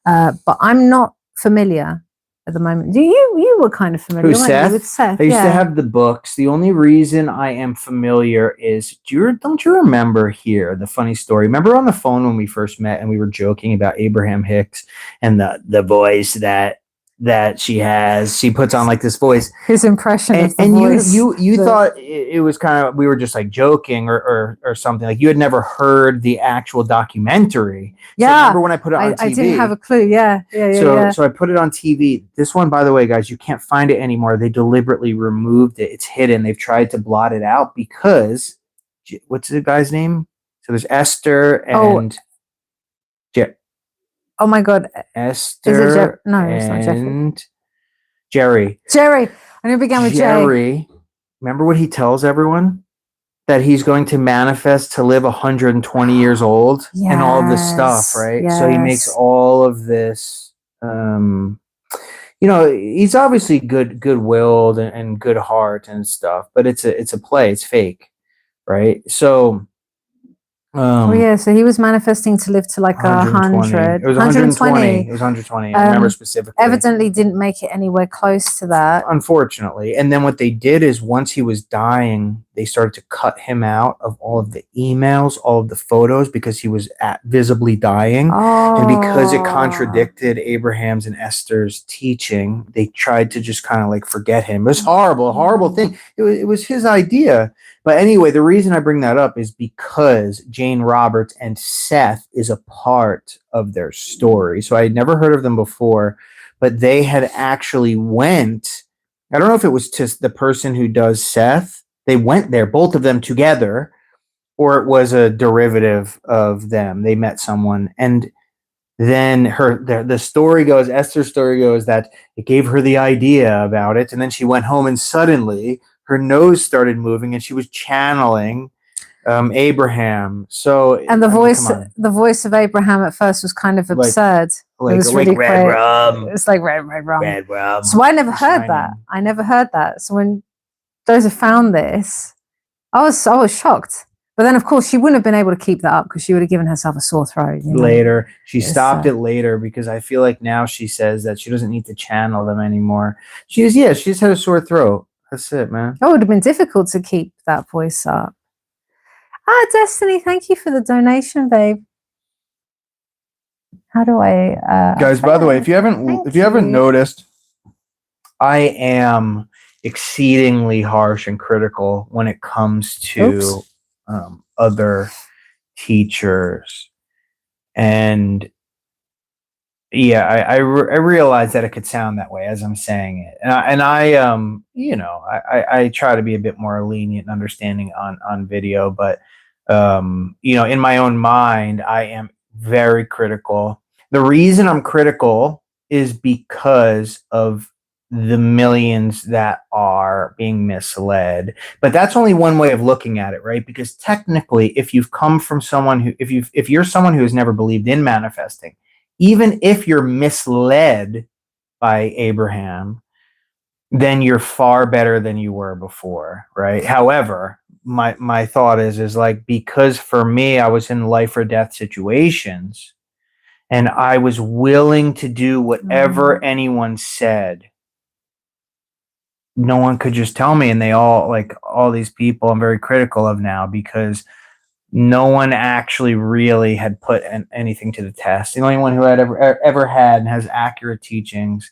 S1: But I'm not familiar at the moment. You were kind of familiar with Seth?
S2: I used to have the books. The only reason I am familiar is, don't you remember here the funny story? Remember on the phone when we first met and we were joking about Abraham Hicks and the voice that she has. She puts on like this voice.
S1: His impression of the voice.
S2: You thought it was kind of, we were just like joking or something. Like you had never heard the actual documentary.
S1: Yeah.
S2: So remember when I put it on TV?
S1: I didn't have a clue. Yeah.
S2: So I put it on TV. This one, by the way, guys, you can't find it anymore. They deliberately removed it. It's hidden. They've tried to blot it out because what's the guy's name? So there's Esther and
S1: oh my God.
S2: Esther.
S1: Is it no, it's not Jeffrey.
S2: Jerry.
S1: I knew it began with
S2: Jerry. Remember what he tells everyone? That he's going to manifest to live 120 years old and all of this stuff, right?
S1: Yes.
S2: So he makes all of this, he's obviously good-willed and good heart and stuff, but it's a play. It's fake, right? So,
S1: so he was manifesting to live to like 100.
S2: It was 120. It was 120. I remember specifically.
S1: Evidently didn't make it anywhere close to that.
S2: Unfortunately. And then what they did is once he was dying, they started to cut him out of all of the emails, all of the photos, because he was visibly dying. And because it contradicted Abraham's and Esther's teaching, they tried to just kind of like forget him. It was horrible, horrible thing. It was his idea. But anyway, the reason I bring that up is because Jane Roberts and Seth is a part of their story. So I had never heard of them before, but they had actually went, I don't know if it was to the person who does Seth. They went there, both of them together, or it was a derivative of them. They met someone. And then the story goes, Esther's story goes that it gave her the idea about it. And then she went home and suddenly her nose started moving and she was channeling Abraham. So
S1: and the voice of Abraham at first was kind of absurd.
S2: It was
S1: really
S2: red rum.
S1: It's like red rum.
S2: Red rum.
S1: So I never heard that. I never heard that. So when Joseph found this, I was shocked. But then, of course, she wouldn't have been able to keep that up because she would have given herself a sore throat.
S2: Later. She stopped it later because I feel like now she says that she doesn't need to channel them anymore. She just had a sore throat. That's it, man.
S1: It would have been difficult to keep that voice up. Destiny, thank you for the donation, babe. How do I
S2: guys, by the way, if you haven't noticed, I am exceedingly harsh and critical when it comes to other teachers. And
S3: Yeah, I realize that it could sound that way as I'm saying it, and I you know, I try to be a bit more lenient and understanding on video, but you know, in my own mind, I am very critical. The reason I'm critical is because of the millions that are being misled. But that's only one way of looking at it, right? Because technically, if you've come from someone who, if you're someone who has never believed in manifesting, even if you're misled by Abraham, then you're far better than you were before, right? However, my thought is like, because for me, I was in life or death situations, and I was willing to do whatever anyone said. No one could just tell me, and they all, like, all these people I'm very critical of now, because no one actually really had put anything to the test. The only one who had ever had and has accurate teachings,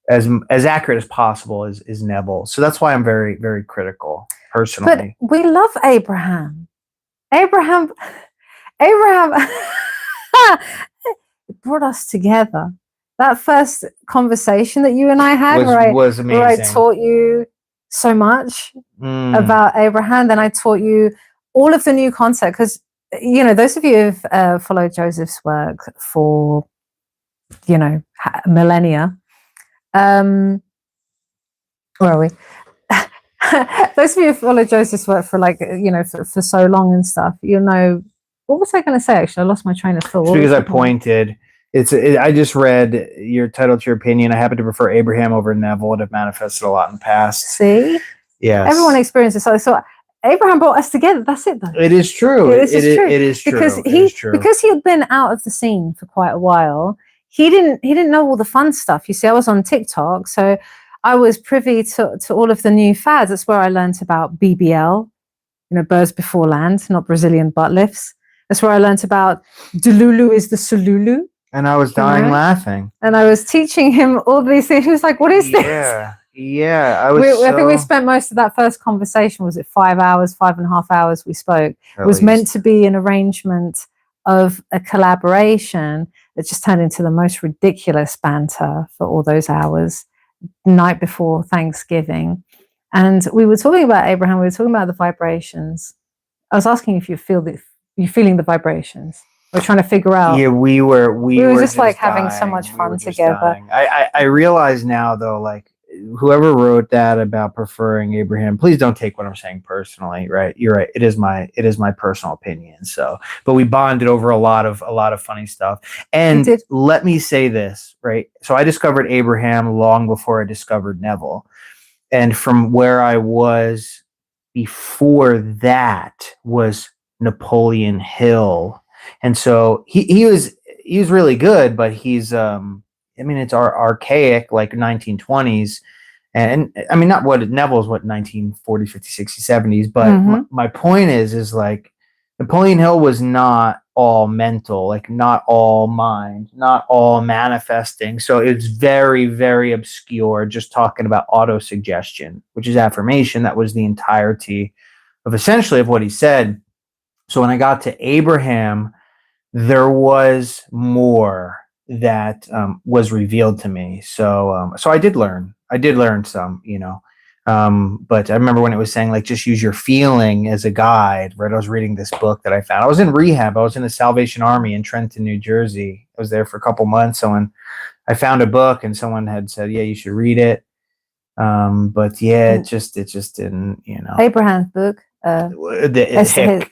S3: as accurate as possible, is Neville. So that's why I'm very, very critical personally.
S1: But we love Abraham. Abraham it brought us together. That first conversation that you and I had,
S3: was amazing.
S1: Where I taught you so much about Abraham, then I taught you all of the new concepts, because, you know, those of you who've followed Joseph's work for, you know, millennia, where are we? Those of you who follow Joseph's work for, like, you know, for so long and stuff, you'll know. What was I going to say? Actually, I lost my train of thought.
S3: It's because I pointed. I just read your title to your opinion. I happen to prefer Abraham over Neville and have manifested a lot in the past.
S1: See?
S3: Yes.
S1: Everyone experiences. So Abraham brought us together. That's it, though.
S3: It is true. It is true.
S1: Because he had been out of the scene for quite a while. He didn't know all the fun stuff. You see, I was on TikTok, so I was privy to all of the new fads. That's where I learned about BBL, you know, birds before land, not Brazilian butt lifts. That's where I learned about Delulu is the Sululu.
S3: And I was dying laughing.
S1: And I was teaching him all these things. He was like, what is this?
S3: Yeah.
S1: I think we spent most of that first conversation, was it 5 hours, 5.5 hours we spoke. It was meant to be an arrangement of a collaboration that just turned into the most ridiculous banter for all those hours, night before Thanksgiving. And we were talking about Abraham, we were talking about the vibrations. I was asking if you're feeling the vibrations. We're trying to figure out.
S3: Yeah, we were
S1: just like having so much fun together.
S3: I realize now, though, like, whoever wrote that about preferring Abraham, please don't take what I'm saying personally, right? You're right. It is my personal opinion. So, but we bonded over a lot of funny stuff. And let me say this, right? So I discovered Abraham long before I discovered Neville. And from where I was before that was Napoleon Hill. And so he was really good, but he's I mean, it's archaic, like 1920s, and I mean, not what Neville's, what, 1940s, 50s, 60s, 70s, but my point is like, Napoleon Hill was not all mental, like not all mind, not all manifesting. So it's very, very obscure, just talking about autosuggestion, which is affirmation. That was the entirety of essentially of what he said. So when I got to Abraham, there was more that was revealed to me. So I did learn some, you know. But I remember when it was saying, like, just use your feeling as a guide, right? I was reading this book that I found. I was in rehab. I was in the Salvation Army in Trenton, New Jersey. I was there for a couple months. So when I found a book and someone had said, yeah, you should read it. But yeah, it just didn't, you know.
S1: Abraham's book.
S3: Esther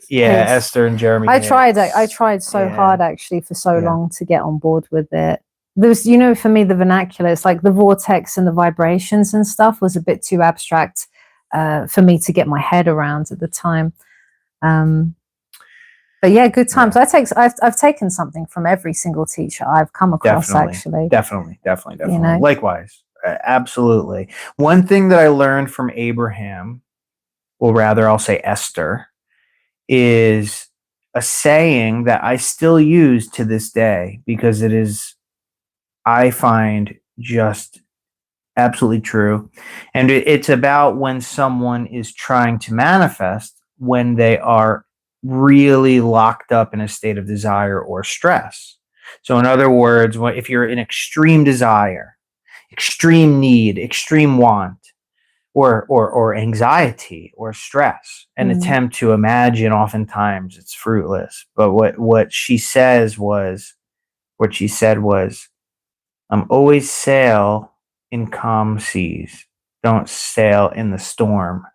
S3: and Jeremy.
S1: I tried so hard, actually, for so long to get on board with it. There was, you know, for me, the vernacular, it's like the vortex and the vibrations and stuff was a bit too abstract for me to get my head around at the time. But yeah, good times. I've taken something from every single teacher I've come across.
S3: Definitely.
S1: You know?
S3: Likewise, absolutely. One thing that I learned from Abraham, or rather, I'll say Esther, is a saying that I still use to this day, because it is, I find, just absolutely true. And it's about when someone is trying to manifest, when they are really locked up in a state of desire or stress. So in other words, if you're in extreme desire, extreme need, extreme want, or anxiety or stress, an attempt to imagine, oftentimes it's fruitless. But what she said was, always sail in calm seas. Don't sail in the storm.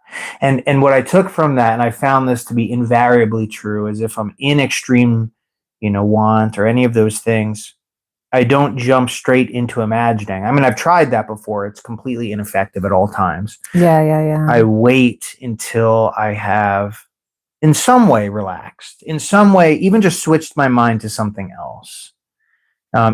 S3: And what I took from that, and I found this to be invariably true, is if I'm in extreme, want or any of those things, I don't jump straight into imagining. I mean, I've tried that before. It's completely ineffective at all times.
S1: Yeah.
S3: I wait until I have in some way relaxed, in some way even just switched my mind to something else.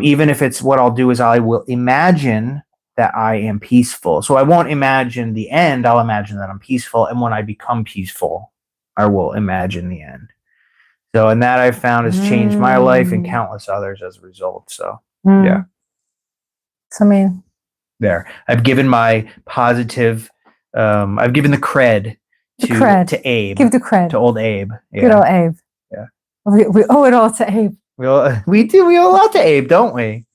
S3: Even if it's, what I'll do is I will imagine that I am peaceful. So I won't imagine the end. I'll imagine that I'm peaceful. And when I become peaceful, I will imagine the end. So, and that I've found has changed my life and countless others as a result. So, yeah.
S1: So, I mean,
S3: there, I've given my positive, I've given the cred to Abe.
S1: Give the cred
S3: to old Abe. Yeah.
S1: Good old Abe.
S3: Yeah.
S1: We owe it all to Abe.
S3: We do. We owe a lot to Abe, don't we?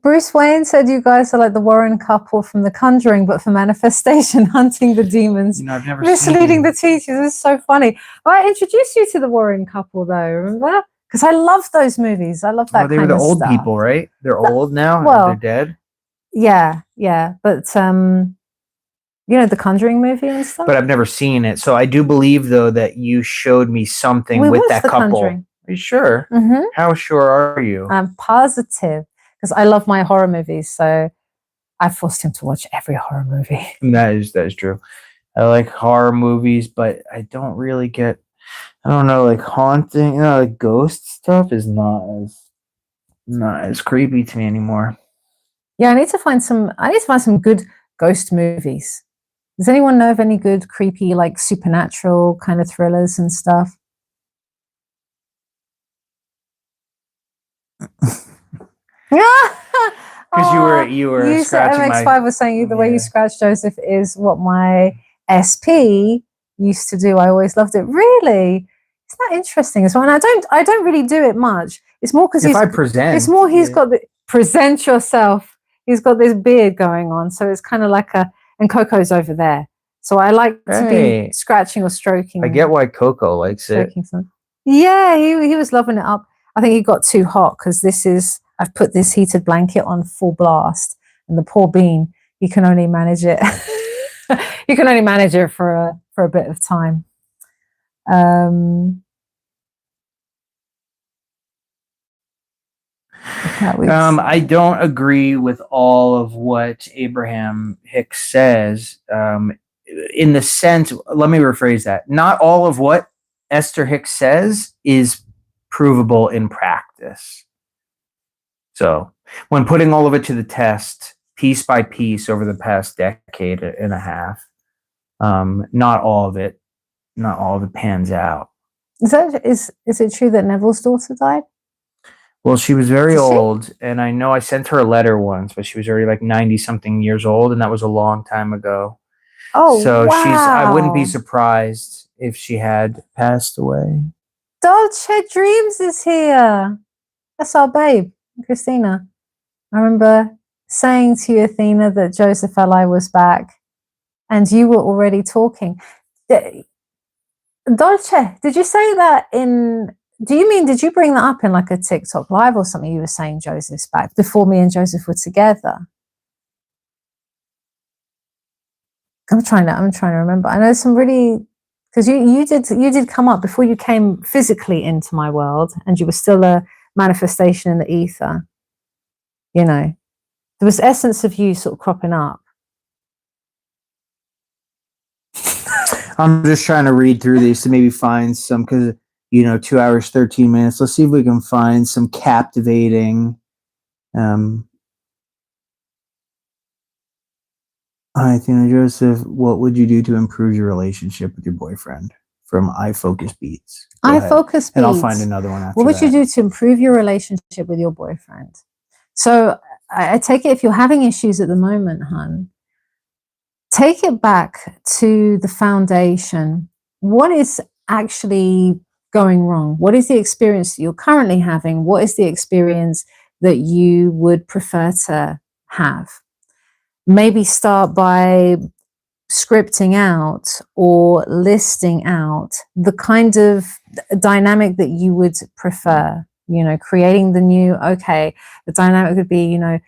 S1: Bruce Wayne said you guys are like the Warren couple from The Conjuring, but for manifestation, hunting the demons,
S3: I've never
S1: misleading the teachers. This is so funny. I introduced you to the Warren couple, though. Remember? Because I love those movies. I love that.
S3: They were the old people, right? They're old now.
S1: Well,
S3: they're dead.
S1: Yeah. But The Conjuring movie and stuff.
S3: But I've never seen it, so I do believe though that you showed me something with that couple.
S1: Conjuring.
S3: Are you sure?
S1: Mm-hmm.
S3: How sure are you?
S1: I'm positive. Because I love my horror movies, so I forced him to watch every horror movie.
S3: That is true. I like horror movies, but I don't really get, I don't know, like haunting, like ghost stuff is not as creepy to me anymore.
S1: Yeah, I need to find some good ghost movies. Does anyone know of any good creepy, like supernatural kind of thrillers and stuff?
S3: Because you were scratching
S1: MX5 was saying the way you scratch Joseph is what my SP used to do. I always loved it. Really, isn't that interesting as well? And I don't really do it much. It's more because it's more he's got the present yourself. He's got this beard going on, so it's kind of like and Coco's over there. So I like to be scratching or stroking.
S3: I get why Coco likes it.
S1: Yeah, he was loving it up. I think he got too hot because I've put this heated blanket on full blast, and the poor bean, he can only manage it. You can only manage it for a bit of time.
S3: I don't agree with all of what Abraham Hicks says. In the sense, let me rephrase that. Not all of what Esther Hicks says is provable in practice. So when putting all of it to the test, piece by piece over the past decade and a half, not all of it pans out.
S1: Is it true that Neville's daughter died?
S3: Well, she was very old, and I know I sent her a letter once, but she was already like 90-something years old, and that was a long time ago.
S1: Oh,
S3: so
S1: wow.
S3: I wouldn't be surprised if she had passed away.
S1: Dolce Dreams is here. That's our babe, Christina. I remember saying to you, Athena, that Joseph Alai was back, and you were already talking. Dolce, did you say that did you bring that up in like a TikTok live or something? You were saying Joseph's back before me and Joseph were together. I'm trying to remember. I know some really, because you did come up before you came physically into my world, and you were still a manifestation in the ether. There was essence of you sort of cropping up.
S3: I'm just trying to read through these to maybe find some, because 2 hours 13 minutes. Let's see if we can find some captivating. Hi, Athena Joseph. What would you do to improve your relationship with your boyfriend? From iFocus Beats.
S1: iFocus Beats.
S3: And I'll find another one after
S1: What would you do to improve your relationship with your boyfriend? So I take it if you're having issues at the moment, hun, take it back to the foundation. What is actually going wrong? What is the experience that you're currently having? What is the experience that you would prefer to have? Maybe start by scripting out or listing out the kind of dynamic that you would prefer, you know, creating the new, okay, the dynamic would be, you know,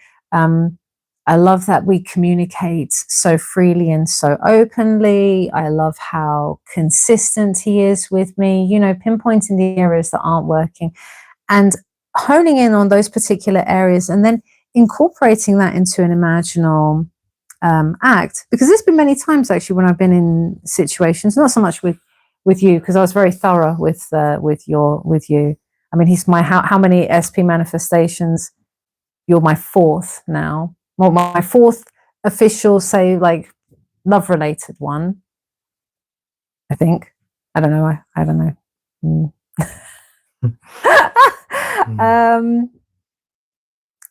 S1: I love that we communicate so freely and so openly. I love how consistent he is with me, you know, pinpointing the areas that aren't working and honing in on those particular areas and then incorporating that into an imaginal act. Because there's been many times actually when I've been in situations, not so much with you, because I was very thorough with you. I mean, he's my how many SP manifestations? You're my fourth now. Well, my fourth official, say, like love related one. I think. I don't know. I don't know.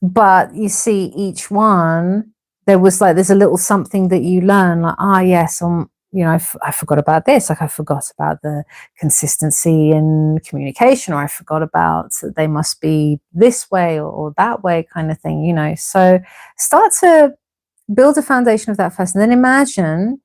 S1: But you see, each one there's a little something that you learn. Like, yes, you know, I forgot about this. Like I forgot about the consistency in communication, or I forgot about they must be this way or that way kind of thing, you know. So start to build a foundation of that first, and then imagine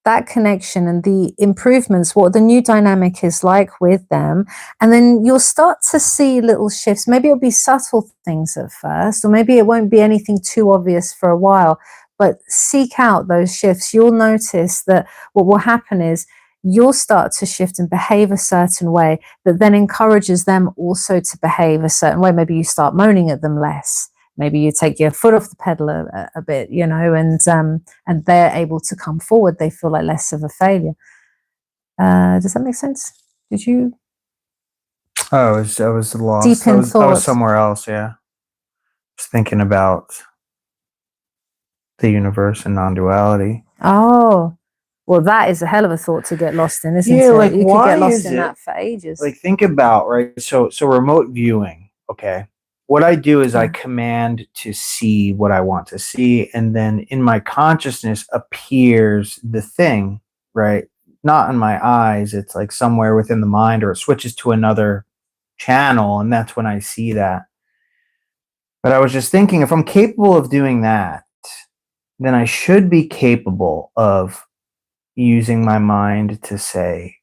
S1: that connection and the improvements, what the new dynamic is like with them. And then you'll start to see little shifts. Maybe it'll be subtle things at first, or maybe it won't be anything too obvious for a while, but seek out those shifts. You'll notice that what will happen is you'll start to shift and behave a certain way that then encourages them also to behave a certain way. Maybe you start moaning at them less. Maybe you take your foot off the pedal a bit, you know, and they're able to come forward. They feel like less of a failure. Does that make sense? Did you?
S3: Oh, I was lost.
S1: Deep in thought.
S3: I was somewhere else. Yeah, just thinking about the universe and non-duality.
S1: Oh, well, that is a hell of a thought to get lost in, isn't it?
S3: Like,
S1: you
S3: why
S1: could get lost
S3: is
S1: in
S3: it,
S1: that for ages.
S3: Like, think about, right? So remote viewing. Okay. What I do is I command to see what I want to see, and then in my consciousness appears the thing, right? Not in my eyes. It's like somewhere within the mind, or it switches to another channel, and that's when I see that. But I was just thinking, if I'm capable of doing that, then I should be capable of using my mind to, say,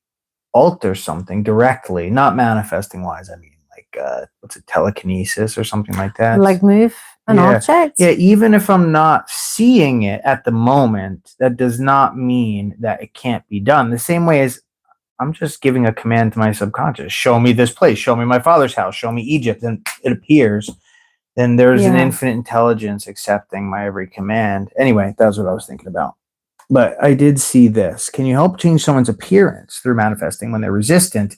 S3: alter something directly, not manifesting wise. I mean, what's it, telekinesis or something like that?
S1: Like move an object?
S3: Yeah, even if I'm not seeing it at the moment, that does not mean that it can't be done. The same way as I'm just giving a command to my subconscious. Show me this place. Show me my father's house. Show me Egypt. And it appears. Then there's an infinite intelligence accepting my every command. Anyway, that's what I was thinking about. But I did see this. Can you help change someone's appearance through manifesting when they're resistant?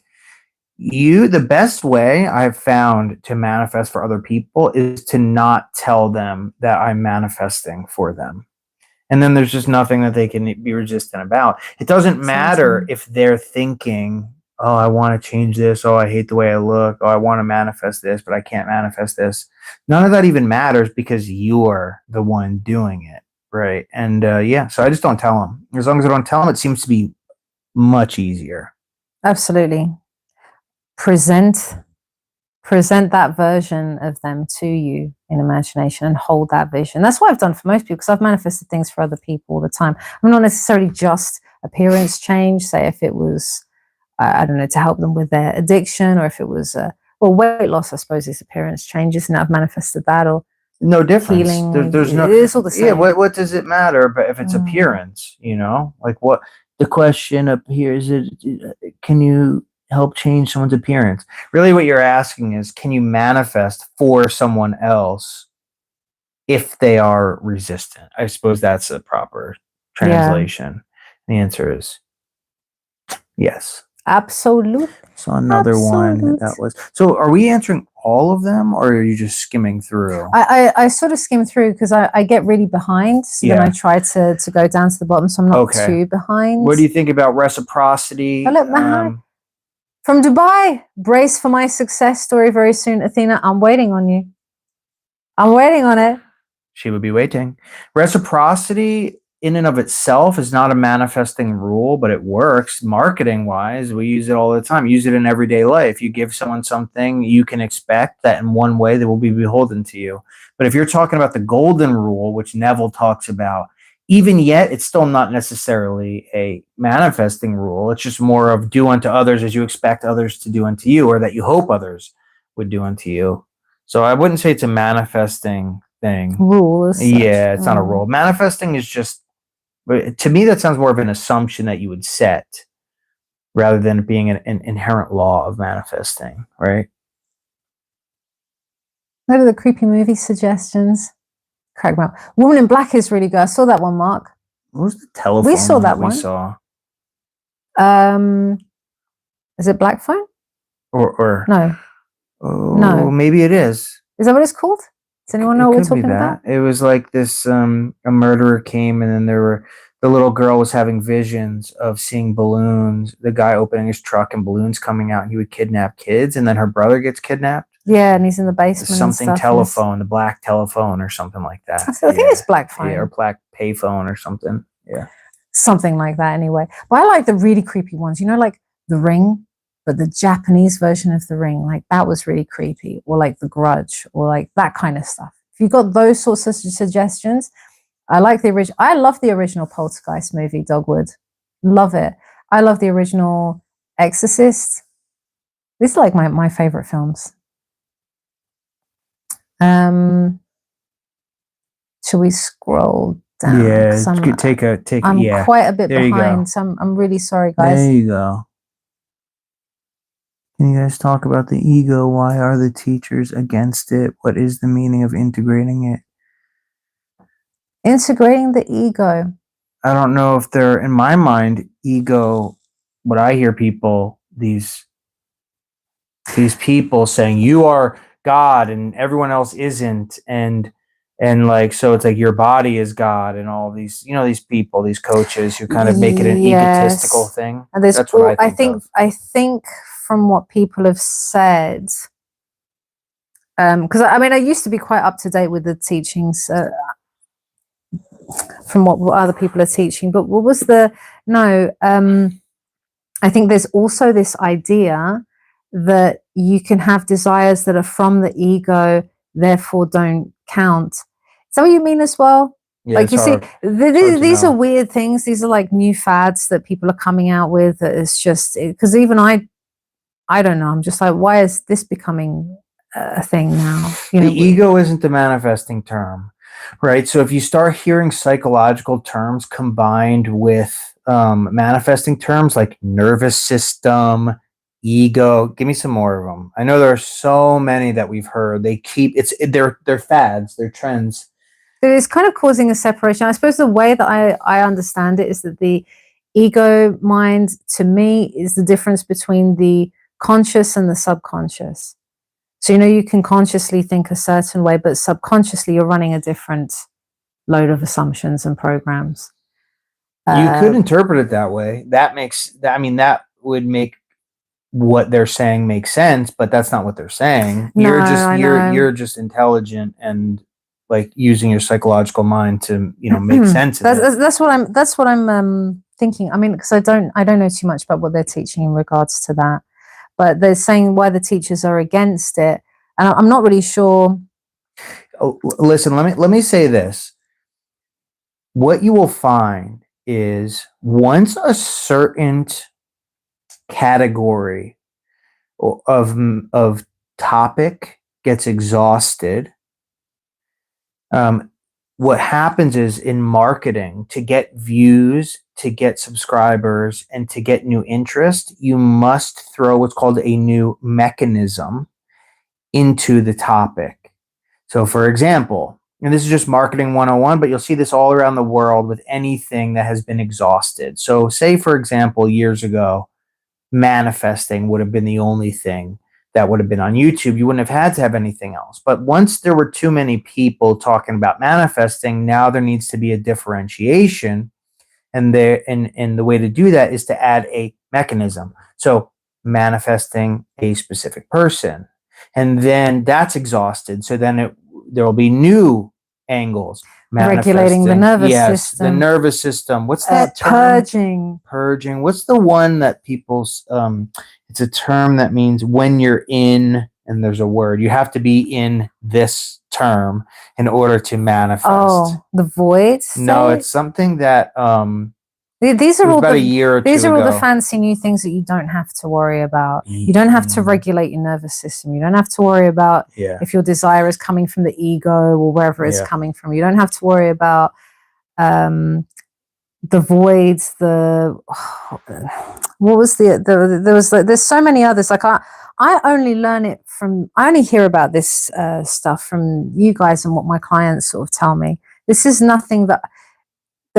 S3: The best way I've found to manifest for other people is to not tell them that I'm manifesting for them. And then there's just nothing that they can be resistant about. It doesn't matter if they're thinking, oh, I want to change this. Oh, I hate the way I look. Oh, I want to manifest this, but I can't manifest this. None of that even matters because you're the one doing it. Right. And so I just don't tell them. As long as I don't tell them, it seems to be much easier.
S1: Absolutely. Present that version of them to you in imagination and hold that vision. That's what I've done for most people, because I've manifested things for other people all the time. I'm not necessarily just appearance change. Say if it was, I don't know, to help them with their addiction, or if it was, weight loss, I suppose, is appearance changes, and I've manifested that, or
S3: no difference.
S1: Healing.
S3: There's no.
S1: It's all the same.
S3: Yeah. What does it matter? But if it's appearance, you know, like what the question up here is, can you help change someone's appearance? Really, what you're asking is, can you manifest for someone else if they are resistant? I suppose that's a proper translation. The answer is yes.
S1: Absolutely.
S3: So another one that was. So are we answering all of them, or are you just skimming through?
S1: I sort of skim through because I get really behind. So then I try to go down to the bottom, so I'm not too behind.
S3: What do you think about reciprocity?
S1: Oh, look, from Dubai, brace for my success story very soon, Athena. I'm waiting on you. I'm waiting on it.
S3: She would be waiting. Reciprocity in and of itself is not a manifesting rule, but it works marketing wise. We use it all the time. Use it in everyday life. You give someone something, you can expect that in one way they will be beholden to you. But if you're talking about the golden rule, which Neville talks about, even yet, it's still not necessarily a manifesting rule. It's just more of do unto others as you expect others to do unto you, or that you hope others would do unto you. So I wouldn't say it's a manifesting thing.
S1: Rule.
S3: Yeah, it's not a rule. Manifesting is just, to me, that sounds more of an assumption that you would set rather than it being an inherent law of manifesting, right?
S1: What are the creepy movie suggestions? Crack me up. Woman in Black is really good. I saw that one, Mark.
S3: What was the telephone
S1: We saw that
S3: we
S1: one.
S3: saw?
S1: Is it Black Phone?
S3: Or
S1: No.
S3: Oh,
S1: No.
S3: maybe it is.
S1: Is that what it's called? Does anyone know what we're talking about?
S3: It was like this, a murderer came and then the little girl was having visions of seeing balloons, the guy opening his truck and balloons coming out, and he would kidnap kids, and then her brother gets kidnapped.
S1: Yeah, and he's in the basement.
S3: Something telephone, the black telephone or something like that.
S1: I think it's Black Phone.
S3: Yeah, or black payphone or something. Yeah.
S1: Something like that anyway. But I like the really creepy ones, you know, like The Ring, but the Japanese version of The Ring, like that was really creepy, or like The Grudge, or like that kind of stuff. If you've got those sorts of suggestions, I like the original. I love the original Poltergeist movie, Dogwood. Love it. I love the original Exorcist. These are like my favorite films. Should we scroll down?
S3: Yeah,
S1: I'm quite a bit behind, so I'm really sorry, guys.
S3: There you go. Can you guys talk about the ego? Why are the teachers against it? What is the meaning of integrating it?
S1: Integrating the ego.
S3: I don't know if they're, in my mind, ego, what I hear people, these people saying you are God and everyone else isn't, and like, so it's like your body is God, and all these, you know, these people, these coaches who kind of make it an egotistical thing.
S1: And that's what I think from what people have said, because I mean, I used to be quite up to date with the teachings from what other people are teaching, but what was I think there's also this idea that you can have desires that are from the ego, therefore don't count. Is that what you mean as well?
S3: Yeah,
S1: like, you see, these are weird things. These are like new fads that people are coming out with. It's just, because even I don't know. I'm just like, why is this becoming a thing now? You know,
S3: the ego isn't the manifesting term, right? So if you start hearing psychological terms combined with manifesting terms like nervous system, ego, give me some more of them. I know there are so many that we've heard. They're fads, they're trends.
S1: It's kind of causing a separation. I suppose the way that I understand it is that the ego mind, to me, is the difference between the conscious and the subconscious. So, you know, you can consciously think a certain way, but subconsciously you're running a different load of assumptions and programs.
S3: You could interpret it that way. That would make what they're saying make sense, but that's not what they're saying. You're just intelligent and like using your psychological mind to, you know, make sense of it.
S1: That's what I'm thinking. I mean, because I don't know too much about what they're teaching in regards to that, but they're saying why the teachers are against it, and I'm not really sure.
S3: Oh, listen, let me say this. What you will find is once a certain category of topic gets exhausted, what happens is, in marketing, to get views, to get subscribers, and to get new interest, you must throw what's called a new mechanism into the topic. So for example, and this is just marketing 101, but you'll see this all around the world with anything that has been exhausted. So say, for example, years ago, manifesting would have been the only thing that would have been on YouTube. You wouldn't have had to have anything else. But once there were too many people talking about manifesting, now there needs to be a differentiation. And the way to do that is to add a mechanism. So manifesting a specific person. And then that's exhausted. So then there will be new angles.
S1: Regulating the
S3: Manifesting.
S1: nervous
S3: Yes,
S1: system.
S3: the nervous system. What's that term?
S1: Purging.
S3: Purging. What's the one that people's it's a term that means when you're in, and there's a word, you have to be in this term in order to manifest.
S1: Oh, the void
S3: No,
S1: state?
S3: it's something that
S1: these
S3: it
S1: are
S3: was
S1: all
S3: about a
S1: the
S3: year or
S1: these
S3: two
S1: are all the
S3: ago.
S1: fancy new things that you don't have to worry about. You don't have to regulate your nervous system. You don't have to worry about if your desire is coming from the ego or wherever it's coming from. You don't have to worry about the voids, what was there was there's so many others. Like I only learn it from, I only hear about this stuff from you guys and what my clients sort of tell me. This is nothing that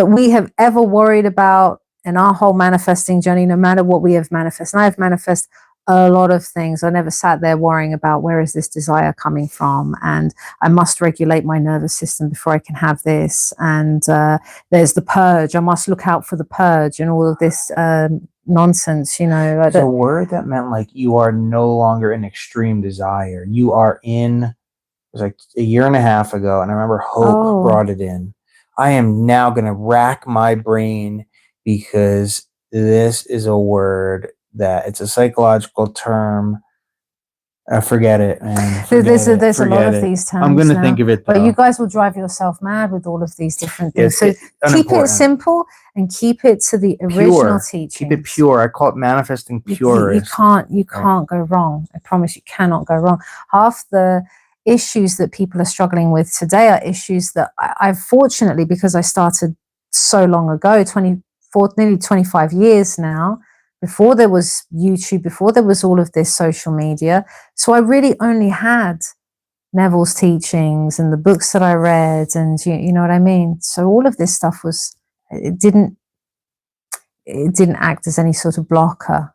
S1: we have ever worried about in our whole manifesting journey, no matter what we have manifested. And I've manifested a lot of things. I never sat there worrying about where is this desire coming from, and I must regulate my nervous system before I can have this, and there's the purge, I must look out for the purge, and all of this nonsense, you know.
S3: It's a word that meant like you are no longer in extreme desire. You are in, it was like a year and a half ago, and I remember Hope brought it in. I am now going to rack my brain because this is a word that it's a psychological term. Forget it, man.
S1: There's a lot of these terms.
S3: I'm going to think of it, though.
S1: But you guys will drive yourself mad with all of these different things. So keep it simple and keep it to the original teachings.
S3: Keep it pure. I call it manifesting pure.
S1: You can't go wrong. I promise you cannot go wrong. Half the issues that people are struggling with today are issues that I've fortunately, because I started so long ago, nearly 25 years now, before there was YouTube, before there was all of this social media. So I really only had Neville's teachings and the books that I read, and you know what I mean? So all of this stuff it didn't act as any sort of blocker.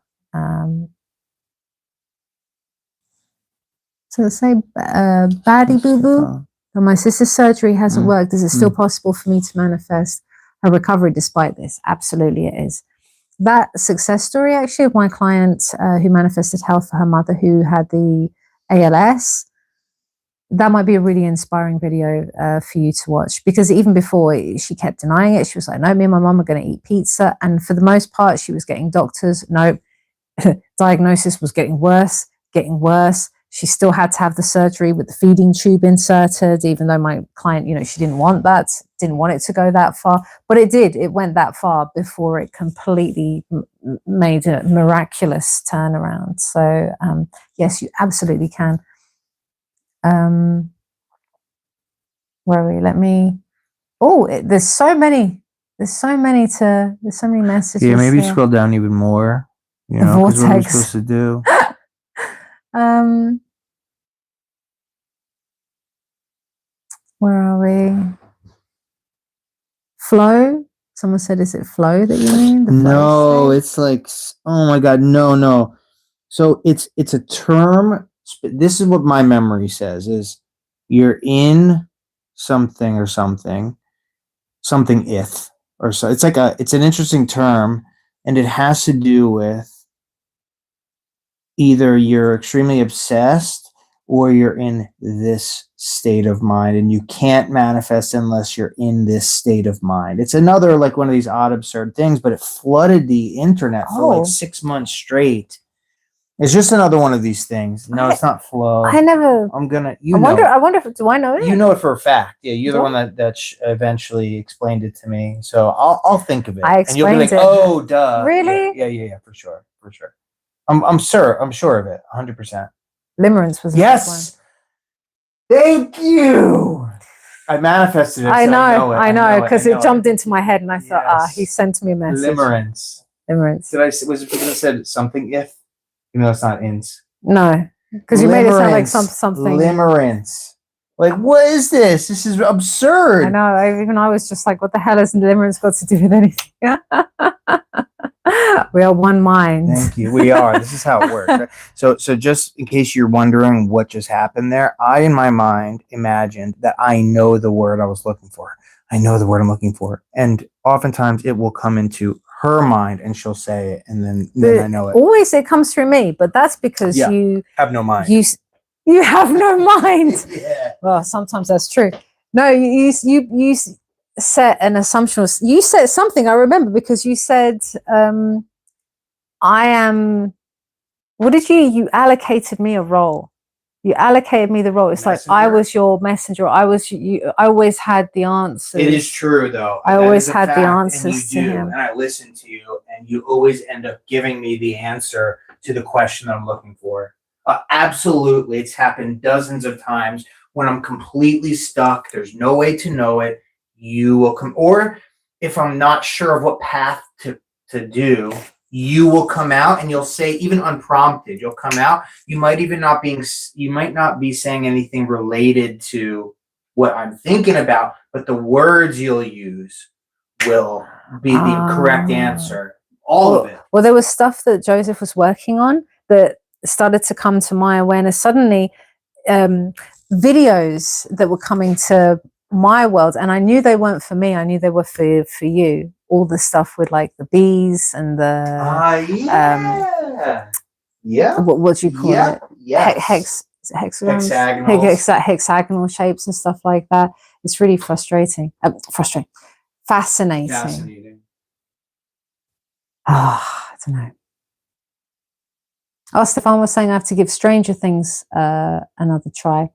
S1: So let's say, baddie boo-boo, but my sister's surgery hasn't worked. Is it still possible for me to manifest her recovery despite this? Absolutely it is. That success story actually of my client who manifested health for her mother who had the ALS, that might be a really inspiring video for you to watch, because even before she kept denying it. She was like, no, me and my mum are going to eat pizza. And for the most part, she was getting doctors. No, diagnosis was getting worse. She still had to have the surgery with the feeding tube inserted, even though my client, she didn't want it to go that far. But it did. It went that far before it completely made a miraculous turnaround. So, yes, you absolutely can. Where are we? There's so many messages.
S3: Yeah, maybe scroll down even more. You know, what are we supposed to do?
S1: Where are we? Flow. Someone said, is it flow that you mean?
S3: No, it's like, oh my God, no. So it's a term. This is what my memory says: is you're in something or something if, or so. It's like it's an interesting term, and it has to do with either you're extremely obsessed or you're in this state of mind, and you can't manifest unless you're in this state of mind. It's another, like, one of these odd, absurd things, but it flooded the internet for like 6 months straight. It's just another one of these things. No, it's not flow.
S1: I never.
S3: I'm gonna.
S1: I wonder if do I know it?
S3: You know it for a fact. Yeah, you're the one that eventually explained it to me. So I'll think of it.
S1: I explained
S3: and you'll be like, oh, duh.
S1: Really?
S3: Yeah, for sure. I'm sure of it, 100%.
S1: Limerence was
S3: yes. Thank you. I manifested it.
S1: I know, because it jumped into my head, and I thought, he sent me a message.
S3: Limerence. Was it because I said something if? Even though it's not ins.
S1: No, because you made it sound like something.
S3: Limerence. Like, what is this? This is absurd.
S1: I know. I was just like, what the hell has limerence got to do with anything? We are one mind.
S3: Thank you. We are. This is how it works. Right? So just in case you're wondering what just happened there, I, in my mind, imagined that I know the word I was looking for. I know the word I'm looking for. And oftentimes it will come into her mind and she'll say it, and then I know it.
S1: Always it comes through me, but that's because you
S3: have no mind.
S1: You have no mind.
S3: Yeah.
S1: Well, sometimes that's true. No, you set an assumption. You said something I remember, because you said, I am. What did you allocated me a role? You allocated me the role. It's like I was your messenger. I was you. I always had the answers.
S3: It is true, though.
S1: I always had the answers to him.
S3: And I listen to you, and you always end up giving me the answer to the question that I'm looking for. Absolutely. It's happened dozens of times when I'm completely stuck. There's no way to know it. You will come, or if I'm not sure of what path to do, you will come out and you'll say, even unprompted, you'll come out. You might not be saying anything related to what I'm thinking about, but the words you'll use will be the correct answer. All of it.
S1: Well, there was stuff that Joseph was working on that started to come to my awareness suddenly. Videos that were coming to my world, and I knew they weren't for me. I knew they were for you. All the stuff with like the bees and the what do you call it? Hexagonal shapes and stuff like that. It's really fascinating.
S3: Fascinating.
S1: I don't know. Oh, Stefan was saying I have to give Stranger Things another try.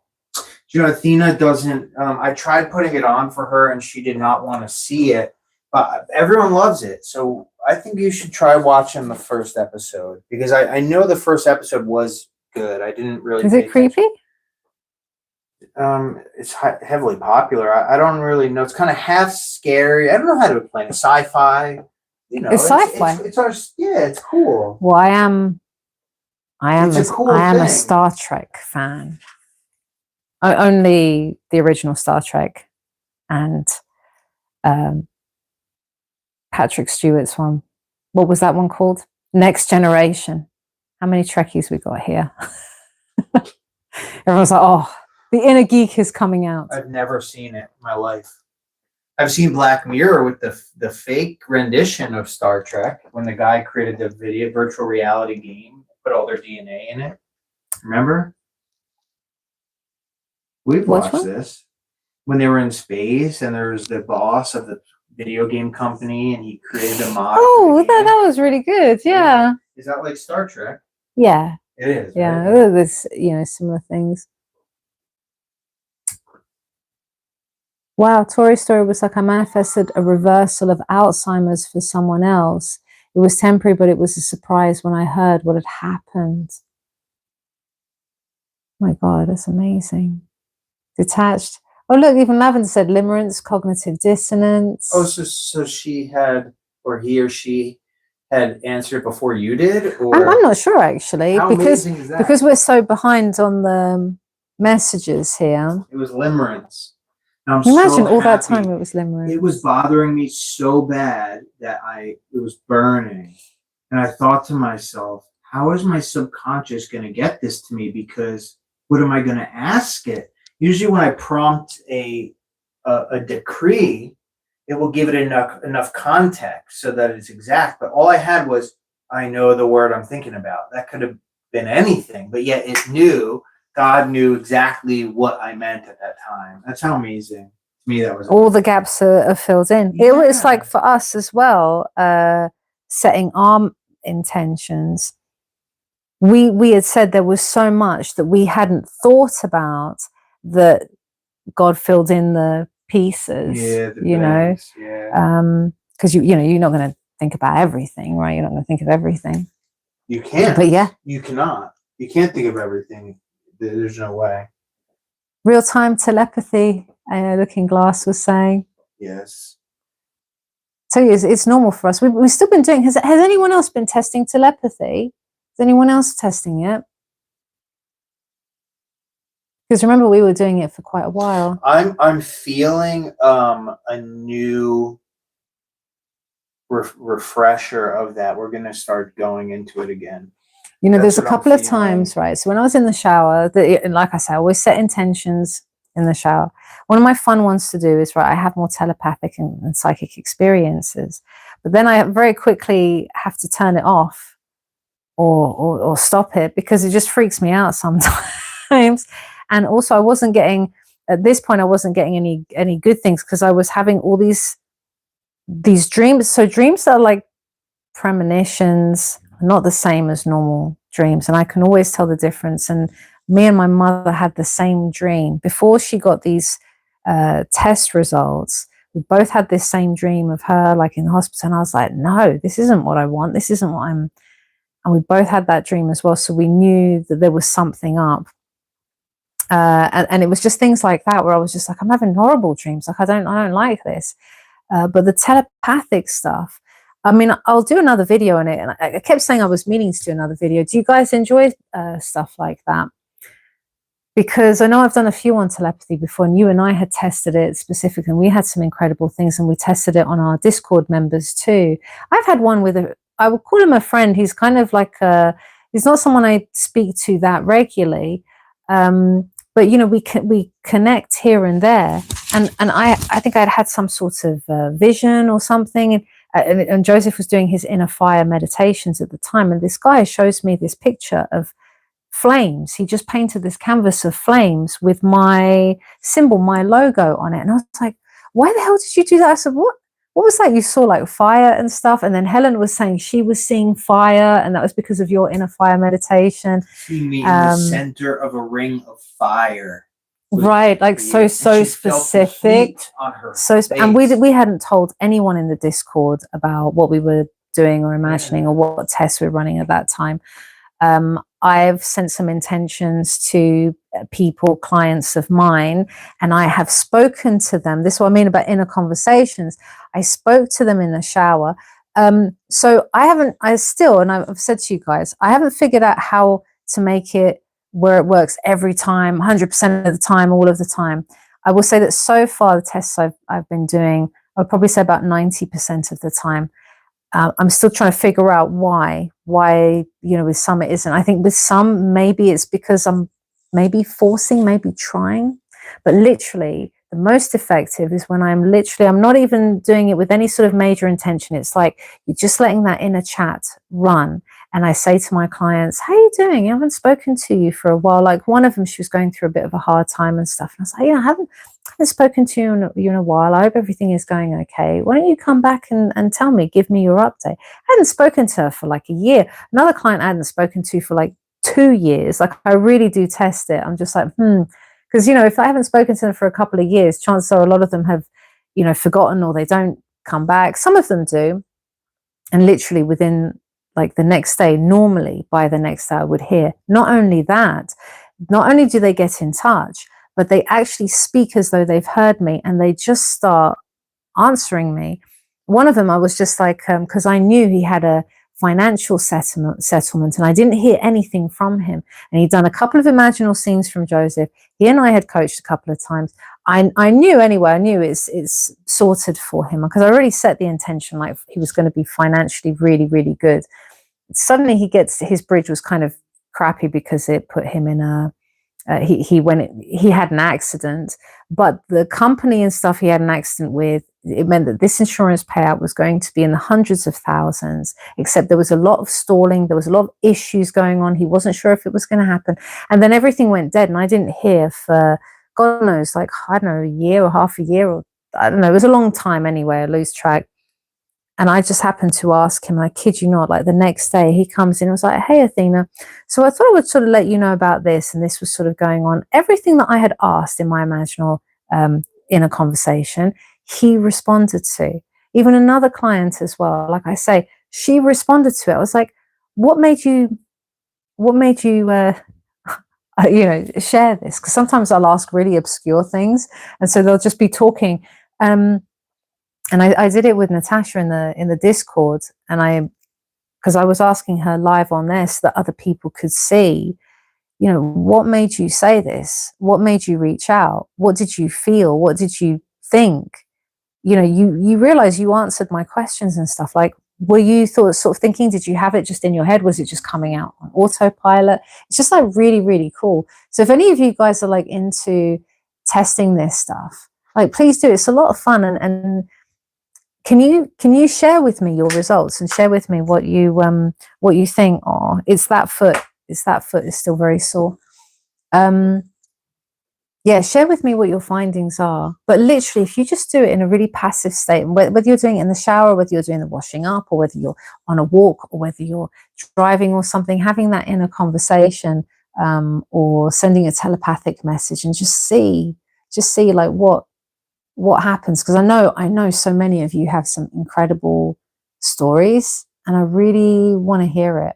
S3: You know, Athena doesn't. I tried putting it on for her, and she did not want to see it. But everyone loves it, so I think you should try watching the first episode, because I know the first episode was good. I didn't really.
S1: Is it creepy?
S3: It's heavily popular. I don't really know. It's kind of half scary. I don't know how to explain it. Sci-fi. You know,
S1: it's sci-fi.
S3: It's cool.
S1: Well, I am
S3: a
S1: a Star Trek fan. Only the original Star Trek and Patrick Stewart's one. What was that one called? Next Generation. How many Trekkies we got here? Everyone's like, oh, the inner geek is coming out.
S3: I've never seen it in my life. I've seen Black Mirror with the fake rendition of Star Trek, when the guy created the virtual reality game, put all their DNA in it. Remember? We've watched this when they were in space, and there was the boss of the video game company, and he created a mod.
S1: Oh, that was really good. Yeah.
S3: Is that like Star Trek?
S1: Yeah.
S3: It is.
S1: Yeah.
S3: Right?
S1: There's similar things. Wow, Tori's story was like I manifested a reversal of Alzheimer's for someone else. It was temporary, but it was a surprise when I heard what had happened. My God, that's amazing. Detached. Oh, look, even Lavender said limerence, cognitive dissonance.
S3: Oh, so she had, or he or she had answered before you did? Or
S1: I'm not sure, actually.
S3: How amazing is that?
S1: Because we're so behind on the messages here.
S3: It was limerence.
S1: Imagine all that time it was limerence.
S3: It was bothering me so bad that it was burning. And I thought to myself, how is my subconscious going to get this to me? Because what am I going to ask it? Usually when I prompt a decree, it will give it enough context so that it's exact. But all I had was, I know the word I'm thinking about. That could have been anything, but yet God knew exactly what I meant at that time. That's how amazing. To me, that was
S1: all the gaps are filled in. Yeah. It was like for us as well, setting our intentions. We had said there was so much that we hadn't thought about, that God filled in the pieces.
S3: Yeah,
S1: because you're not going to think about everything, right? You're not going to think of everything.
S3: You can't.
S1: But yeah,
S3: you cannot. You can't think of everything. There's no way.
S1: Real-time telepathy, Looking Glass was saying.
S3: Yes.
S1: So it's normal for us. We've still been doing. Has anyone else been testing telepathy? Is anyone else testing it? Because remember, we were doing it for quite a while.
S3: I'm feeling a new refresher of that. We're going to start going into it again.
S1: There's a couple of times, right? So when I was in the shower, like I said, I always set intentions in the shower. One of my fun ones to do is, right, I have more telepathic and psychic experiences, but then I very quickly have to turn it off or stop it, because it just freaks me out sometimes. And also I wasn't getting at this point I wasn't getting any good things, because I was having all these dreams. So dreams that are like premonitions, not the same as normal dreams, and I can always tell the difference. And me and my mother had the same dream before she got these test results. We both had this same dream of her like in the hospital, and I was like, no, this isn't what I want, this isn't what I'm. And we both had that dream as well, so we knew that there was something up. And it was just things like that where I was just like, I'm having horrible dreams, like I don't like this. But the telepathic stuff, I mean, I'll do another video on it, and I kept saying I was meaning to do another video. Do you guys enjoy stuff like that? Because I know I've done a few on telepathy before, and you and I had tested it specifically, and we had some incredible things, and we tested it on our Discord members too. I've had one with I would call him a friend. He's kind of like he's not someone I speak to that regularly, but you know, we connect here and there, and I think I'd had some sort of vision or something, and Joseph was doing his inner fire meditations at the time, and this guy shows me this picture of flames. He just painted this canvas of flames with my symbol, my logo on it, and I was like, why the hell did you do that? I said, what was that you saw, like fire and stuff? And then Helen was saying she was seeing fire, and that was because of your inner fire meditation.
S3: See me in the center of a ring of fire.
S1: Right, like so specific. And we hadn't told anyone in the Discord about what we were doing or imagining, or what tests we were running at that time. I've sent some intentions to people, clients of mine, and I have spoken to them. This is what I mean about inner conversations. I spoke to them in the shower. So I've said to you guys, I haven't figured out how to make it where it works every time, 100% of the time, all of the time. I will say that so far, the tests I've been doing, I would probably say about 90% of the time. I'm still trying to figure out why, you know, with some it isn't. I think with some, maybe it's because I'm maybe forcing, maybe trying, but literally the most effective is when I'm not even doing it with any sort of major intention. It's like you're just letting that inner chat run. And I say to my clients, how are you doing? I haven't spoken to you for a while. Like one of them, she was going through a bit of a hard time and stuff. And I was like, yeah, I haven't spoken to you in a while. I hope everything is going okay. Why don't you come back and tell me, give me your update? I hadn't spoken to her for like a year. Another client I hadn't spoken to for like 2 years. Like I really do test it. I'm just like, because, you know, if I haven't spoken to them for a couple of years, chances are a lot of them have, you know, forgotten, or they don't come back. Some of them do. And literally within like the next day, normally by the next day I would hear. Not only that, not only do they get in touch, but they actually speak as though they've heard me, and they just start answering me. One of them, I was just like, because I knew he had a financial settlement, and I didn't hear anything from him. And he'd done a couple of imaginal scenes from Joseph. He and I had coached a couple of times. I knew anyway, I knew it's sorted for him, because I already set the intention, like he was going to be financially really, really good. Suddenly his bridge was kind of crappy because it put him in a, he had an accident, but the company and stuff he had an accident with, it meant that this insurance payout was going to be in the hundreds of thousands, except there was a lot of stalling, there was a lot of issues going on. He wasn't sure if it was going to happen, and then everything went dead, and I didn't hear for God knows, like, I don't know, a year or half a year, or I don't know, it was a long time anyway. I lose track. And I just happened to ask him, I kid you not, like the next day he comes in and was like, hey, Athena, so I thought I would sort of let you know about this. And this was sort of going on. Everything that I had asked in my imaginal inner conversation, he responded to. Even another client as well, like I say, she responded to it. I was like, what made you you know, share this? Because sometimes I'll ask really obscure things, and so they'll just be talking. And I did it with Natasha in the Discord, and because I was asking her live on this so that other people could see, you know, what made you say this? What made you reach out? What did you feel? What did you think? You know, you realize you answered my questions and stuff. Like, were you sort of thinking, did you have it just in your head? Was it just coming out on autopilot? It's just like really, really cool. So if any of you guys are like into testing this stuff, like please do. It's a lot of fun. And can you share with me your results and share with me what you think? Oh, it's that foot is still very sore. Yeah, share with me what your findings are. But literally, if you just do it in a really passive state, whether you're doing it in the shower, whether you're doing the washing up, or whether you're on a walk, or whether you're driving or something, having that inner conversation, or sending a telepathic message, and just see like what happens. Because I know so many of you have some incredible stories, and I really want to hear it.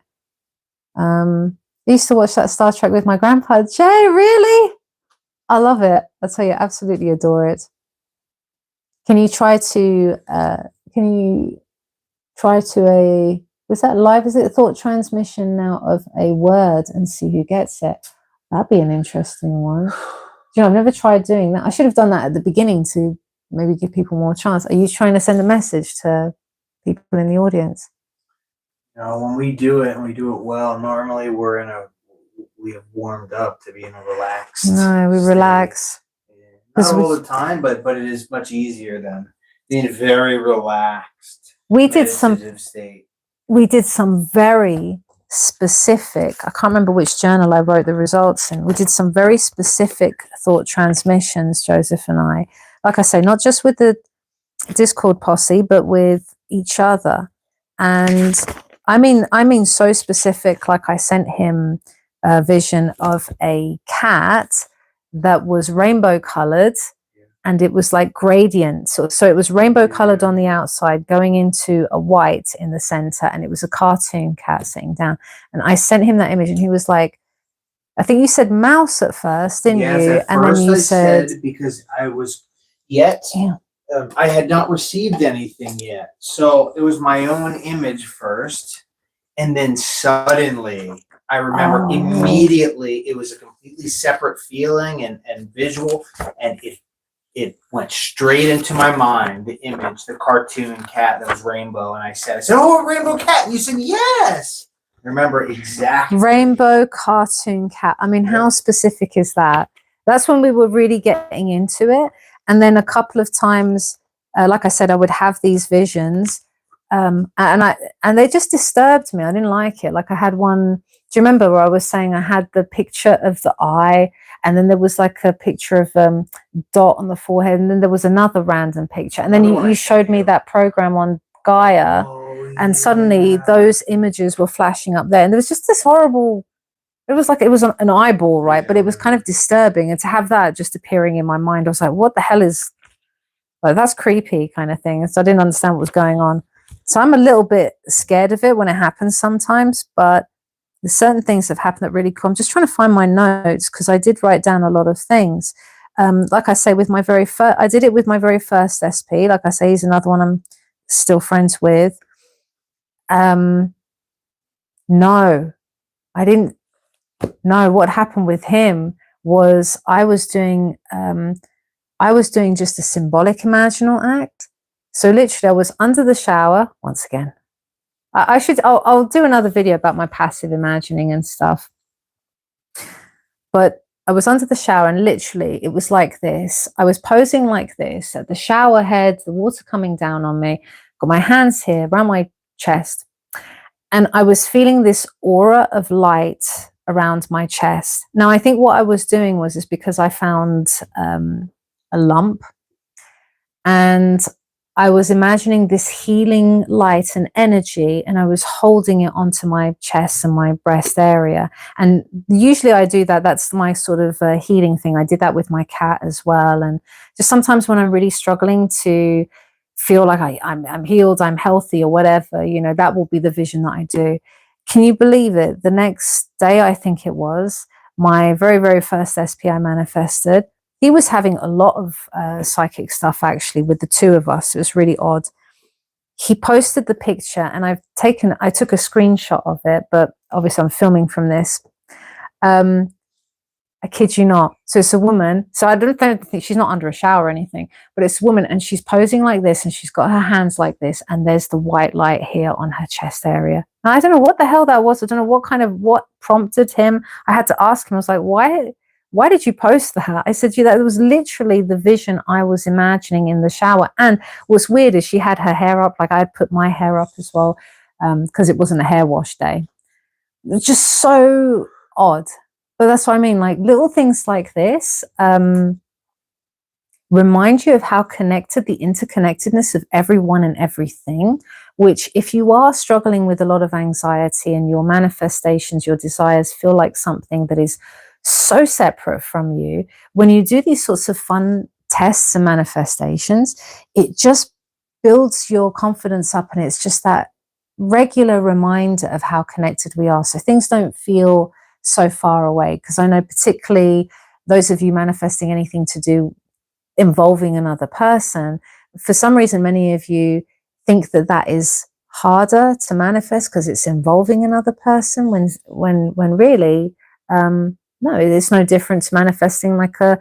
S1: I used to watch that Star Trek with my grandpa. Jay, really? I love it. I tell you, absolutely adore it. Can you try to was that live? Is it a thought transmission now of a word and see who gets it? That'd be an interesting one. You know, I've never tried doing that. I should have done that at the beginning to maybe give people more chance. Are you trying to send a message to people in the audience?
S3: No, when we do it and we do it well, normally we have warmed up to be in a relaxed.
S1: No, we
S3: state.
S1: Relax.
S3: Yeah. Not all the time, but it is much easier than being very relaxed.
S1: We did some
S3: state.
S1: We did some very specific, I can't remember which journal I wrote the results in. We did some very specific thought transmissions, Joseph and I. Like I say, not just with the Discord posse, but with each other. And I mean so specific, like I sent him a vision of a cat that was rainbow colored, and it was like gradient. So it was rainbow colored on the outside going into a white in the center, and it was a cartoon cat sitting down. And I sent him that image, and he was like, I think you said mouse at first, didn't you?
S3: At
S1: and
S3: first
S1: then you
S3: I
S1: said
S3: because I was yet I had not received anything yet. So it was my own image first, and then suddenly I remember immediately it was a completely separate feeling and visual, and it went straight into my mind, the image, the cartoon cat that was rainbow, and I said, oh, a rainbow cat, and you said, yes. I remember exactly.
S1: Rainbow cartoon cat. I mean, how specific is that? That's when we were really getting into it. And then a couple of times, like I said, I would have these visions, and they just disturbed me. I didn't like it. Like I had one. Do you remember where I was saying I had the picture of the eye, and then there was like a picture of dot on the forehead, and then there was another random picture, and then you showed me that program on Gaia, and suddenly those images were flashing up there, and there was just this horrible. It was like it was an eyeball, right? But it was kind of disturbing, and to have that just appearing in my mind, I was like, "What the hell is like? That's creepy," kind of thing. And so I didn't understand what was going on. So I'm a little bit scared of it when it happens sometimes, but there's certain things that have happened that really cool. I'm just trying to find my notes because I did write down a lot of things. Like I say, with my very first, I did it with my very first SP. Like I say, he's another one I'm still friends with. No, I didn't. No, what happened with him was I was doing just a symbolic imaginal act. So literally, I was under the shower once again. I'll do another video about my passive imagining and stuff. But I was under the shower, and literally it was like this. I was posing like this at the shower head, the water coming down on me, got my hands here around my chest, and I was feeling this aura of light around my chest. Now, I think what I was doing is because I found a lump, and I was imagining this healing light and energy, and I was holding it onto my chest and my breast area. And usually I do that. That's my sort of healing thing. I did that with my cat as well. And just sometimes when I'm really struggling to feel like I'm healed, I'm healthy or whatever, you know, that will be the vision that I do. Can you believe it? The next day, I think it was, my very, very first SP I manifested. He was having a lot of psychic stuff actually with the two of us. It was really odd. He posted the picture, and I took a screenshot of it, but obviously I'm filming from this. I kid you not. So it's a woman. So I don't think she's not under a shower or anything, but it's a woman, and she's posing like this, and she's got her hands like this, and there's the white light here on her chest area. And I don't know what the hell that was. I don't know what prompted him. I had to ask him. I was like, why did you post that? I said, that was literally the vision I was imagining in the shower. And what's weird is she had her hair up, like I'd put my hair up as well, because it wasn't a hair wash day. It was just so odd. But that's what I mean, like little things like this remind you of how connected, the interconnectedness of everyone and everything, which if you are struggling with a lot of anxiety and your manifestations, your desires feel like something that is so separate from you, when you do these sorts of fun tests and manifestations, it just builds your confidence up, and it's just that regular reminder of how connected we are. So things don't feel so far away, because I know particularly those of you manifesting anything to do involving another person, for some reason many of you think that that is harder to manifest because it's involving another person, when really no, it's no different to manifesting like a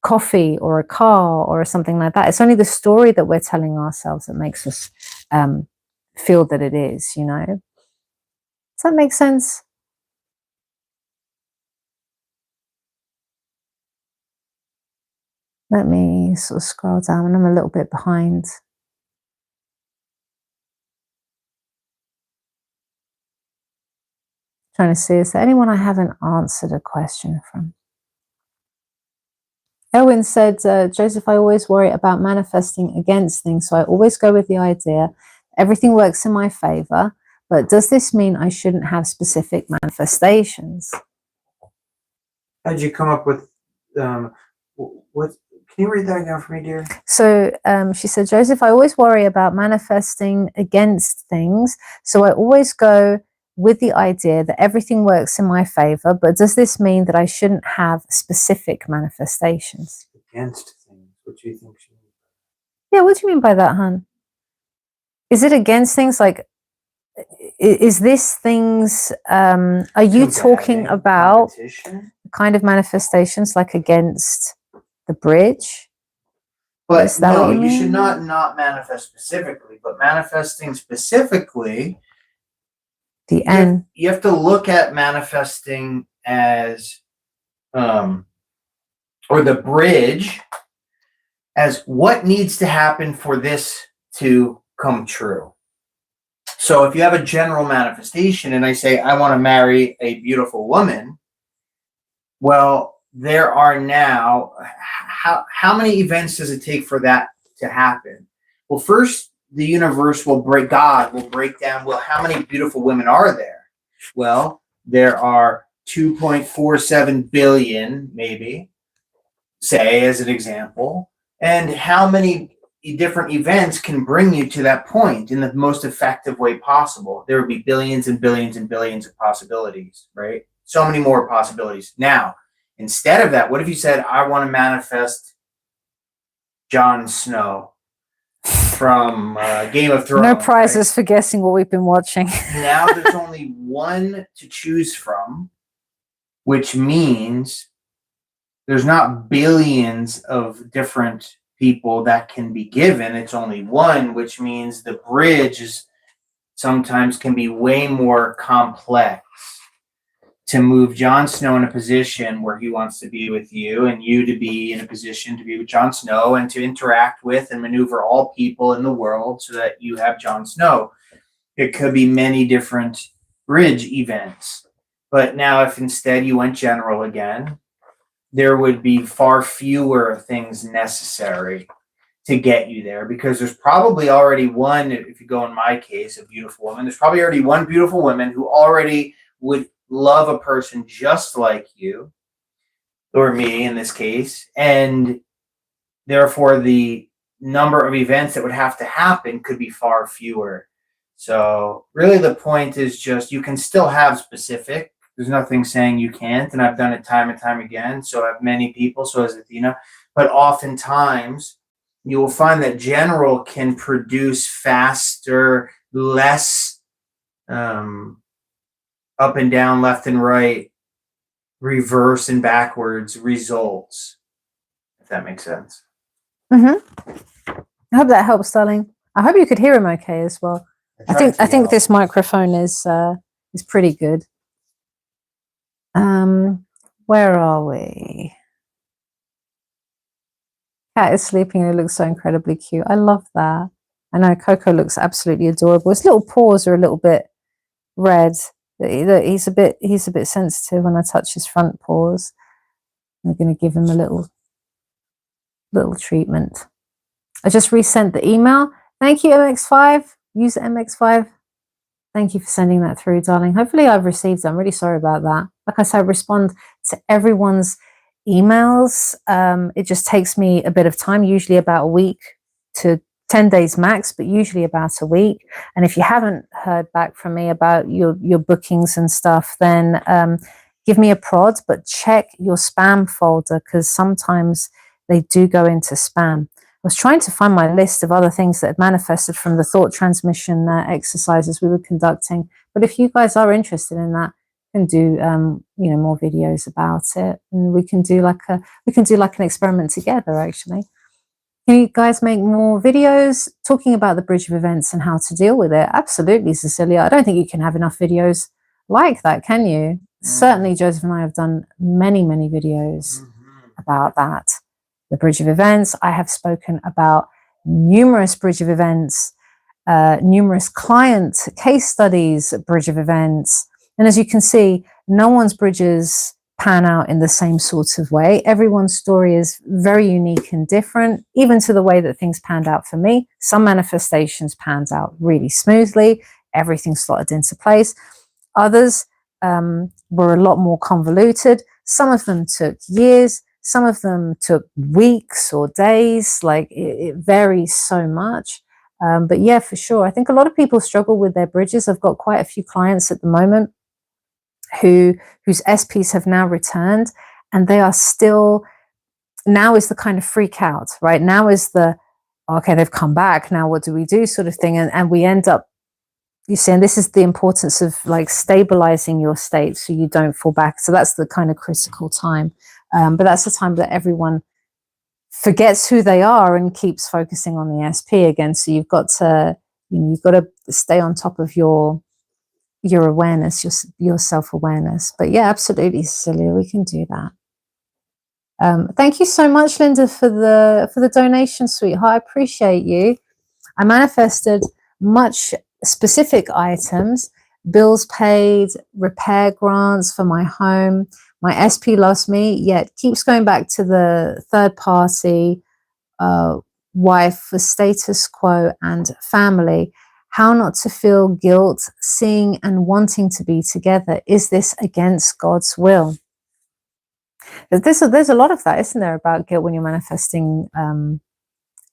S1: coffee or a car or something like that. It's only the story that we're telling ourselves that makes us feel that it is, you know. Does that make sense? Let me sort of scroll down, and I'm a little bit behind. Trying to see, is there anyone I haven't answered a question from? Elwin said, Joseph, I always worry about manifesting against things, so I always go with the idea everything works in my favor, but does this mean I shouldn't have specific manifestations?
S3: How'd you come up with what? Can you read that again for me, dear?
S1: So she said, Joseph, I always worry about manifesting against things, so I always go with the idea that everything works in my favor, but does this mean that I shouldn't have specific manifestations?
S3: Against things? What do you think she means?
S1: Yeah, what do you mean by that, hon? Is it against things? Like, is this things, are you talking about kind of manifestations like against the bridge?
S3: But no, you should not manifest specifically, but manifesting specifically,
S1: the end.
S3: You have to look at manifesting as or the bridge as what needs to happen for this to come true. So if you have a general manifestation and I say I want to marry a beautiful woman, well, there are now how many events does it take for that to happen? Well, first the universe will break, God will break down, well, how many beautiful women are there? Well, there are 2.47 billion, maybe, say, as an example. And how many different events can bring you to that point in the most effective way possible? There would be billions and billions and billions of possibilities, right? So many more possibilities. Now, instead of that, what if you said, I want to manifest Jon Snow from Game of Thrones?
S1: No prizes
S3: right?
S1: for guessing what we've been watching.
S3: Now there's only one to choose from, which means there's not billions of different people that can be given. It's only one, which means the bridge is sometimes can be way more complex to move Jon Snow in a position where he wants to be with you, and you to be in a position to be with Jon Snow, and to interact with and maneuver all people in the world so that you have Jon Snow. It could be many different bridge events. But now if instead you went general again, there would be far fewer things necessary to get you there, because there's probably already one, if you go in my case, a beautiful woman, there's probably already one beautiful woman who already would love a person just like you, or me in this case, and therefore the number of events that would have to happen could be far fewer. So really the point is just you can still have specific. There's nothing saying you can't, and I've done it time and time again. So have many people, so has Athena. But oftentimes you will find that general can produce faster, less up and down, left and right, reverse and backwards results, if that makes sense.
S1: Mm-hmm. I hope that helps, darling. I hope you could hear him okay as well. I think this microphone is pretty good. Where are we? Cat is sleeping and it looks so incredibly cute. I love that. I know Coco looks absolutely adorable. His little paws are a little bit red. He's a bit sensitive when I touch his front paws. I'm going to give him a little treatment. I just resent the email. Thank you, MX5. Use MX5. Thank you for sending that through, darling. Hopefully I've received it. I'm really sorry about that. Like I said, I respond to everyone's emails. It just takes me a bit of time, usually about a week to 10 days max, but usually about a week. And if you haven't heard back from me about your bookings and stuff, then give me a prod, but check your spam folder, because sometimes they do go into spam. I was trying to find my list of other things that had manifested from the thought transmission exercises we were conducting. But if you guys are interested in that, we can do more videos about it, and we can do like an experiment together. Actually, can you guys make more videos talking about the bridge of events and how to deal with it? Absolutely, Cecilia. I don't think you can have enough videos like that, can you? Certainly, Joseph and I have done many videos about that. The bridge of events. I have spoken about numerous bridge of events, numerous client case studies, bridge of events. And as you can see, no one's bridges pan out in the same sort of way. Everyone's story is very unique and different, even to the way that things panned out for me. Some manifestations panned out really smoothly. Everything slotted into place. Others were a lot more convoluted. Some of them took years. Some of them took weeks or days. Like it varies so much. But yeah, for sure. I think a lot of people struggle with their bridges. I've got quite a few clients at the moment whose SPs have now returned, and they are still, now is the kind of freak out, right? Now is the, okay, they've come back. Now what do we do sort of thing? And we end up, you see, and this is the importance of like stabilizing your state so you don't fall back. So that's the kind of critical time. But that's the time that everyone forgets who they are and keeps focusing on the SP again. So you've got to, you've got to stay on top of your awareness, your self-awareness. But yeah, absolutely, Cecilia, we can do that. Thank you so much, Linda, for the donation, sweetheart. I appreciate you. I manifested much specific items, bills paid, repair grants for my home. My SP loves me, yet keeps going back to the third party, wife for status quo and family. How not to feel guilt, seeing and wanting to be together. Is this against God's will? There's a lot of that, isn't there, about guilt when you're manifesting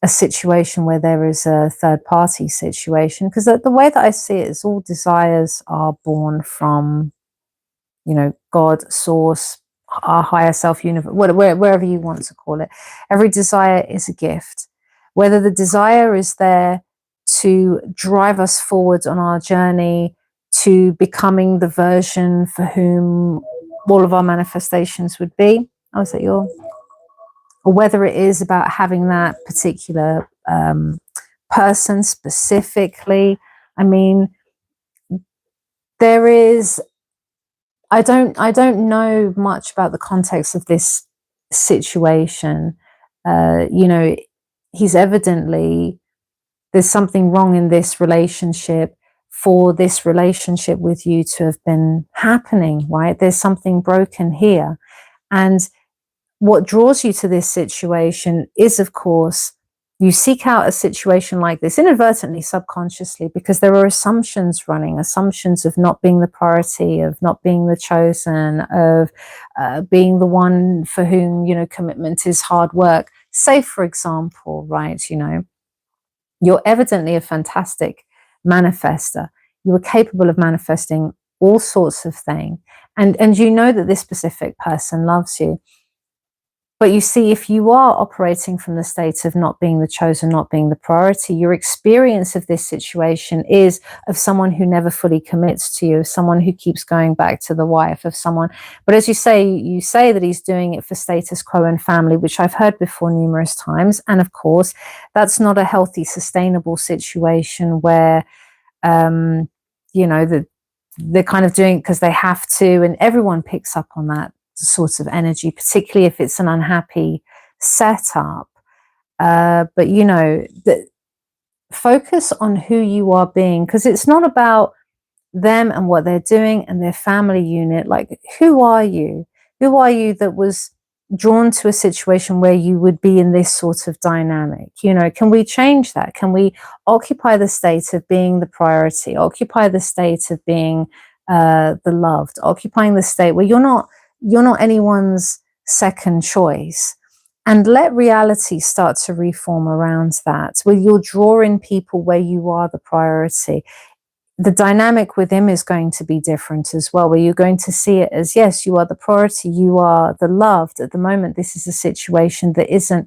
S1: a situation where there is a third party situation? Because the way that I see it is all desires are born from, God, source, our higher self, universe, wherever you want to call it. Every desire is a gift. Whether the desire is there to drive us forward on our journey to becoming the version for whom all of our manifestations would be. Oh, is that your? Or whether it is about having that particular person specifically. I mean, there is, I don't know much about the context of this situation. He's evidently, there's something wrong in this relationship for this relationship with you to have been happening, right? There's something broken here. And what draws you to this situation is, of course, you seek out a situation like this inadvertently, subconsciously, because there are assumptions running, assumptions of not being the priority, of not being the chosen, of being the one for whom, commitment is hard work. Say, for example, right, you're evidently a fantastic manifester. You are capable of manifesting all sorts of things. And you know that this specific person loves you. But you see, if you are operating from the state of not being the chosen, not being the priority, your experience of this situation is of someone who never fully commits to you, someone who keeps going back to the wife, of someone. But as you say that he's doing it for status quo and family, which I've heard before numerous times. And of course, that's not a healthy, sustainable situation where, they're kind of doing it because they have to, and everyone picks up on that sort of energy, particularly if it's an unhappy setup. But focus on who you are being, because it's not about them and what they're doing and their family unit. Like, who are you? Who are you that was drawn to a situation where you would be in this sort of dynamic? You know, can we change that? Can we occupy the state of being the priority, occupy the state of being the loved, occupying the state where you're not anyone's second choice, and let reality start to reform around that, where you're drawing people where you are the priority. The dynamic with him is going to be different as well, where you're going to see it as, yes, you are the priority, you are the loved. At the moment, this is a situation that isn't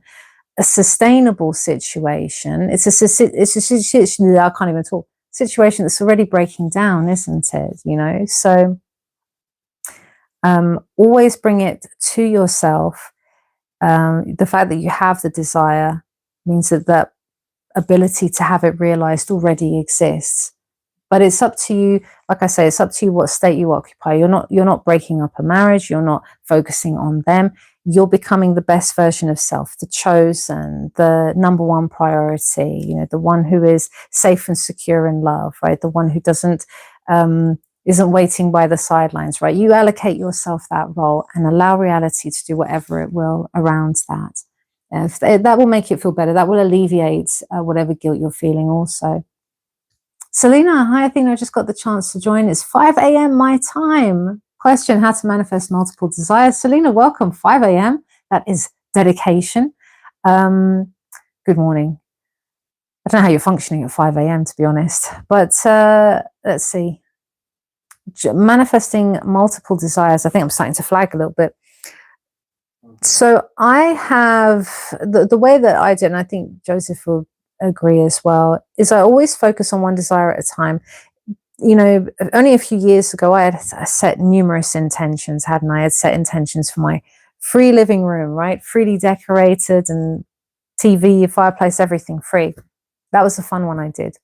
S1: a sustainable situation. It's a situation that I can't even talk, situation that's already breaking down, isn't it? You know, so always bring it to yourself. The fact that you have the desire means that that ability to have it realized already exists. But it's up to you, like I say, it's up to you what state you occupy. You're not breaking up a marriage, you're not focusing on them. You're becoming the best version of self, the chosen, the number one priority, you know, the one who is safe and secure in love, right? The one who doesn't isn't waiting by the sidelines, right? You allocate yourself that role and allow reality to do whatever it will around that. That will make it feel better. That will alleviate whatever guilt you're feeling also. Selena, hi, I think I just got the chance to join. It's 5 a.m. my time. Question, how to manifest multiple desires. Selena, welcome, 5 a.m. That is dedication. Good morning. I don't know how you're functioning at 5 a.m. to be honest, but let's see. Manifesting multiple desires. I think I'm starting to flag a little bit. So I have, the way that I do, and I think Joseph will agree as well, is I always focus on one desire at a time. You know, only a few years ago, I had set numerous intentions, hadn't I? I had set intentions for my free living room, right? Freely decorated and TV, fireplace, everything free. That was a fun one I did.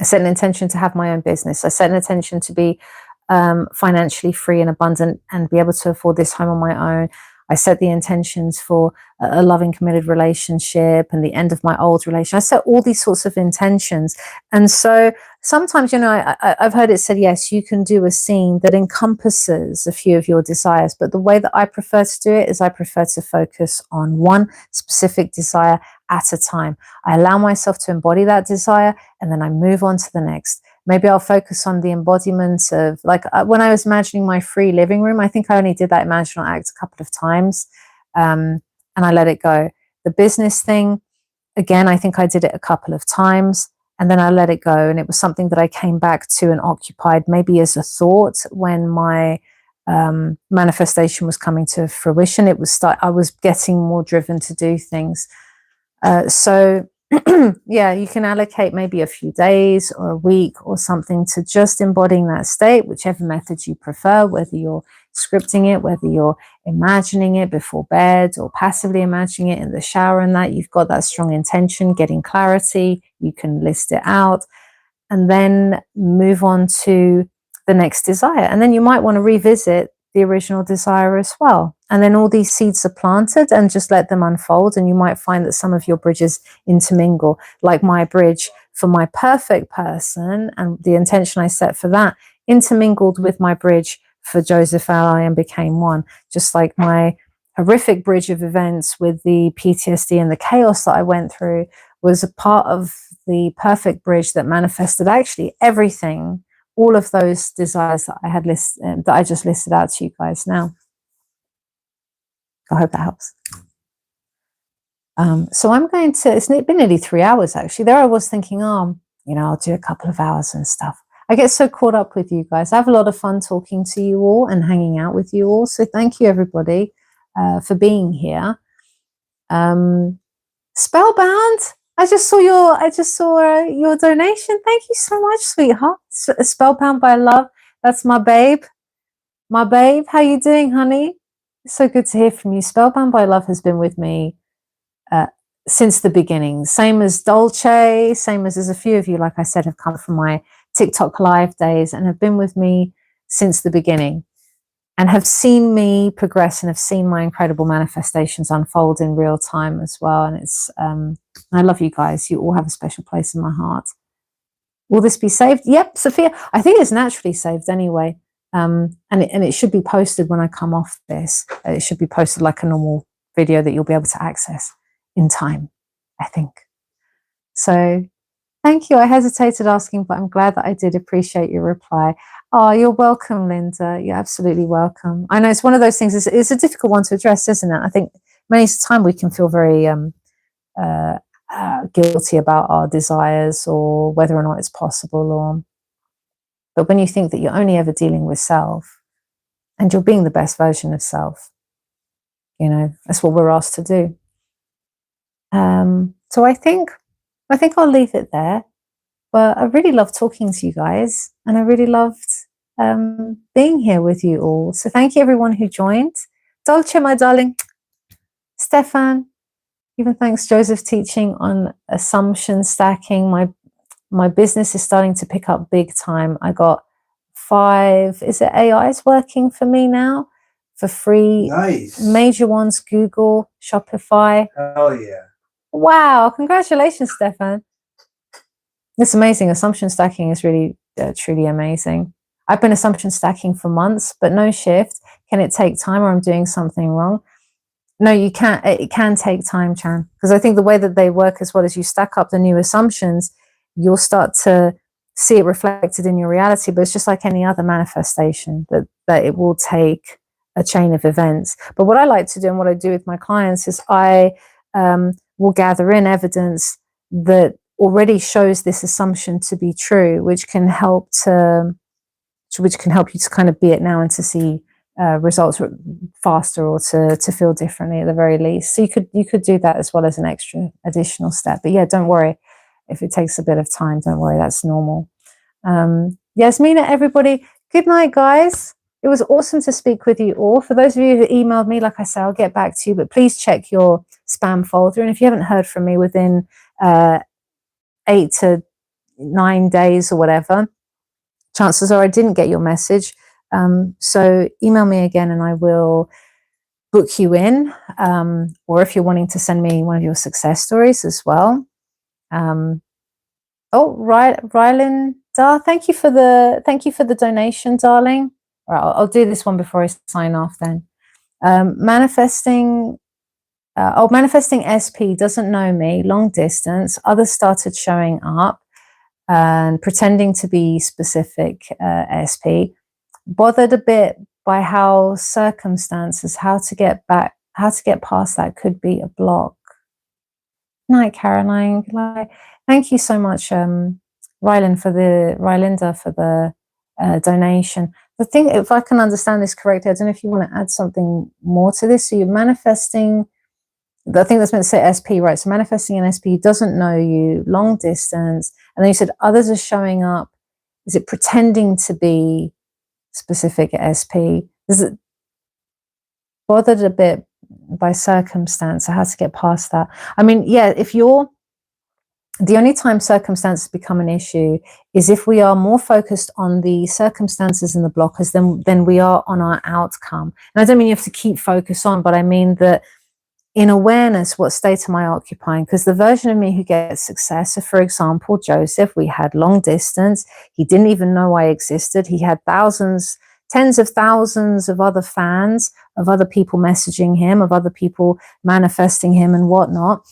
S1: I set an intention to have my own business. I set an intention to be financially free and abundant and be able to afford this home on my own. I set the intentions for a loving, committed relationship and the end of my old relation. I set all these sorts of intentions. And so sometimes, you know, I've heard it said, yes, you can do a scene that encompasses a few of your desires. But the way that I prefer to do it is I prefer to focus on one specific desire at a time. I allow myself to embody that desire and then I move on to the next. Maybe I'll focus on the embodiment of, like, when I was imagining my free living room, I think I only did that imaginal act a couple of times, and I let it go. The business thing, again, I think I did it a couple of times, and then I let it go. And it was something that I came back to and occupied maybe as a thought when my manifestation was coming to fruition. I was getting more driven to do things. So yeah, you can allocate maybe a few days or a week or something to just embodying that state, whichever method you prefer, whether you're scripting it, whether you're imagining it before bed or passively imagining it in the shower, and that you've got that strong intention, getting clarity, you can list it out and then move on to the next desire. And then you might want to revisit the original desire as well. And then all these seeds are planted and just let them unfold. And you might find that some of your bridges intermingle, like my bridge for my perfect person and the intention I set for that intermingled with my bridge for Joseph Alai and became one. Just like my horrific bridge of events with the PTSD and the chaos that I went through was a part of the perfect bridge that manifested actually everything, all of those desires that I had that I just listed out to you guys now. I hope that helps. So I'm going to, it's been nearly 3 hours actually. There I was thinking, oh, you know, I'll do a couple of hours and stuff. I get so caught up with you guys. I have a lot of fun talking to you all and hanging out with you all. So thank you everybody for being here. Spellbound, I just saw your donation. Thank you so much, sweetheart. Spellbound by Love. That's my babe. My babe, how you doing, honey? It's so good to hear from you. Spellbound by Love has been with me since the beginning. Same as Dolce, same as there's a few of you, like I said, have come from my TikTok live days and have been with me since the beginning and have seen me progress and have seen my incredible manifestations unfold in real time as well. And it's I love you guys. You all have a special place in my heart. Will this be saved? Yep, Sophia. I think it's naturally saved anyway. And it should be posted when I come off this. It should be posted like a normal video that you'll be able to access in time, I think. So thank you. I hesitated asking, but I'm glad that I did appreciate your reply. Oh, you're welcome, Linda. You're absolutely welcome. I know it's one of those things, it's a difficult one to address, isn't it? I think many times we can feel very guilty about our desires or whether or not it's possible. But when you think that you're only ever dealing with self and you're being the best version of self, you know, that's what we're asked to do. So I think I'll leave it there. But I really loved talking to you guys, and I really loved being here with you all. So thank you everyone who joined. Dolce, my darling. Stefan, even thanks, Joseph, teaching on assumption stacking. My business is starting to pick up big time. I got 5, is it AIs working for me now? For free.
S2: Nice.
S1: Major ones, Google, Shopify.
S2: Hell yeah.
S1: Wow, congratulations, Stefan. It's amazing. Assumption stacking is really, truly amazing. I've been assumption stacking for months, but no shift. Can it take time, or I'm doing something wrong? No, you can't. It can take time, Chan, because I think the way that they work as well as you stack up the new assumptions, you'll start to see it reflected in your reality. But it's just like any other manifestation, that it will take a chain of events. But what I like to do, and what I do with my clients, is I will gather in evidence that already shows this assumption to be true, which can help you to kind of be it now and to see results faster, or to feel differently at the very least. So you could do that as well as an extra additional step. But yeah, don't worry if it takes a bit of time. Don't worry, that's normal. Yasmina, everybody, good night, guys. It was awesome to speak with you all. For those of you who emailed me, like I said, I'll get back to you, but please check your spam folder. And if you haven't heard from me within 8 to 9 days or whatever, chances are I didn't get your message. So email me again and I will book you in. Or if you're wanting to send me one of your success stories as well. Rylan Dar, thank you for the donation, darling. All right, I'll do this one before I sign off then. Manifesting SP doesn't know me, long distance. Others started showing up and pretending to be specific SP. Bothered a bit by how circumstances, how to get past that could be a block. Night, Caroline. Thank you so much, Rylinda, for the donation. The thing, if I can understand this correctly, I don't know if you want to add something more to this. So you're manifesting, I think that's meant to say SP, right? So manifesting an SP who doesn't know you, long distance, and then you said others are showing up. Is it pretending to be specific SP? Is it bothered a bit by circumstance? So how to get past that? I mean, yeah, the only time circumstances become an issue is if we are more focused on the circumstances and the blockers than we are on our outcome. And I don't mean you have to keep focus on, but I mean that in awareness, what state am I occupying? Because the version of me who gets success, so for example, Joseph, we had long distance. He didn't even know I existed. He had tens of thousands of other fans, of other people messaging him, of other people manifesting him and whatnot.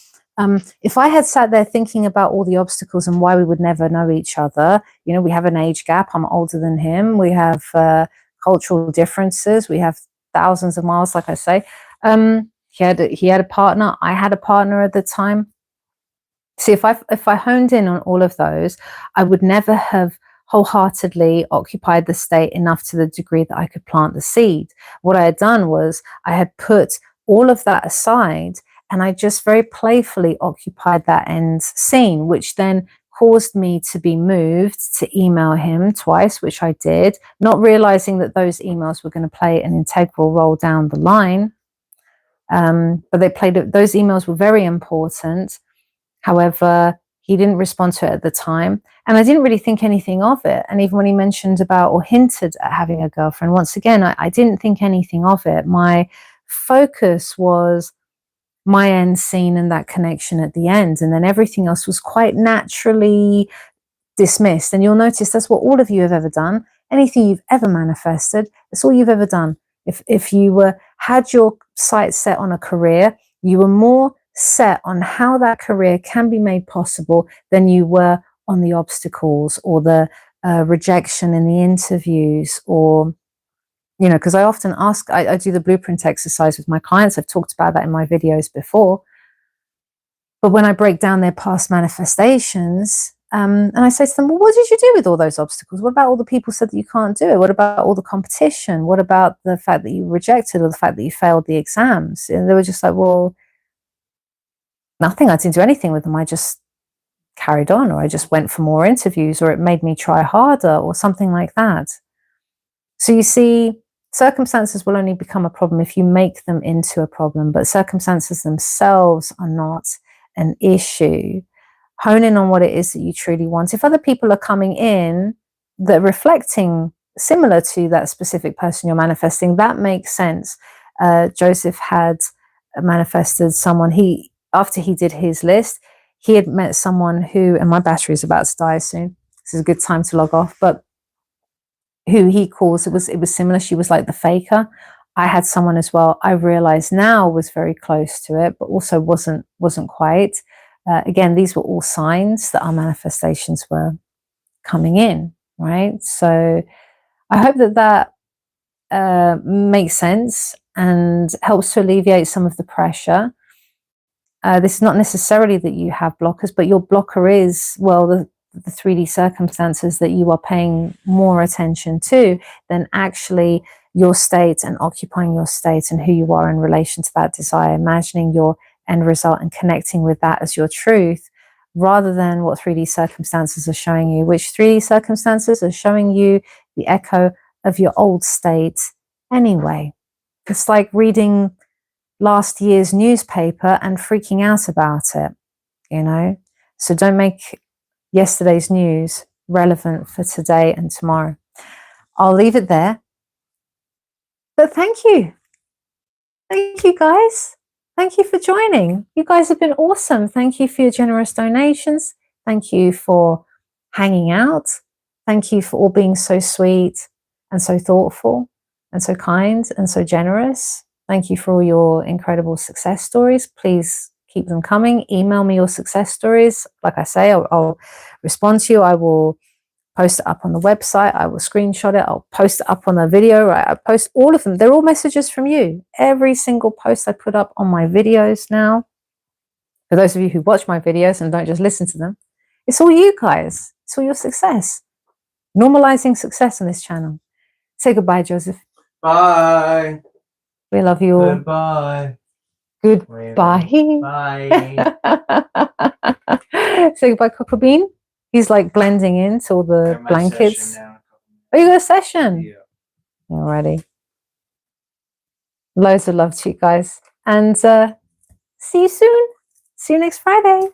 S1: If I had sat there thinking about all the obstacles and why we would never know each other, you know, we have an age gap. I'm older than him. We have cultural differences. We have thousands of miles, like I say. He had a partner. I had a partner at the time. See, if I honed in on all of those, I would never have wholeheartedly occupied the state enough to the degree that I could plant the seed. What I had done was I had put all of that aside, and I just very playfully occupied that end scene, which then caused me to be moved to email him twice, which I did, not realizing that those emails were going to play an integral role down the line. But those emails were very important. However, he didn't respond to it at the time, and I didn't really think anything of it. And even when he mentioned about or hinted at having a girlfriend, once again, I didn't think anything of it. My focus was my end scene and that connection at the end, and then everything else was quite naturally dismissed. And you'll notice that's what all of you have ever done. Anything you've ever manifested, that's all you've ever done. If you had your sights set on a career, you were more set on how that career can be made possible than you were on the obstacles or the rejection in the interviews, or, you know, because I often ask, I do the blueprint exercise with my clients. I've talked about that in my videos before. But when I break down their past manifestations, and I say to them, well, what did you do with all those obstacles? What about all the people said that you can't do it? What about all the competition? What about the fact that you rejected, or the fact that you failed the exams? And they were just like, well, nothing. I didn't do anything with them. I just carried on, or I just went for more interviews, or it made me try harder, or something like that. So you see, circumstances will only become a problem if you make them into a problem, but circumstances themselves are not an issue. Hone in on what it is that you truly want. If other people are coming in that are reflecting similar to that specific person you're manifesting, that makes sense. Joseph had manifested someone, after he did his list, he had met someone who, and my battery is about to die soon, this is a good time to log off, but who he calls, it was similar. She was like the faker. I had someone as well, I realize now, was very close to it, but also wasn't quite. Again, these were all signs that our manifestations were coming in, right? So I hope that makes sense and helps to alleviate some of the pressure. This is not necessarily that you have blockers, but your blocker is, well, the 3D circumstances that you are paying more attention to than actually your state and occupying your state and who you are in relation to that desire, imagining your end result and connecting with that as your truth, rather than what 3D circumstances are showing you, which 3D circumstances are showing you the echo of your old state anyway. It's like reading last year's newspaper and freaking out about it, you know? So don't make yesterday's news relevant for today and tomorrow. I'll leave it there. But thank you. Thank you, guys. Thank you for joining. You guys have been awesome. Thank you for your generous donations. Thank you for hanging out. Thank you for all being so sweet and so thoughtful and so kind and so generous. Thank you for all your incredible success stories. Please keep them coming. Email me your success stories. Like I say, I'll respond to you. I will post it up on the website. I will screenshot it. I'll post it up on the video. Right? I post all of them. They're all messages from you. Every single post I put up on my videos now, for those of you who watch my videos and don't just listen to them, it's all you guys. It's all your success. Normalizing success on this channel. Say goodbye, Joseph.
S3: Bye.
S1: We love you all.
S3: Goodbye.
S1: Goodbye.
S3: Bye.
S1: Say goodbye, Cocoa Bean. He's like blending into all the blankets. Oh, you got a session?
S3: Yeah.
S1: Alrighty. Loads of love to you guys. And see you soon. See you next Friday.